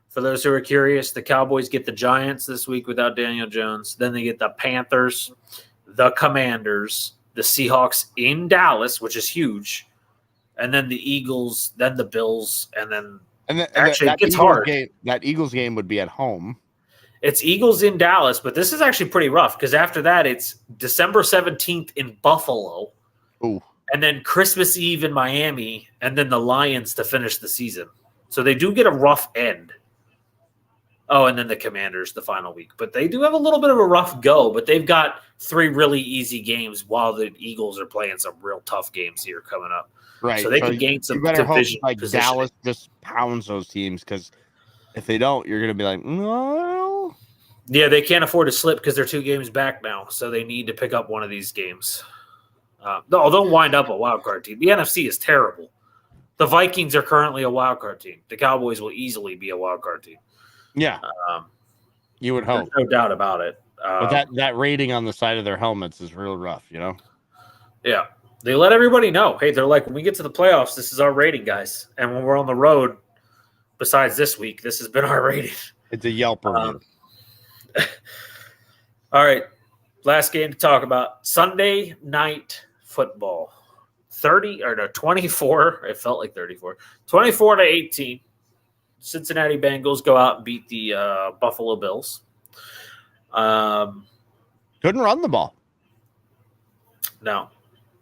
For those who are curious, the Cowboys get the Giants this week without Daniel Jones. Then they get the Panthers, the Commanders, the Seahawks in Dallas, which is huge, and then the Eagles, then the Bills, and then actually it gets hard. That Eagles game would be at home. It's Eagles in Dallas, but this is actually pretty rough, because after that it's December 17th in Buffalo. Ooh. And then Christmas Eve in Miami, and then the Lions to finish the season. So they do get a rough end. Oh, and then the Commanders the final week. But they do have a little bit of a rough go, but they've got 3 really easy games while the Eagles are playing some real tough games here coming up. Right. So they can gain some division positioning. Dallas just pounds those teams, because if they don't, you're going to be like, no. Yeah, they can't afford to slip because they're 2 games back now, so they need to pick up one of these games. They'll wind up a wild card team. The NFC is terrible. The Vikings are currently a wild card team. The Cowboys will easily be a wild card team. Yeah, you would hope. There's no doubt about it. But that rating on the side of their helmets is real rough, Yeah. They let everybody know. Hey, they're like, when we get to the playoffs, this is our rating, guys. And when we're on the road, besides this week, this has been our rating. It's a Yelp review. All right. Last game to talk about. Sunday night football. 24. It felt like 34. 24-18. Cincinnati Bengals go out and beat the Buffalo Bills. Couldn't run the ball. No.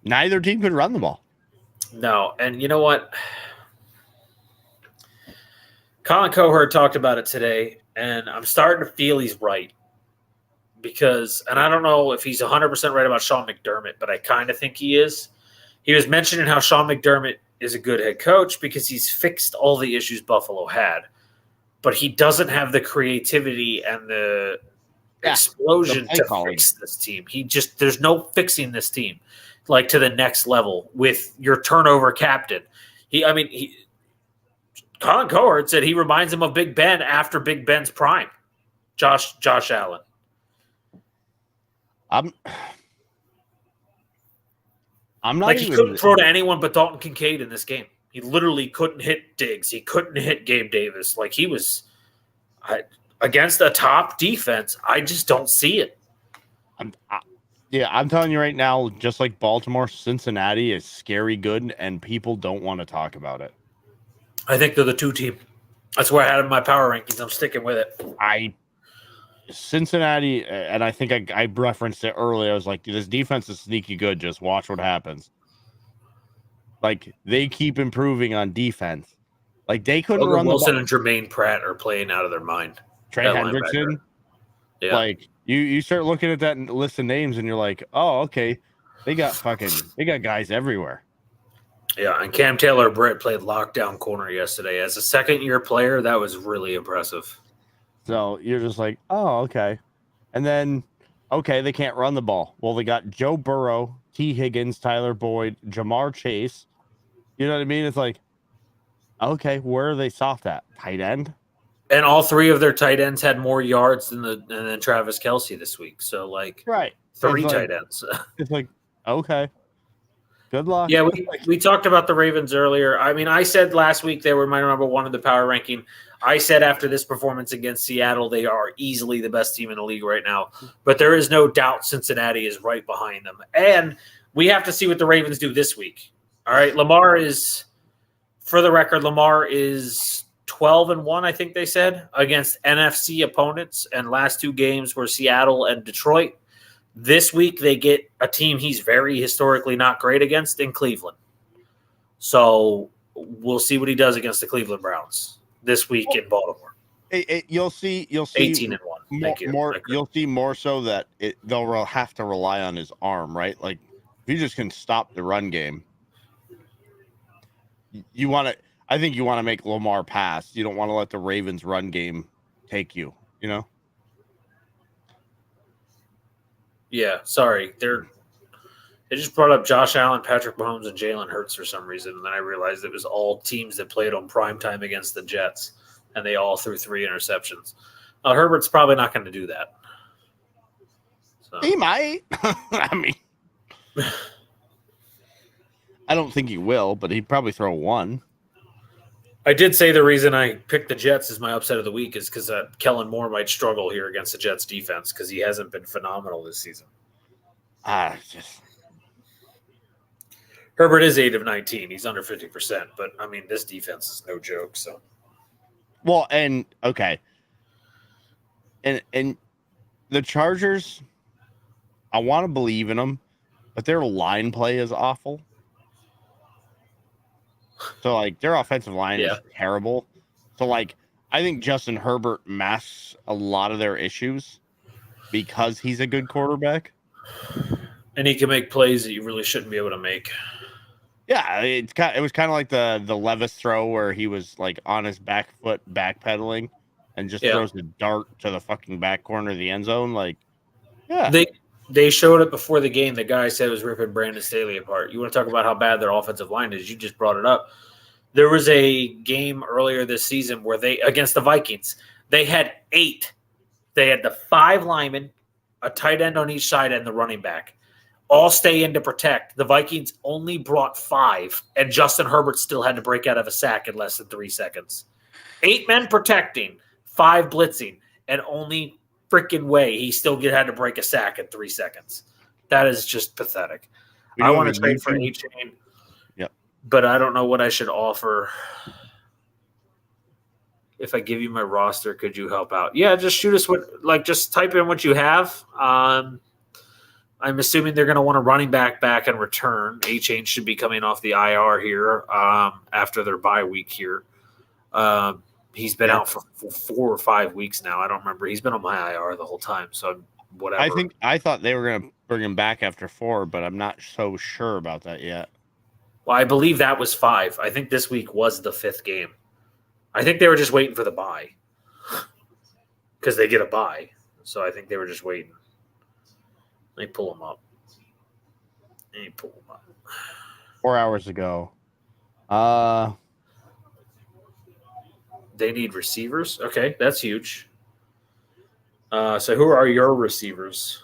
Neither team could run the ball. No. And you know what? Colin Cohert talked about it today, and I'm starting to feel he's right. Because, and I don't know if he's 100% right about Sean McDermott, but I kind of think he is. He was mentioning how Sean McDermott is a good head coach because he's fixed all the issues Buffalo had. But he doesn't have the creativity and the explosion to fix this team. There's no fixing this team like to the next level with your turnover captain. Colin Cohert said he reminds him of Big Ben after Big Ben's prime. Josh Allen. I'm not like he couldn't throw to anyone but Dalton Kincaid in this game. He literally couldn't hit Diggs. He couldn't hit Gabe Davis. Like he was against a top defense. I just don't see it. I'm telling you right now, just like Baltimore, Cincinnati is scary good, and people don't want to talk about it. I think they're the 2 team. That's where I had in my power rankings. I'm sticking with it. Cincinnati, and I think I referenced it earlier. I was like, this defense is sneaky good. Just watch what happens. Like, they keep improving on defense. Like, they couldn't run Wilson the ball. and Jermaine Pratt are playing out of their mind. Trey Hendrickson. Yeah. Like, you start looking at that list of names, and you're like, oh, okay. They got guys everywhere. Yeah, and Cam Taylor-Britt played lockdown corner yesterday. As a second-year player, that was really impressive. So you're just like, oh, okay. And then, okay, they can't run the ball. Well, they got Joe Burrow, T. Higgins, Tyler Boyd, Jamar Chase. You know what I mean? It's like, okay, where are they soft at? Tight end? And all 3 of their tight ends had more yards than Travis Kelce this week. So, like, right. 3 tight ends. It's like, okay. Good luck. Yeah, we talked about the Ravens earlier. I mean, I said last week they were my number 1 in the power ranking. I said after this performance against Seattle, they are easily the best team in the league right now. But there is no doubt Cincinnati is right behind them. And we have to see what the Ravens do this week. All right, for the record, Lamar is 12-1, I think they said, against NFC opponents. And last 2 games were Seattle and Detroit. This week, they get a team he's very historically not great against in Cleveland. So we'll see what he does against the Cleveland Browns this week in Baltimore. You'll see 18-1. Thank you. You'll see more so that they'll have to rely on his arm, right? Like if you just can stop the run game, I think you want to make Lamar pass. You don't want to let the Ravens run game take you, Yeah, sorry. They just brought up Josh Allen, Patrick Mahomes, and Jalen Hurts for some reason, and then I realized it was all teams that played on primetime against the Jets, and they all threw 3 interceptions. Herbert's probably not going to do that. So. He might. I mean, I don't think he will, but he'd probably throw 1. I did say the reason I picked the Jets as my upset of the week is because Kellen Moore might struggle here against the Jets defense because he hasn't been phenomenal this season. Herbert is 8 of 19. He's under 50%, but I mean, this defense is no joke. So, well, and okay, and the Chargers, I want to believe in them, but their line play is awful. So, like, their offensive line is terrible. So, like, I think Justin Herbert masks a lot of their issues because he's a good quarterback. And he can make plays that you really shouldn't be able to make. Yeah, it was kind of like the Levis throw where he was, like, on his back foot backpedaling and just throws a dart to the fucking back corner of the end zone. Like, yeah. They showed it before the game. The guy said it was ripping Brandon Staley apart. You want to talk about how bad their offensive line is? You just brought it up. There was a game earlier this season where against the Vikings, they had 8. They had the 5 linemen a tight end on each side, and the running back. All stay in to protect. The Vikings only brought 5, and Justin Herbert still had to break out of a sack in less than 3 seconds. 8 men protecting, 5 blitzing, and only freaking way he still had to break a sack in 3 seconds. That is just pathetic. I want to trade for A-Chain, but I don't know what I should offer. If I give you my roster, could you help out? Yeah, just shoot us just type in what you have. I'm assuming they're going to want a running back in return. A-Chain should be coming off the IR here after their bye week here. He's been out for 4 or 5 weeks now. I don't remember. He's been on my IR the whole time. So whatever. I thought they were going to bring him back after 4, but I'm not so sure about that yet. Well, I believe that was 5. I think this week was the 5th game. I think they were just waiting for the bye because they get a bye. So I think they were just waiting. Let me pull them up. 4 hours ago. They need receivers. Okay, that's huge. So who are your receivers?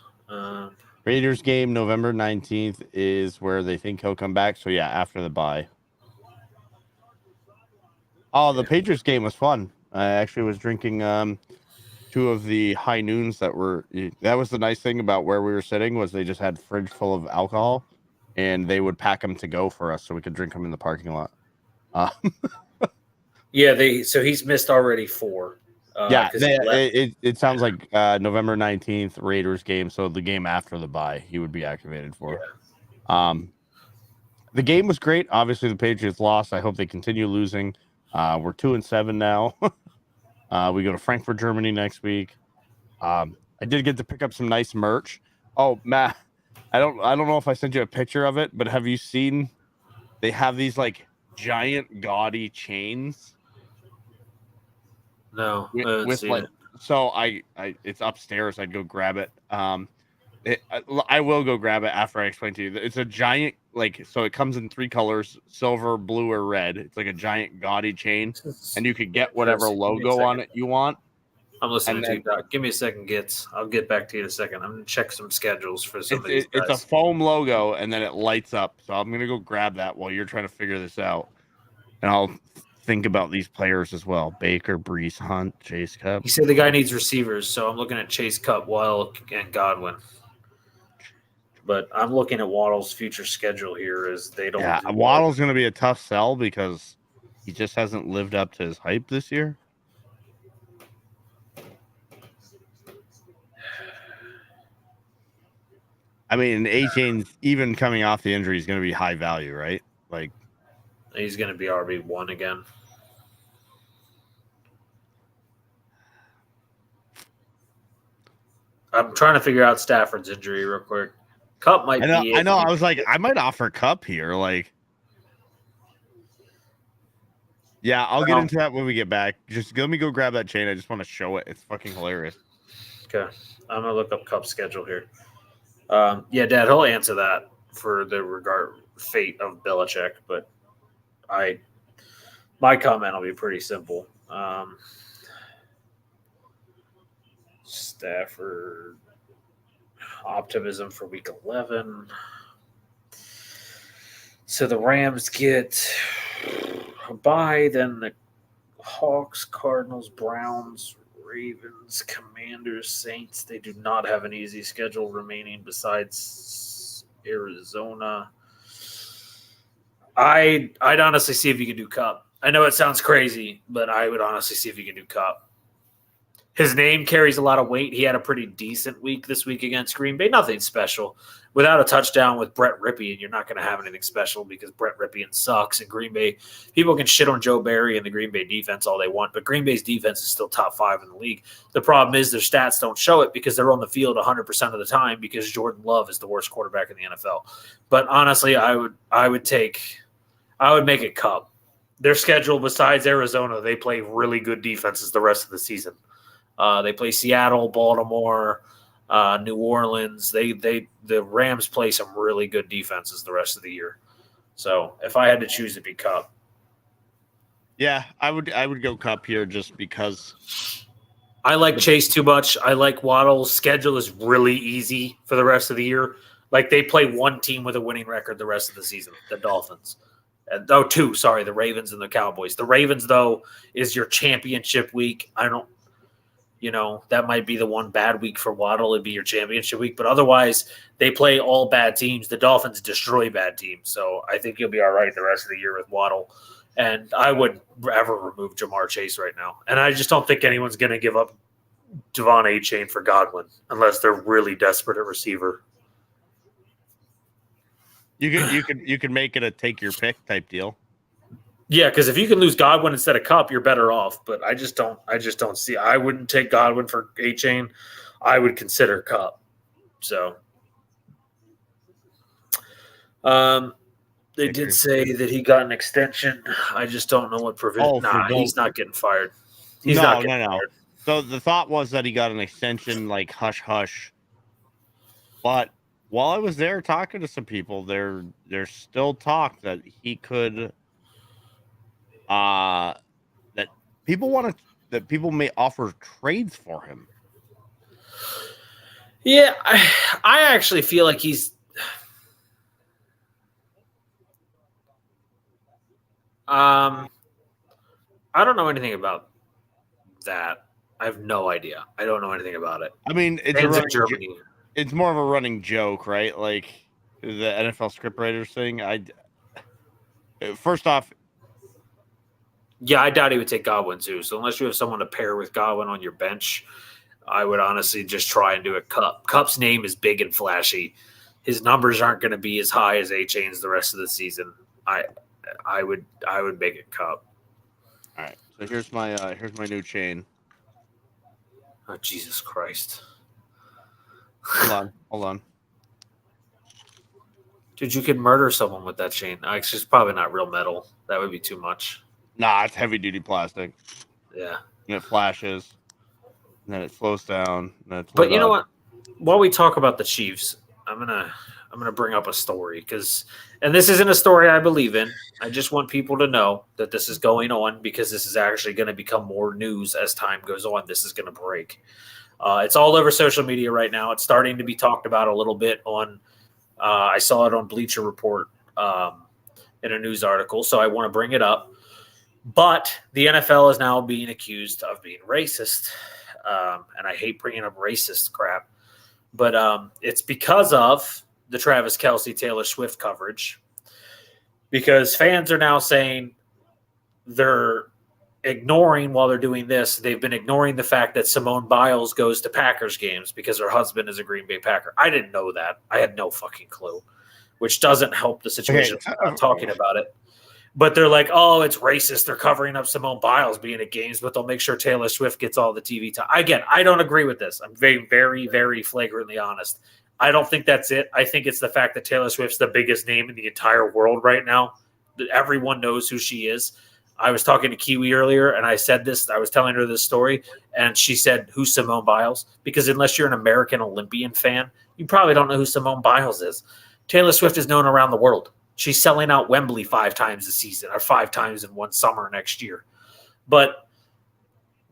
Raiders game November 19th is where they think he'll come back. So, yeah, after the bye. Oh, the Patriots game was fun. I actually was drinking 2 of the high noons that was the nice thing about where we were sitting was they just had fridge full of alcohol and they would pack them to go for us so we could drink them in the parking lot. So he's missed already 4. It sounds like November 19th Raiders game. So the game after the bye, he would be activated for. Yeah. The game was great. Obviously, the Patriots lost. I hope they continue losing. We're 2-7 now. We go to Frankfurt, Germany next week. I did get to pick up some nice merch. Oh, Matt, I don't know if I sent you a picture of it, but have you seen? They have these like giant gaudy chains. No, with like, so I it's upstairs. I'd go grab it. I will go grab it after I explain to you. It's a giant, so it comes in 3 colors: silver, blue, or red. It's like a giant gaudy chain, and you could get whatever logo on it you want. I'm listening to you, Doc. Give me a second, Gits. I'll get back to you in a second. I'm going to check some schedules for some of these guys. It's a foam logo, and then it lights up. So I'm going to go grab that while you're trying to figure this out. And I'll think about these players as well. Baker, Brees, Hunt, Chase Cup. He said the guy needs receivers, so I'm looking at Chase Cup, Waddle, and Godwin. But I'm looking at Waddle's future schedule here as they don't. Yeah, Waddle's going to be a tough sell because he just hasn't lived up to his hype this year. I mean, A-Chain's even coming off the injury is going to be high value, right? Like, he's going to be RB1 again. I'm trying to figure out Stafford's injury real quick. Cup might be. I know. I was like, I might offer Cup here. Like, yeah, I'll get into that when we get back. Just let me go grab that chain. I just want to show it. It's fucking hilarious. Okay, I'm gonna look up Cup's schedule here. Yeah, Dad, he'll answer that for the fate of Belichick, but my comment will be pretty simple. Stafford optimism for week 11. So the Rams get a bye, then the Hawks, Cardinals, Browns, Ravens, Commanders, Saints. They do not have an easy schedule remaining besides Arizona. I'd honestly see if you can do Cup. I know it sounds crazy, but I would honestly see if you can do Cup. His name carries a lot of weight. He had a pretty decent week this week against Green Bay. Nothing special. Without a touchdown with Brett Ripien, you're not going to have anything special because Brett Ripien sucks. And Green Bay, people can shit on Joe Barry and the Green Bay defense all they want, but Green Bay's defense is still top 5 in the league. The problem is their stats don't show it because they're on the field 100% of the time because Jordan Love is the worst quarterback in the NFL. But honestly, I would make it Cup. Their schedule, besides Arizona, they play really good defenses the rest of the season. They play Seattle, Baltimore, New Orleans. The Rams play some really good defenses the rest of the year. So if I had to choose, it'd be Cup. Yeah, I would go Cup here just because I like Chase too much. I like Waddle's schedule is really easy for the rest of the year. Like they play one team with a winning record the rest of the season, the Dolphins. Two, sorry, the Ravens and the Cowboys. The Ravens, though, is your championship week. That might be the one bad week for Waddle. It'd be your championship week. But otherwise, they play all bad teams. The Dolphins destroy bad teams. So I think you'll be all right the rest of the year with Waddle. And I would ever remove Jamar Chase right now. And I just don't think anyone's going to give up Devon A-Chain for Godwin unless they're really desperate at receiver. You could make it a take your pick type deal. Yeah, because if you can lose Godwin instead of Kupp, you're better off. But I just don't see. I wouldn't take Godwin for A-Chain. I would consider Kupp. So, they did say that he got an extension. I just don't know what provision. He's not getting fired. He's not getting fired. So the thought was that he got an extension, like hush hush. But while I was there talking to some people, there's still talk that he could. That people may offer trades for him. Yeah, I actually feel like he's. I don't know anything about that. I have no idea. I don't know anything about it. I mean, it's more of a running joke, right? Like the NFL scriptwriters thing. First off, yeah, I doubt he would take Godwin too. So unless you have someone to pair with Godwin on your bench, I would honestly just try and do it. Kupp's name is big and flashy. His numbers aren't going to be as high as A-Chain's the rest of the season. I would make it Kupp. All right. So here's my new chain. Oh, Jesus Christ. Hold on. Dude, you could murder someone with that chain. It's just probably not real metal. That would be too much. Nah, it's heavy duty plastic. Yeah. And it flashes, and then it slows down. But you know what? While we talk about the Chiefs, I'm gonna bring up a story and this isn't a story I believe in. I just want people to know that this is going on because this is actually going to become more news as time goes on. This is going to break. It's all over social media right now. It's starting to be talked about a little bit on. I saw it on Bleacher Report in a news article, so I want to bring it up. But the NFL is now being accused of being racist, and I hate bringing up racist crap. But it's because of the Travis Kelce, Taylor Swift coverage, because fans are now saying they're ignoring while they're doing this. They've been ignoring the fact that Simone Biles goes to Packers games because her husband is a Green Bay Packer. I didn't know that. I had no fucking clue, which doesn't help the situation. Okay. I'm not talking about it. But they're like, oh, it's racist. They're covering up Simone Biles being at games, but they'll make sure Taylor Swift gets all the TV time. Again, I don't agree with this. I'm very, very, very flagrantly honest. I don't think that's it. I think it's the fact that Taylor Swift's the biggest name in the entire world right now. That everyone knows who she is. I was talking to Kiwi earlier, and I said this. I was telling her this story, and she said, who's Simone Biles? Because unless you're an American Olympian fan, you probably don't know who Simone Biles is. Taylor Swift is known around the world. She's selling out Wembley 5 times a season, or 5 times in one summer next year. But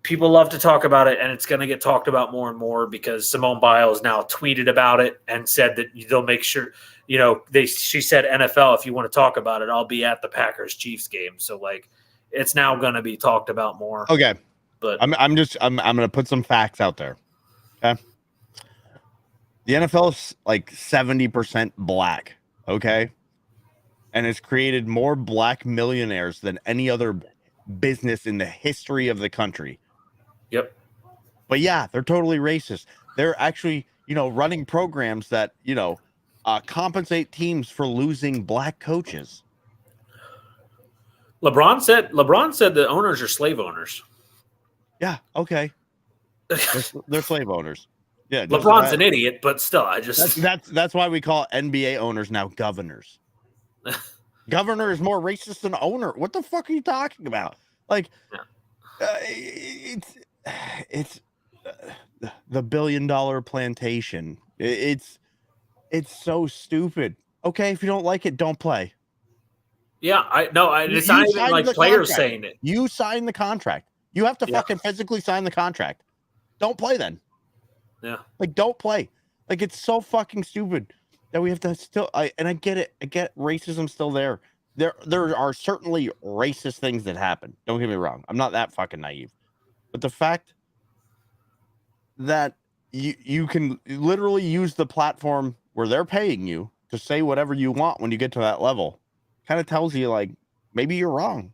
people love to talk about it, and it's going to get talked about more and more because Simone Biles now tweeted about it and said that they'll make sure, she said, NFL, if you want to talk about it, I'll be at the Packers-Chiefs game. So, it's now going to be talked about more. Okay. But I'm going to put some facts out there. Okay. The NFL is 70% black. Okay. And has created more black millionaires than any other business in the history of the country. Yep. But yeah, they're totally racist. They're actually, running programs that, compensate teams for losing black coaches. LeBron said the owners are slave owners. Yeah. Okay. They're slave owners. Yeah. LeBron's an idiot, but still, that's why we call NBA owners now governors. Governor is more racist than owner. What the fuck are you talking about? It's the $1 billion plantation. It's so stupid. Okay, if you don't like it, don't play. Yeah, it's not even like players saying it. You sign the contract. You have to fucking physically sign the contract. don't play then. Yeah. Like, don't play. Like, it's so fucking stupid that we have to still. I get it. I get racism still there. There are certainly racist things that happen. Don't get me wrong. I'm not that fucking naive. But the fact that you can literally use the platform where they're paying you to say whatever you want when you get to that level kind of tells you, like, maybe you're wrong.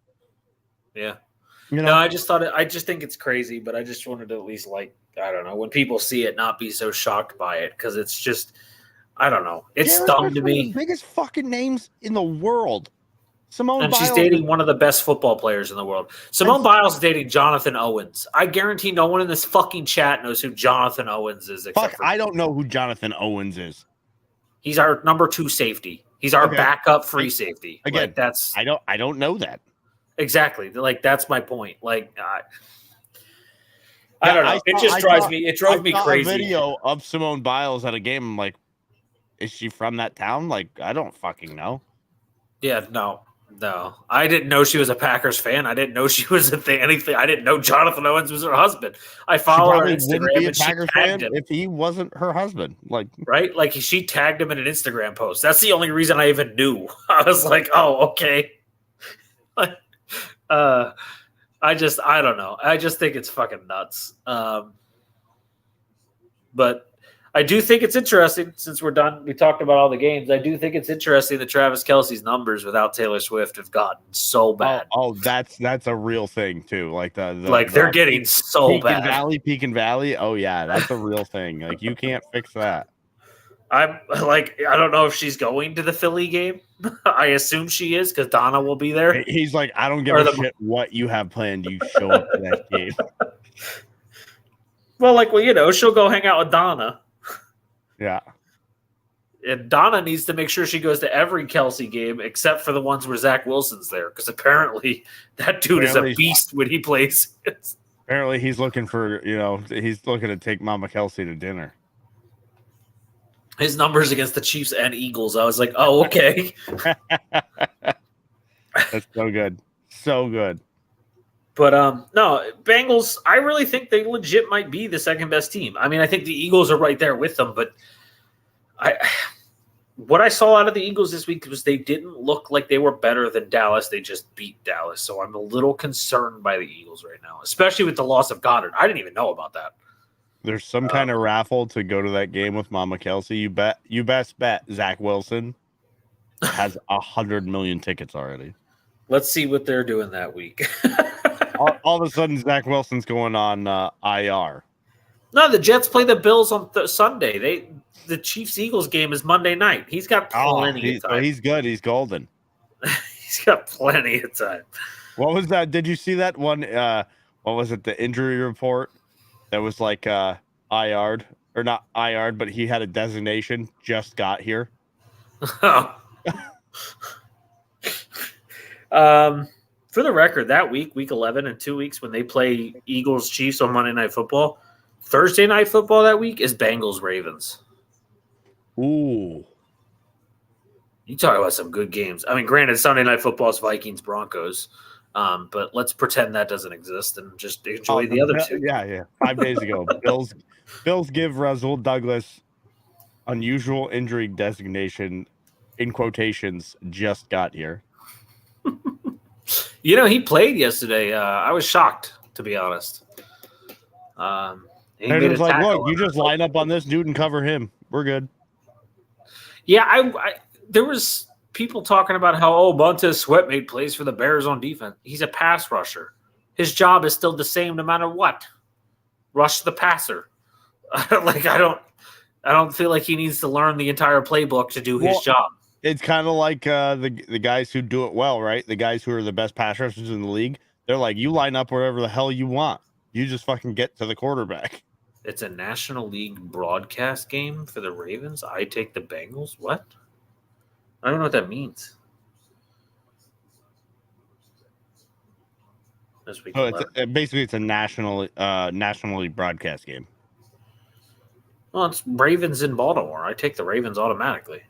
Yeah. You know? No, I just think it's crazy, but I just wanted to at least, like, I don't know, when people see it, not be so shocked by it, because it's just, I don't know. It's Jared dumb Goff's to one of me. the biggest fucking names in the world. Simone And Biles. she's dating one of the best football players in the world. Simone Biles is dating Jonathan Owens. I guarantee no one in this fucking chat knows who Jonathan Owens is. Fuck, I don't know who Jonathan Owens is. He's our number 2 safety. He's our backup free safety. Again, like, that's I don't know that. Exactly. Like, that's my point. Like, I don't know. It drove me crazy. A video of Simone Biles at a game. I'm like, is she from that town? Like, I don't fucking know. Yeah, no. I didn't know she was a Packers fan. I didn't know she was anything. I didn't know Jonathan Owens was her husband. I follow her on Instagram, wouldn't be a and she Packers tagged fan him. if he wasn't her husband. Like, right? Like, she tagged him in an Instagram post. That's the only reason I even knew. I was like, oh, okay. I don't know. I just think it's fucking nuts. But I do think it's interesting, since we're done. We talked about all the games. I do think it's interesting that Travis Kelce's numbers without Taylor Swift have gotten so bad. Oh, that's a real thing too. Like they're getting so bad. Peak and Valley. Oh yeah, that's a real thing. Like, you can't fix that. I'm like, I don't know if she's going to the Philly game. I assume she is, because Donna will be there. He's like, I don't give a shit what you have planned. You show up to that game. Well, she'll go hang out with Donna. Yeah. And Donna needs to make sure she goes to every Kelce game except for the ones where Zach Wilson's there, because apparently that dude is a beast when he plays. Apparently he's looking for, he's looking to take Mama Kelce to dinner. His numbers against the Chiefs and Eagles, I was like, oh, okay. That's so good. So good. But no, Bengals, I really think they legit might be the second best team. I mean, I think the Eagles are right there with them, but what I saw out of the Eagles this week was they didn't look like they were better than Dallas. They just beat Dallas. So I'm a little concerned by the Eagles right now, especially with the loss of Goddard. I didn't even know about that. There's some kind of raffle to go to that game with Mama Kelce. You best bet Zach Wilson has 100 million tickets already. Let's see what they're doing that week. all of a sudden, Zach Wilson's going on IR. No, the Jets play the Bills on Sunday. The Chiefs-Eagles game is Monday night. He's got plenty of time. He's good. He's golden. He's got plenty of time. What was that? Did you see that one? What was it? The injury report that was like IR'd, or not IR'd, but he had a designation, just got here. For the record, that week 11 in 2 weeks, when they play Eagles Chiefs on Monday Night Football, Thursday Night Football that week is Bengals Ravens. Ooh. You talk about some good games. I mean, granted, Sunday Night Football is Vikings Broncos, but let's pretend that doesn't exist and just enjoy the other two. Yeah. 5 days ago, Bills give Rasul Douglas unusual injury designation, in quotations, just got here. He played yesterday. I was shocked, to be honest. He was like, look, you just line up on this dude and cover him. We're good. Yeah, there was people talking about how, Montez Sweat made plays for the Bears on defense. He's a pass rusher. His job is still the same no matter what. Rush the passer. I don't feel like he needs to learn the entire playbook to do his job. It's kind of like the guys who do it well, right? The guys who are the best pass rushers in the league. They're like, you line up wherever the hell you want. You just fucking get to the quarterback. It's a National League broadcast game for the Ravens. I take the Bengals. What? I don't know what that means. This week. So it's a nationally broadcast game. Well, it's Ravens in Baltimore. I take the Ravens automatically.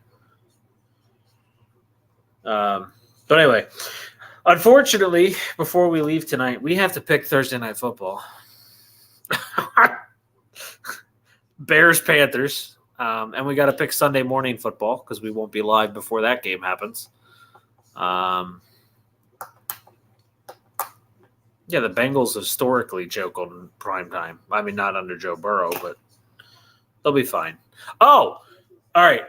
But anyway, unfortunately, before we leave tonight, we have to pick Thursday Night Football. Bears, Panthers. And we got to pick Sunday morning football because we won't be live before that game happens. Yeah, the Bengals historically joke on prime time. I mean, not under Joe Burrow, but they'll be fine. Oh, all right.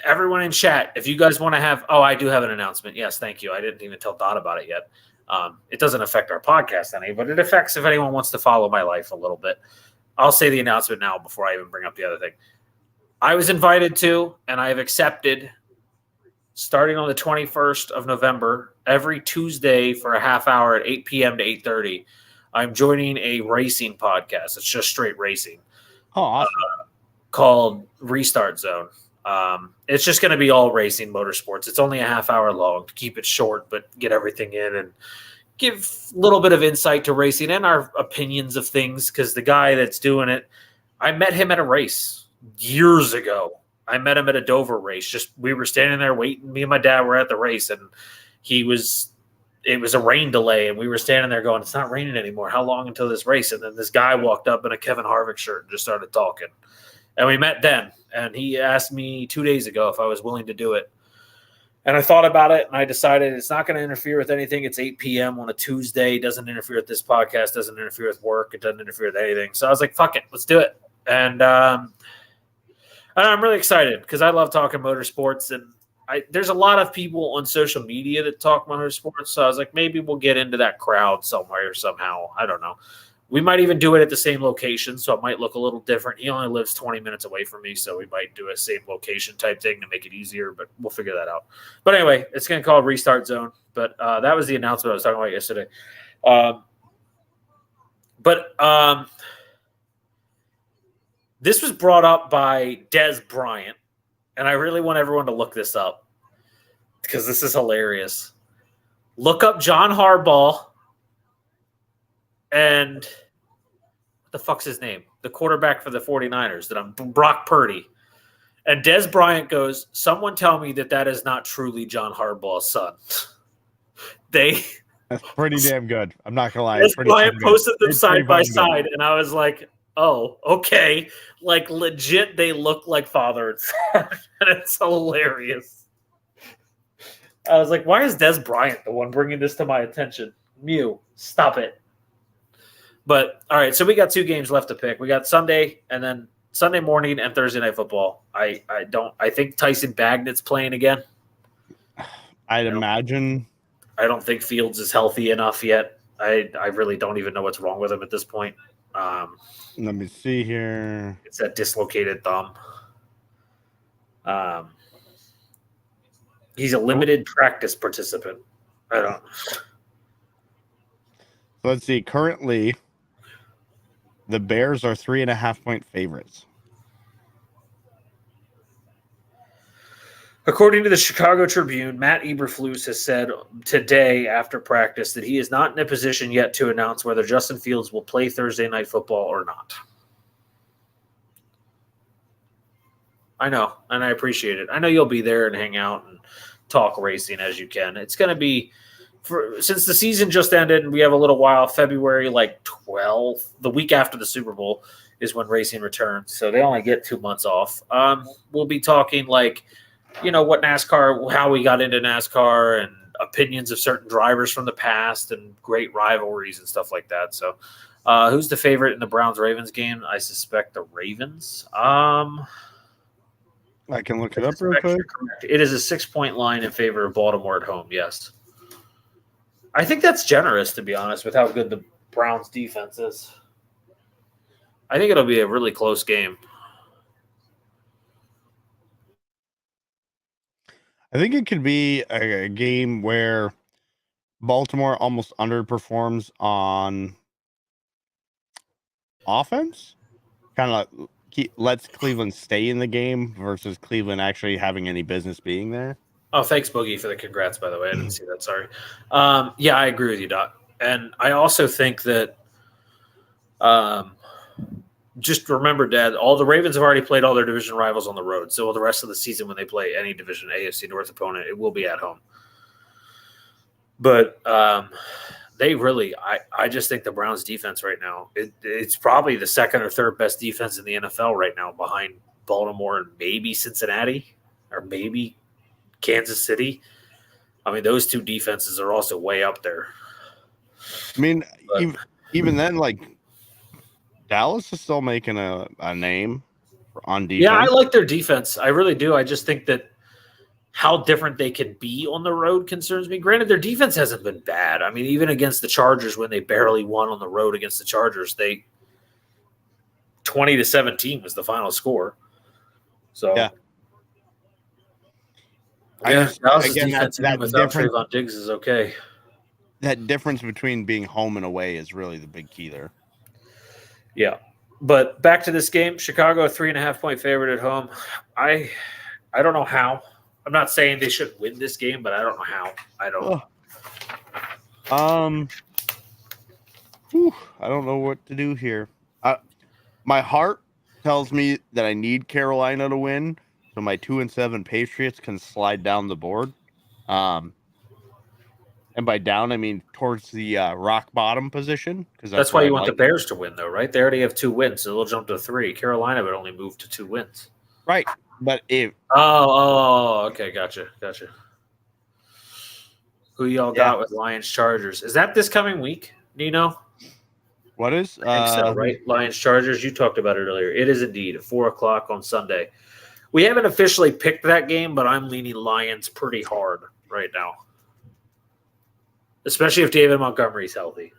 Everyone in chat, if you guys want to have – I do have an announcement. Yes, thank you. I didn't even tell Dot about it yet. It doesn't affect our podcast any, but it affects if anyone wants to follow my life a little bit. I'll say the announcement now before I even bring up the other thing. I was invited to, and I have accepted – starting on the 21st of November, every Tuesday for a half hour at 8 p.m. to 8:30, I'm joining a racing podcast. It's just straight racing. Oh, awesome. Called Restart Zone. It's just going to be all racing motorsports. It's only a half hour long to keep it short, but get everything in and give a little bit of insight to racing and our opinions of things because the guy that's doing it, I met him at a race years ago. I met him at a Dover race. We were standing there waiting. Me and my dad were at the race, and it was a rain delay, and we were standing there going, "It's not raining anymore. How long until this race?" And then this guy walked up in a Kevin Harvick shirt and just started talking. And we met then, and he asked me 2 days ago if I was willing to do it. And I thought about it, and I decided it's not going to interfere with anything. It's 8 p.m. on a Tuesday. It doesn't interfere with this podcast. Doesn't interfere with work. It doesn't interfere with anything. So I was like, fuck it. Let's do it. And I'm really excited because I love talking motorsports, and there's a lot of people on social media that talk motorsports. So I was like, maybe we'll get into that crowd somewhere somehow. I don't know. We might even do it at the same location, so it might look a little different. He only lives 20 minutes away from me, so we might do a same location type thing to make it easier, but we'll figure that out. But anyway, it's going to call Restart Zone. But that was the announcement I was talking about yesterday. This was brought up by Des Bryant, and I really want everyone to look this up because this is hilarious. Look up John Harbaugh and what the fuck's his name? The quarterback for the 49ers, Brock Purdy. And Des Bryant goes, someone tell me that is not truly John Harbaugh's son. That's pretty damn good. I'm not going to lie. Des Bryant posted them side by side, and I was like, oh, okay. Like, legit, they look like father and son. And it's hilarious. I was like, why is Des Bryant the one bringing this to my attention? Mew, stop it. But, all right, so we got 2 games left to pick. We got Sunday and then Sunday morning and Thursday night football. I think Tyson Bagnet's playing again. I'd imagine. I don't think Fields is healthy enough yet. I really don't even know what's wrong with him at this point. Let me see here. It's that dislocated thumb. He's a limited practice participant. I don't. Let's see. Currently, the Bears are 3.5-point favorites. According to the Chicago Tribune, Matt Eberflus has said today after practice that he is not in a position yet to announce whether Justin Fields will play Thursday night football or not. I know, and I appreciate it. I know you'll be there and hang out and talk racing as you can. It's going to be, since the season just ended and we have a little while, February 12th, the week after the Super Bowl is when racing returns. So they only get 2 months off. We'll be talking what NASCAR, how we got into NASCAR and opinions of certain drivers from the past and great rivalries and stuff like that. So who's the favorite in the Browns-Ravens game? I suspect the Ravens. I can look it up real quick. It is a 6-point line in favor of Baltimore at home, yes. I think that's generous, to be honest, with how good the Browns defense is. I think it'll be a really close game. I think it could be a game where Baltimore almost underperforms on offense. Kind of lets Cleveland stay in the game versus Cleveland actually having any business being there. Oh, thanks, Boogie, for the congrats, by the way. I didn't see that. Sorry. Yeah, I agree with you, Doc. And I also think that just remember, Dad, all the Ravens have already played all their division rivals on the road. So the rest of the season, when they play any division AFC North opponent, it will be at home. But they really. I just think the Browns defense right now, it's probably the second or third best defense in the NFL right now, behind Baltimore and maybe Cincinnati or maybe Kansas City. I mean, those two defenses are also way up there. I mean, But, even then, like Dallas is still making a name on defense. yeah, I like their defense. I really do. I just think that how different they can be on the road concerns me. Granted, their defense hasn't been bad. I mean, even against the Chargers, when they barely won on the road against the Chargers, 20-17 was the final score. So, yeah. Dallas' defense even without Trayvon Diggs is okay. That difference between being home and away is really the big key there. Yeah. But back to this game, Chicago, 3.5-point favorite at home. I don't know how. I'm not saying they should win this game, but I don't know how. I don't. I don't know what to do here. My heart tells me that I need Carolina to win, so my 2-7 Patriots can slide down the board. And by down, I mean towards the rock bottom position, because that's why you want the Bears to win, though, right? They already have 2 wins, so they'll jump to 3. Carolina would only move to 2 wins. Right. But if okay, gotcha. Who y'all got with Lions Chargers? Is that this coming week? Do you know? What is? I think so, right? Lions Chargers. You talked about it earlier. It is indeed at 4:00 on Sunday. We haven't officially picked that game, but I'm leaning Lions pretty hard right now, especially if David Montgomery's healthy.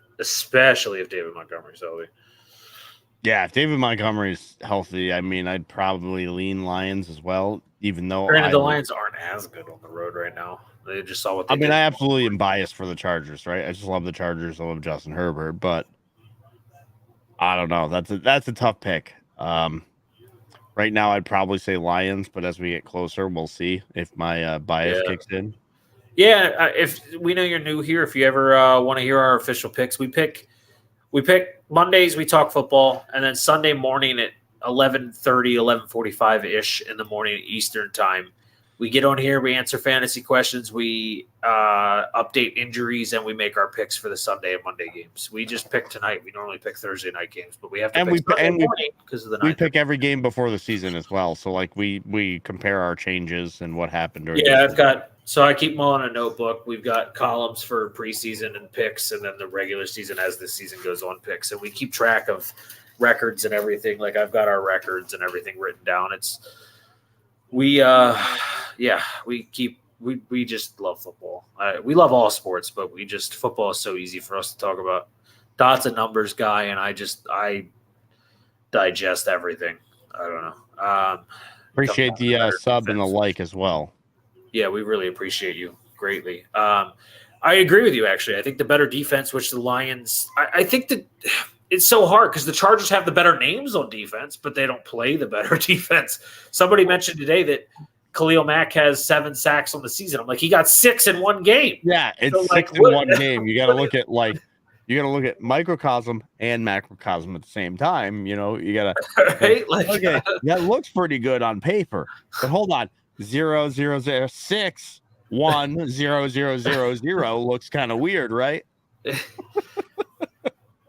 Yeah, if David Montgomery's healthy, I mean, I'd probably lean Lions as well, even though the Lions aren't as good on the road right now. They just saw what they did. I absolutely am biased for the Chargers, right? I just love the Chargers. I love Justin Herbert, but I don't know. That's a tough pick. Right now, I'd probably say Lions, but as we get closer, we'll see if my bias kicks in. Yeah, if we know you're new here, if you ever want to hear our official picks, we pick Mondays, we talk football, and then Sunday morning at 11:30, 11:45-ish in the morning Eastern time, we get on here, we answer fantasy questions, we update injuries, and we make our picks for the Sunday and Monday games. We just picked tonight. We normally pick Thursday night games, but we have to pick Sunday morning because of the night. We pick every game before the season as well, so like we compare our changes and what happened during. Yeah, I keep them all in a notebook. We've got columns for preseason and picks, and then the regular season as the season goes on picks. And we keep track of records and everything. Like I've got our records and everything written down. We just love football. We love all sports, but football is so easy for us to talk about. Dot's a numbers guy, and I digest everything. I don't know. Appreciate the sub and the like as well. Yeah, we really appreciate you greatly. I agree with you, actually. I think the better defense, which the Lions – I think that it's so hard because the Chargers have the better names on defense, but they don't play the better defense. Somebody mentioned today that Khalil Mack has 7 sacks on the season. I'm like, he got 6 in one game. Yeah, it's 6 in one game. You got to look at microcosm and macrocosm at the same time. You know, you got to right? that looks pretty good on paper, but hold on. 0 0 0 6 1 0 0 0 0 looks kind of weird, right?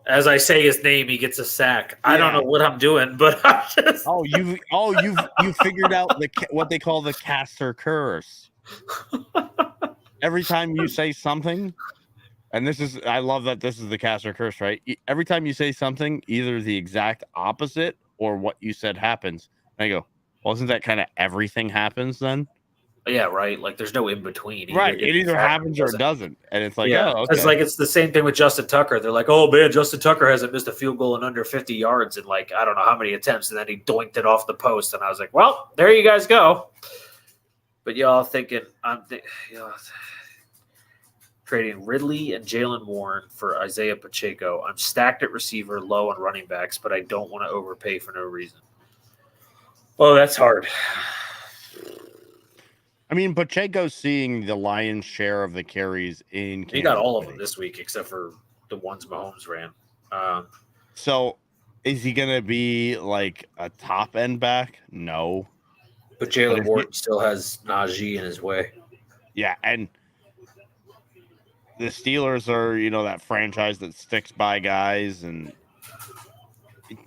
As I say his name, he gets a sack. I don't know what I'm doing, but I'm just... you figured out what they call the caster curse. Every time you say something, and I love that this is the caster curse, right? Every time you say something, either the exact opposite or what you said happens. And I go, wasn't that kind of everything happens then? Yeah, right. Like there's no in between. Right. It either happens or it doesn't. And it's like, It's like it's the same thing with Justin Tucker. They're like, oh man, Justin Tucker hasn't missed a field goal in under 50 yards in like I don't know how many attempts, and then he doinked it off the post. And I was like, well, there you guys go. But y'all thinking trading Ridley and Jalen Warren for Isaiah Pacheco. I'm stacked at receiver, low on running backs, but I don't want to overpay for no reason. Oh, that's hard. I mean, Pacheco's seeing the lion's share of the carries in Kansas He got all of them this week except for the ones Mahomes ran. So is he going to be like a top end back? No. But Jalen Warren still has Najee in his way. Yeah, and the Steelers are, that franchise that sticks by guys, and it,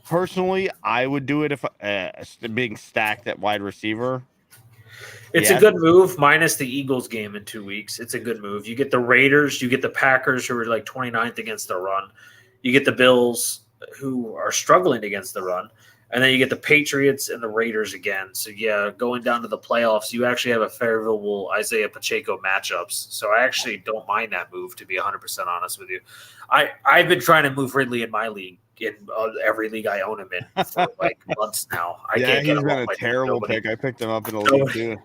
personally, I would do it if being stacked at wide receiver. It's a Yes. good move, minus the Eagles game in 2 weeks. It's a good move. You get the Raiders, you get the Packers, who are like 29th against the run. You get the Bills, who are struggling against the run. And then you get the Patriots and the Raiders again. So, yeah, going down to the playoffs, you actually have a favorable Isaiah Pacheco matchups. So, I actually don't mind that move, to be 100% honest with you. I've been trying to move Ridley in my league, in every league I own him in, for like months now. I can't get He's him been off a my team. terrible pick. I picked him up in the league too.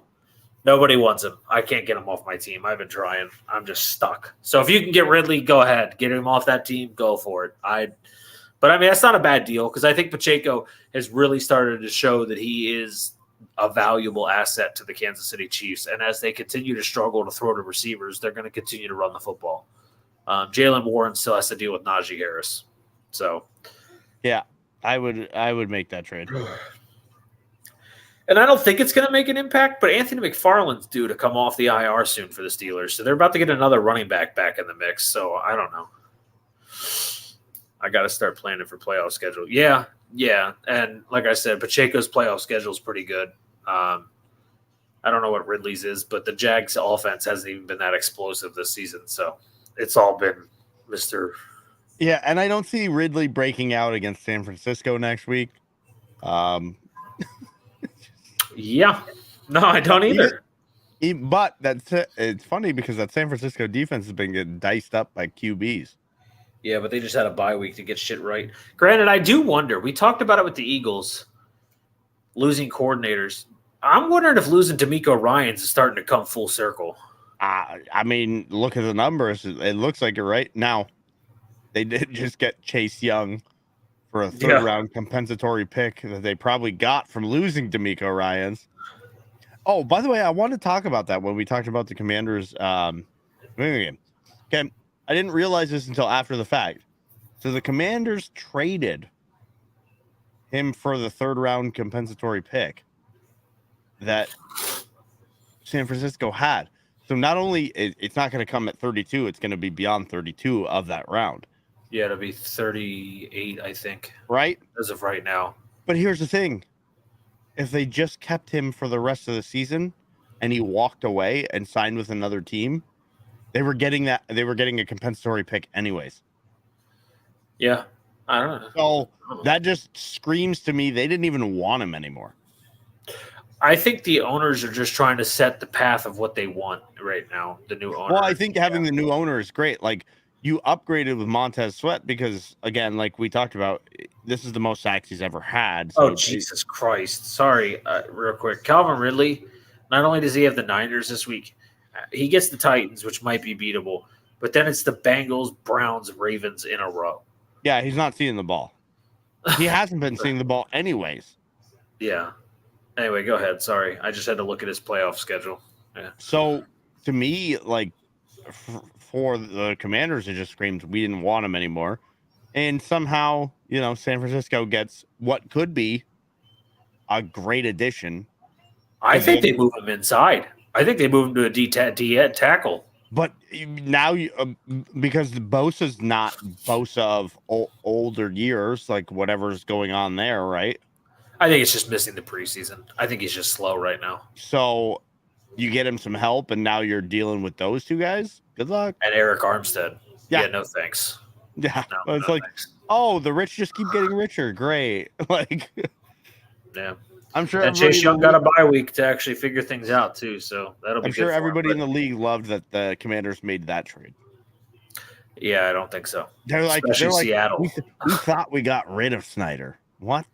Nobody wants him. I can't get him off my team. I've been trying. I'm just stuck. So if you can get Ridley, go ahead. Get him off that team. Go for it. But I mean, that's not a bad deal because I think Pacheco has really started to show that he is a valuable asset to the Kansas City Chiefs. And as they continue to struggle to throw to receivers, they're going to continue to run the football. Jalen Warren still has to deal with Najee Harris. So, yeah, I would make that trade. And I don't think it's going to make an impact, but Anthony McFarland's due to come off the IR soon for the Steelers. So they're about to get another running back in the mix. So I don't know. I got to start planning for playoff schedule. Yeah. And like I said, Pacheco's playoff schedule is pretty good. I don't know what Ridley's is, but the Jags offense hasn't even been that explosive this season. So it's all been Mr. Yeah, and I don't see Ridley breaking out against San Francisco next week. Yeah. No, I don't either. But it's funny because that San Francisco defense has been getting diced up by QBs. Yeah, but they just had a bye week to get shit right. Granted, I do wonder. We talked about it with the Eagles losing coordinators. I'm wondering if losing D'Amico Ryans is starting to come full circle. I mean, look at the numbers. It looks like it right now. They did just get Chase Young for a third-round compensatory pick that they probably got from losing D'Amico Ryans. Oh, by the way, I want to talk about that when we talked about the Commanders game. Okay, I didn't realize this until after the fact. So the Commanders traded him for the third-round compensatory pick that San Francisco had. So not only it's not going to come at 32, it's going to be beyond 32 of that round. Yeah, it'll be 38, I think. Right? As of right now. But here's the thing. If they just kept him for the rest of the season and he walked away and signed with another team, they were getting a compensatory pick anyways. Yeah. I don't know. So that just screams to me they didn't even want him anymore. I think the owners are just trying to set the path of what they want right now. The new owner. Well, I think having the new owner is great. Like you upgraded with Montez Sweat because, again, like we talked about, this is the most sacks he's ever had. So Jesus Christ. Sorry, real quick. Calvin Ridley, not only does he have the Niners this week, he gets the Titans, which might be beatable, but then it's the Bengals, Browns, Ravens in a row. Yeah, he's not seeing the ball. He hasn't been seeing the ball anyways. Yeah. Anyway, go ahead. Sorry. I just had to look at his playoff schedule. Yeah. So, to me, like, for the Commanders, it just screams we didn't want him anymore. And somehow, San Francisco gets what could be a great addition. I think they move him inside. I think they move him to a D tackle. But now, because Bosa's not Bosa of older years, like whatever's going on there, right? I think it's just missing the preseason. I think he's just slow right now. So you get him some help, and now you're dealing with those two guys. Good luck. And Eric Armstead. Yeah, no thanks. Yeah, it's like, thanks. Oh, the rich just keep getting richer. Great. Like, yeah. I'm sure. And Chase Young got a bye week to actually figure things out too, so that'll be. I'm sure everybody in the league loved that the Commanders made that trade. Yeah, I don't think so. They're like Seattle. We thought we got rid of Snyder. What?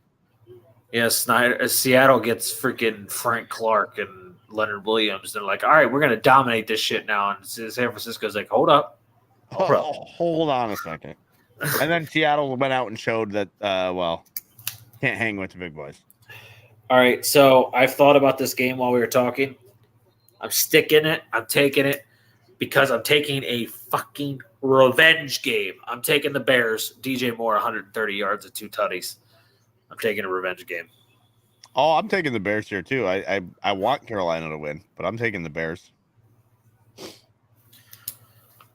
Yeah, Seattle gets freaking Frank Clark and Leonard Williams. They're like, all right, we're going to dominate this shit now. And San Francisco's like, hold up. Hold on a second. And then Seattle went out and showed that, can't hang with the big boys. All right, so I've thought about this game while we were talking. I'm sticking it. I'm taking it because I'm taking a fucking revenge game. I'm taking the Bears. DJ Moore, 130 yards and 2 tutties. I'm taking a revenge game. Oh, I'm taking the Bears here too. I want Carolina to win, but I'm taking the Bears.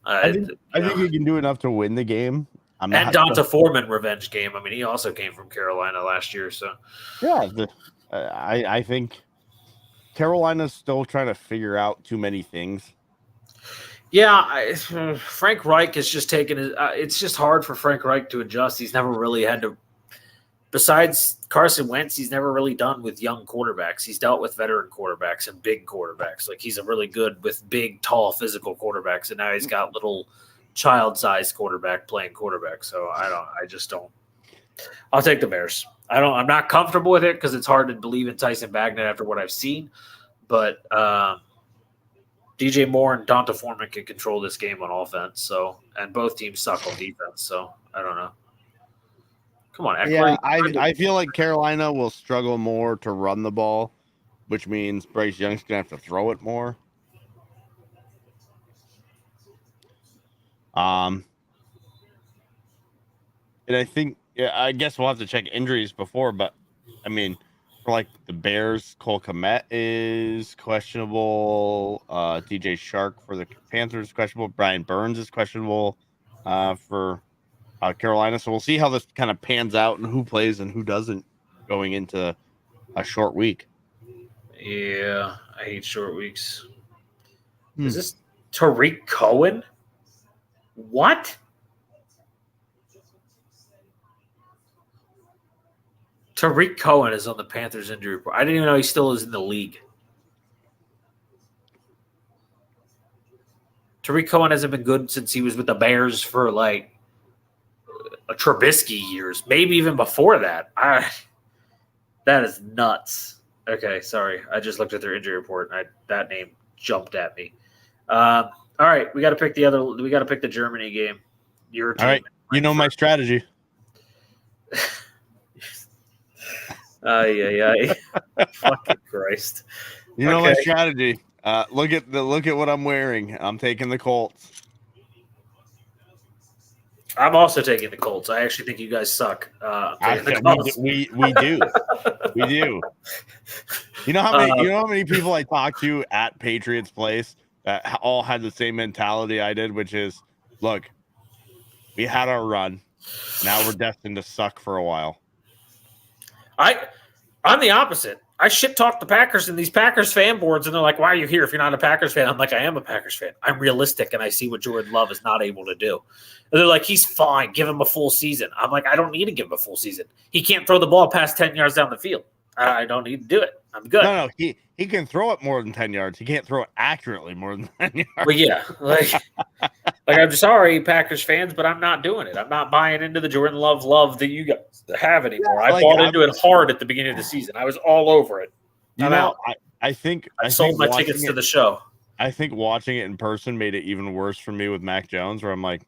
I think he can do enough to win the game. And Donta Foreman revenge game. I mean, he also came from Carolina last year, so yeah. I think Carolina's still trying to figure out too many things. Yeah, Frank Reich is just taking it. It's just hard for Frank Reich to adjust. He's never really had to. Besides Carson Wentz, he's never really done with young quarterbacks. He's dealt with veteran quarterbacks and big quarterbacks. Like he's a really good with big, tall, physical quarterbacks, and now he's got little child-sized quarterback playing quarterback. So I just don't. I'll take the Bears. I'm not comfortable with it because it's hard to believe in Tyson Bagnet after what I've seen, but DJ Moore and Donta Foreman can control this game on offense. So, and both teams suck on defense. So I don't know. Come on, Eckler. Yeah, I feel like Carolina will struggle more to run the ball, which means Bryce Young's gonna have to throw it more. And I think, I guess we'll have to check injuries before, but I mean, for like the Bears, Cole Kmet is questionable. DJ Shark for the Panthers is questionable. Brian Burns is questionable for Carolina. So we'll see how this kind of pans out and who plays and who doesn't going into a short week. Yeah, I hate short weeks. Is this Tariq Cohen? What? Tariq Cohen is on the Panthers injury report. I didn't even know he still is in the league. Tariq Cohen hasn't been good since he was with the Bears for like a Trubisky years, maybe even before that. That is nuts. Okay, sorry. I just looked at their injury report and that name jumped at me. All right, we got to pick the Germany game. Your team. All right, you know my strategy. Fucking Christ. You know my strategy. Look at what I'm wearing. I'm taking the Colts. I'm also taking the Colts. I actually think you guys suck. We do. We do. You know how many people I talked to at Patriots Place that all had the same mentality I did, which is, look, we had our run. Now we're destined to suck for a while. I'm the opposite. I shit talk the Packers and these Packers fan boards, and they're like, "Why are you here if you're not a Packers fan?" I'm like, "I am a Packers fan. I'm realistic, and I see what Jordan Love is not able to do." And they're like, "He's fine. Give him a full season." I'm like, "I don't need to give him a full season. He can't throw the ball past 10 yards down the field. I don't need to do it. I'm good." No, he can throw it more than 10 yards. He can't throw it accurately more than 10 yards. Well, yeah, like I'm sorry, Packers fans, but I'm not doing it. I'm not buying into the Jordan Love that you guys have anymore. I bought into it hard at the beginning of the season. I was all over it. I think I sold my tickets to the show. I think watching it in person made it even worse for me with Mac Jones, where I'm like,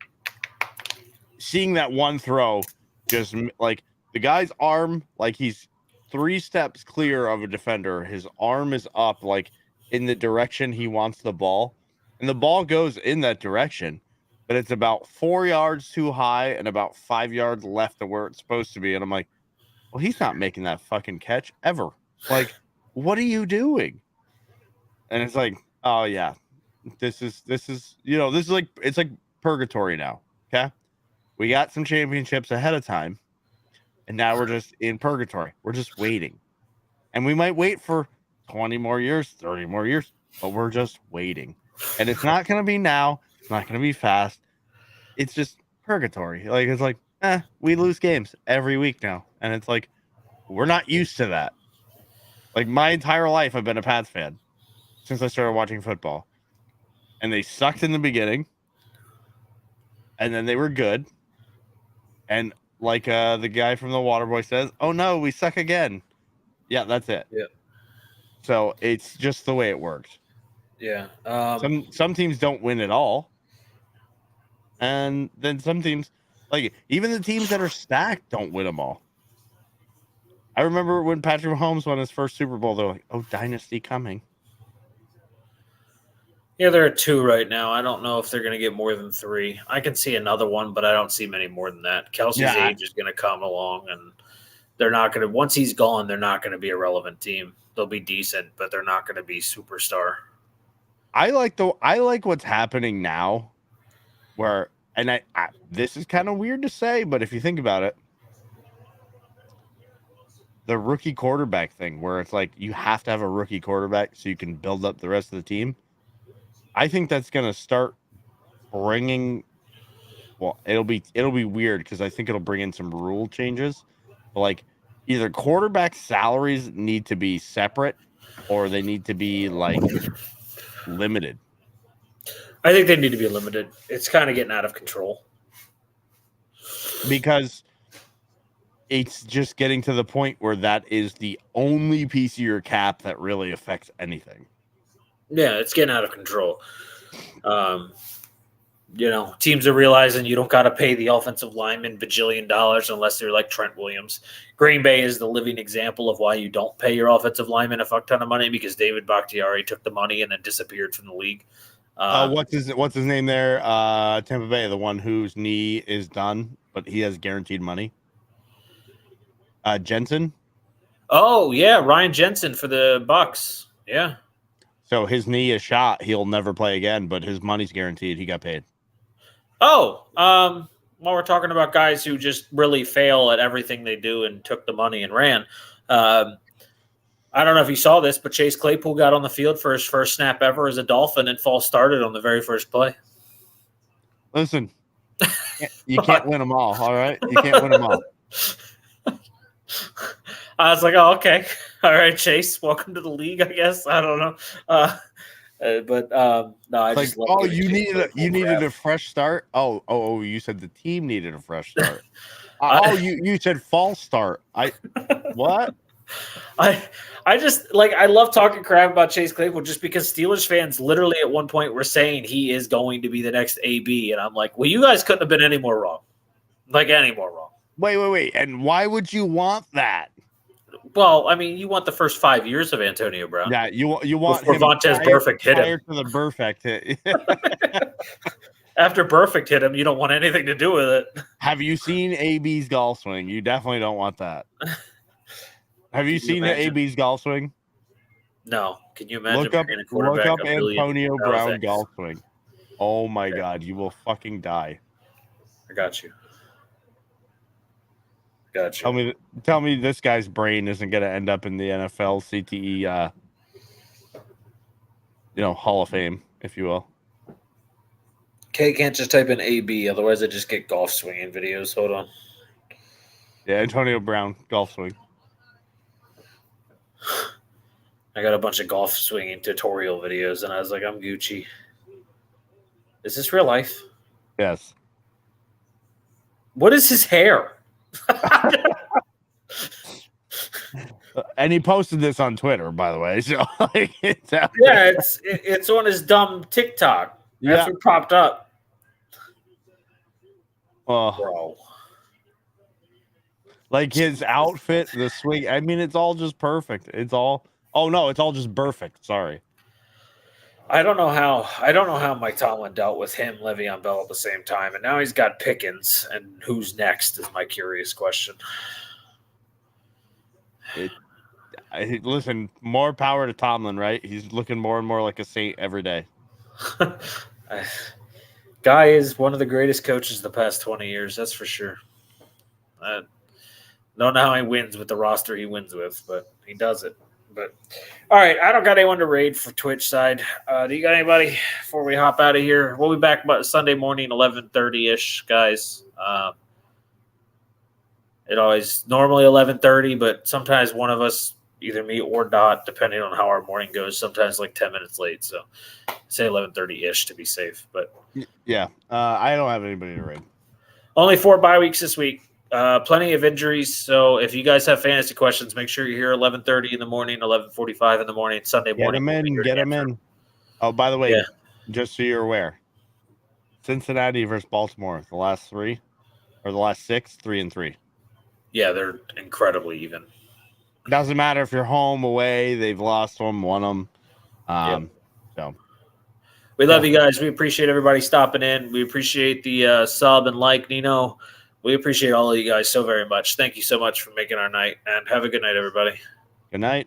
seeing that one throw, just like the guy's arm, like he's 3 steps clear of a defender. His arm is up, like in the direction he wants the ball, and the ball goes in that direction, but it's about 4 yards too high and about 5 yards left of where it's supposed to be. And I'm like, well, he's not making that fucking catch ever. Like, what are you doing? And it's like, oh yeah, this is like, it's like purgatory now. Okay, we got some championships ahead of time, and now we're just in purgatory. We're just waiting, and we might wait for 20 more years, 30 more years, but we're just waiting. And it's not going to be now. It's not going to be fast. It's just purgatory. Like, it's like, we lose games every week now, and it's like, we're not used to that. Like, my entire life, I've been a Pats fan since I started watching football. And they sucked in the beginning. And then they were good. And like the guy from the Waterboy says, oh, no, we suck again. Yeah, that's it. Yeah. So it's just the way it works. Yeah. Some teams don't win at all. And then some teams, like even the teams that are stacked, don't win them all. I remember when Patrick Mahomes won his first Super Bowl, they're like, oh, dynasty coming. Yeah, there are 2 right now. I don't know if they're going to get more than 3. I can see another one, but I don't see many more than that. Kelsey's age is going to come along, and they're not going to – once he's gone, they're not going to be a relevant team. They'll be decent, but they're not going to be superstar. I like what's happening now, where and I this is kind of weird to say, but if you think about it, the rookie quarterback thing, where it's like you have to have a rookie quarterback so you can build up the rest of the team. I think that's going to start bringing. Well, it'll be weird because I think it'll bring in some rule changes. But like either quarterback salaries need to be separate, or they need to be like limited. I think they need to be limited. It's kind of getting out of control. Because it's just getting to the point where that is the only piece of your cap that really affects anything. Yeah, it's getting out of control. Teams are realizing you don't got to pay the offensive lineman bajillion dollars unless they're like Trent Williams. Green Bay is the living example of why you don't pay your offensive lineman a fuck ton of money, because David Bakhtiari took the money and then disappeared from the league. What's his name there? Tampa Bay, the one whose knee is done, but he has guaranteed money. Jensen. Oh yeah, Ryan Jensen for the Bucks. Yeah. So his knee is shot. He'll never play again, but his money's guaranteed. He got paid. Oh, while we're talking about guys who just really fail at everything they do and took the money and ran, I don't know if you saw this, but Chase Claypool got on the field for his first snap ever as a Dolphin and false started on the very first play. Listen, you can't win them all right? You can't win them all. I was like, oh, okay. All right, Chase, welcome to the league, I guess. I don't know. No, I like, just love oh, you needed a fresh start. Oh, you said the team needed a fresh start. You said false start. What? I just I love talking crap about Chase Claypool just because Steelers fans literally at one point were saying he is going to be the next AB, and I'm like, well, you guys couldn't have been any more wrong. Like any more wrong. Wait. And why would you want that? Well, I mean, you want the first 5 years of Antonio Brown. Yeah, you want before Vontaze Burfict hit him. To the Burfict hit. After Burfict hit him, you don't want anything to do with it. Have you seen AB's golf swing? You definitely don't want that. Have you seen the AB's golf swing? No. Can you imagine? Look up Antonio Brown golf swing. Oh my God, you will fucking die. I got you. Gotcha. Tell me this guy's brain isn't going to end up in the NFL CTE, Hall of Fame, if you will. Okay, can't just type in AB, otherwise I just get golf swinging videos. Hold on. Yeah, Antonio Brown golf swing. I got a bunch of golf swinging tutorial videos, and I was like, I'm Gucci. Is this real life? Yes. What is his hair? And he posted this on Twitter, by the way. So it's on his dumb TikTok. That's what popped up. Bro. Like his outfit, the swing. I mean, it's all just perfect. It's all just perfect. Sorry. I don't know how Mike Tomlin dealt with him, Le'Veon Bell at the same time, and now he's got Pickens. And who's next is my curious question. Listen, more power to Tomlin, right? He's looking more and more like a saint every day. Guy is one of the greatest coaches of the past 20 years, that's for sure. I don't know how he wins with the roster he wins with, but he does it. But all right, I don't got anyone to raid for Twitch side. Do you got anybody before we hop out of here? We'll be back about Sunday morning, 11:30-ish, guys. It always normally 11:30, but sometimes one of us, either me or Dot, depending on how our morning goes, sometimes like 10 minutes late. So say 11:30-ish to be safe. But yeah, I don't have anybody to raid. Only 4 bye weeks this week. Plenty of injuries. So if you guys have fantasy questions, make sure you're here 11:30 in the morning, 11:45 in the morning, Sunday morning. Get them in. Oh, by the way, just so you're aware, Cincinnati versus Baltimore, the last 3 or the last 6, 3-3. Yeah, they're incredibly even. Doesn't matter if you're home, away, they've lost them, won them. So we love you guys. We appreciate everybody stopping in. We appreciate the sub and like, Nino. We appreciate all of you guys so very much. Thank you so much for making our night, and have a good night, everybody. Good night.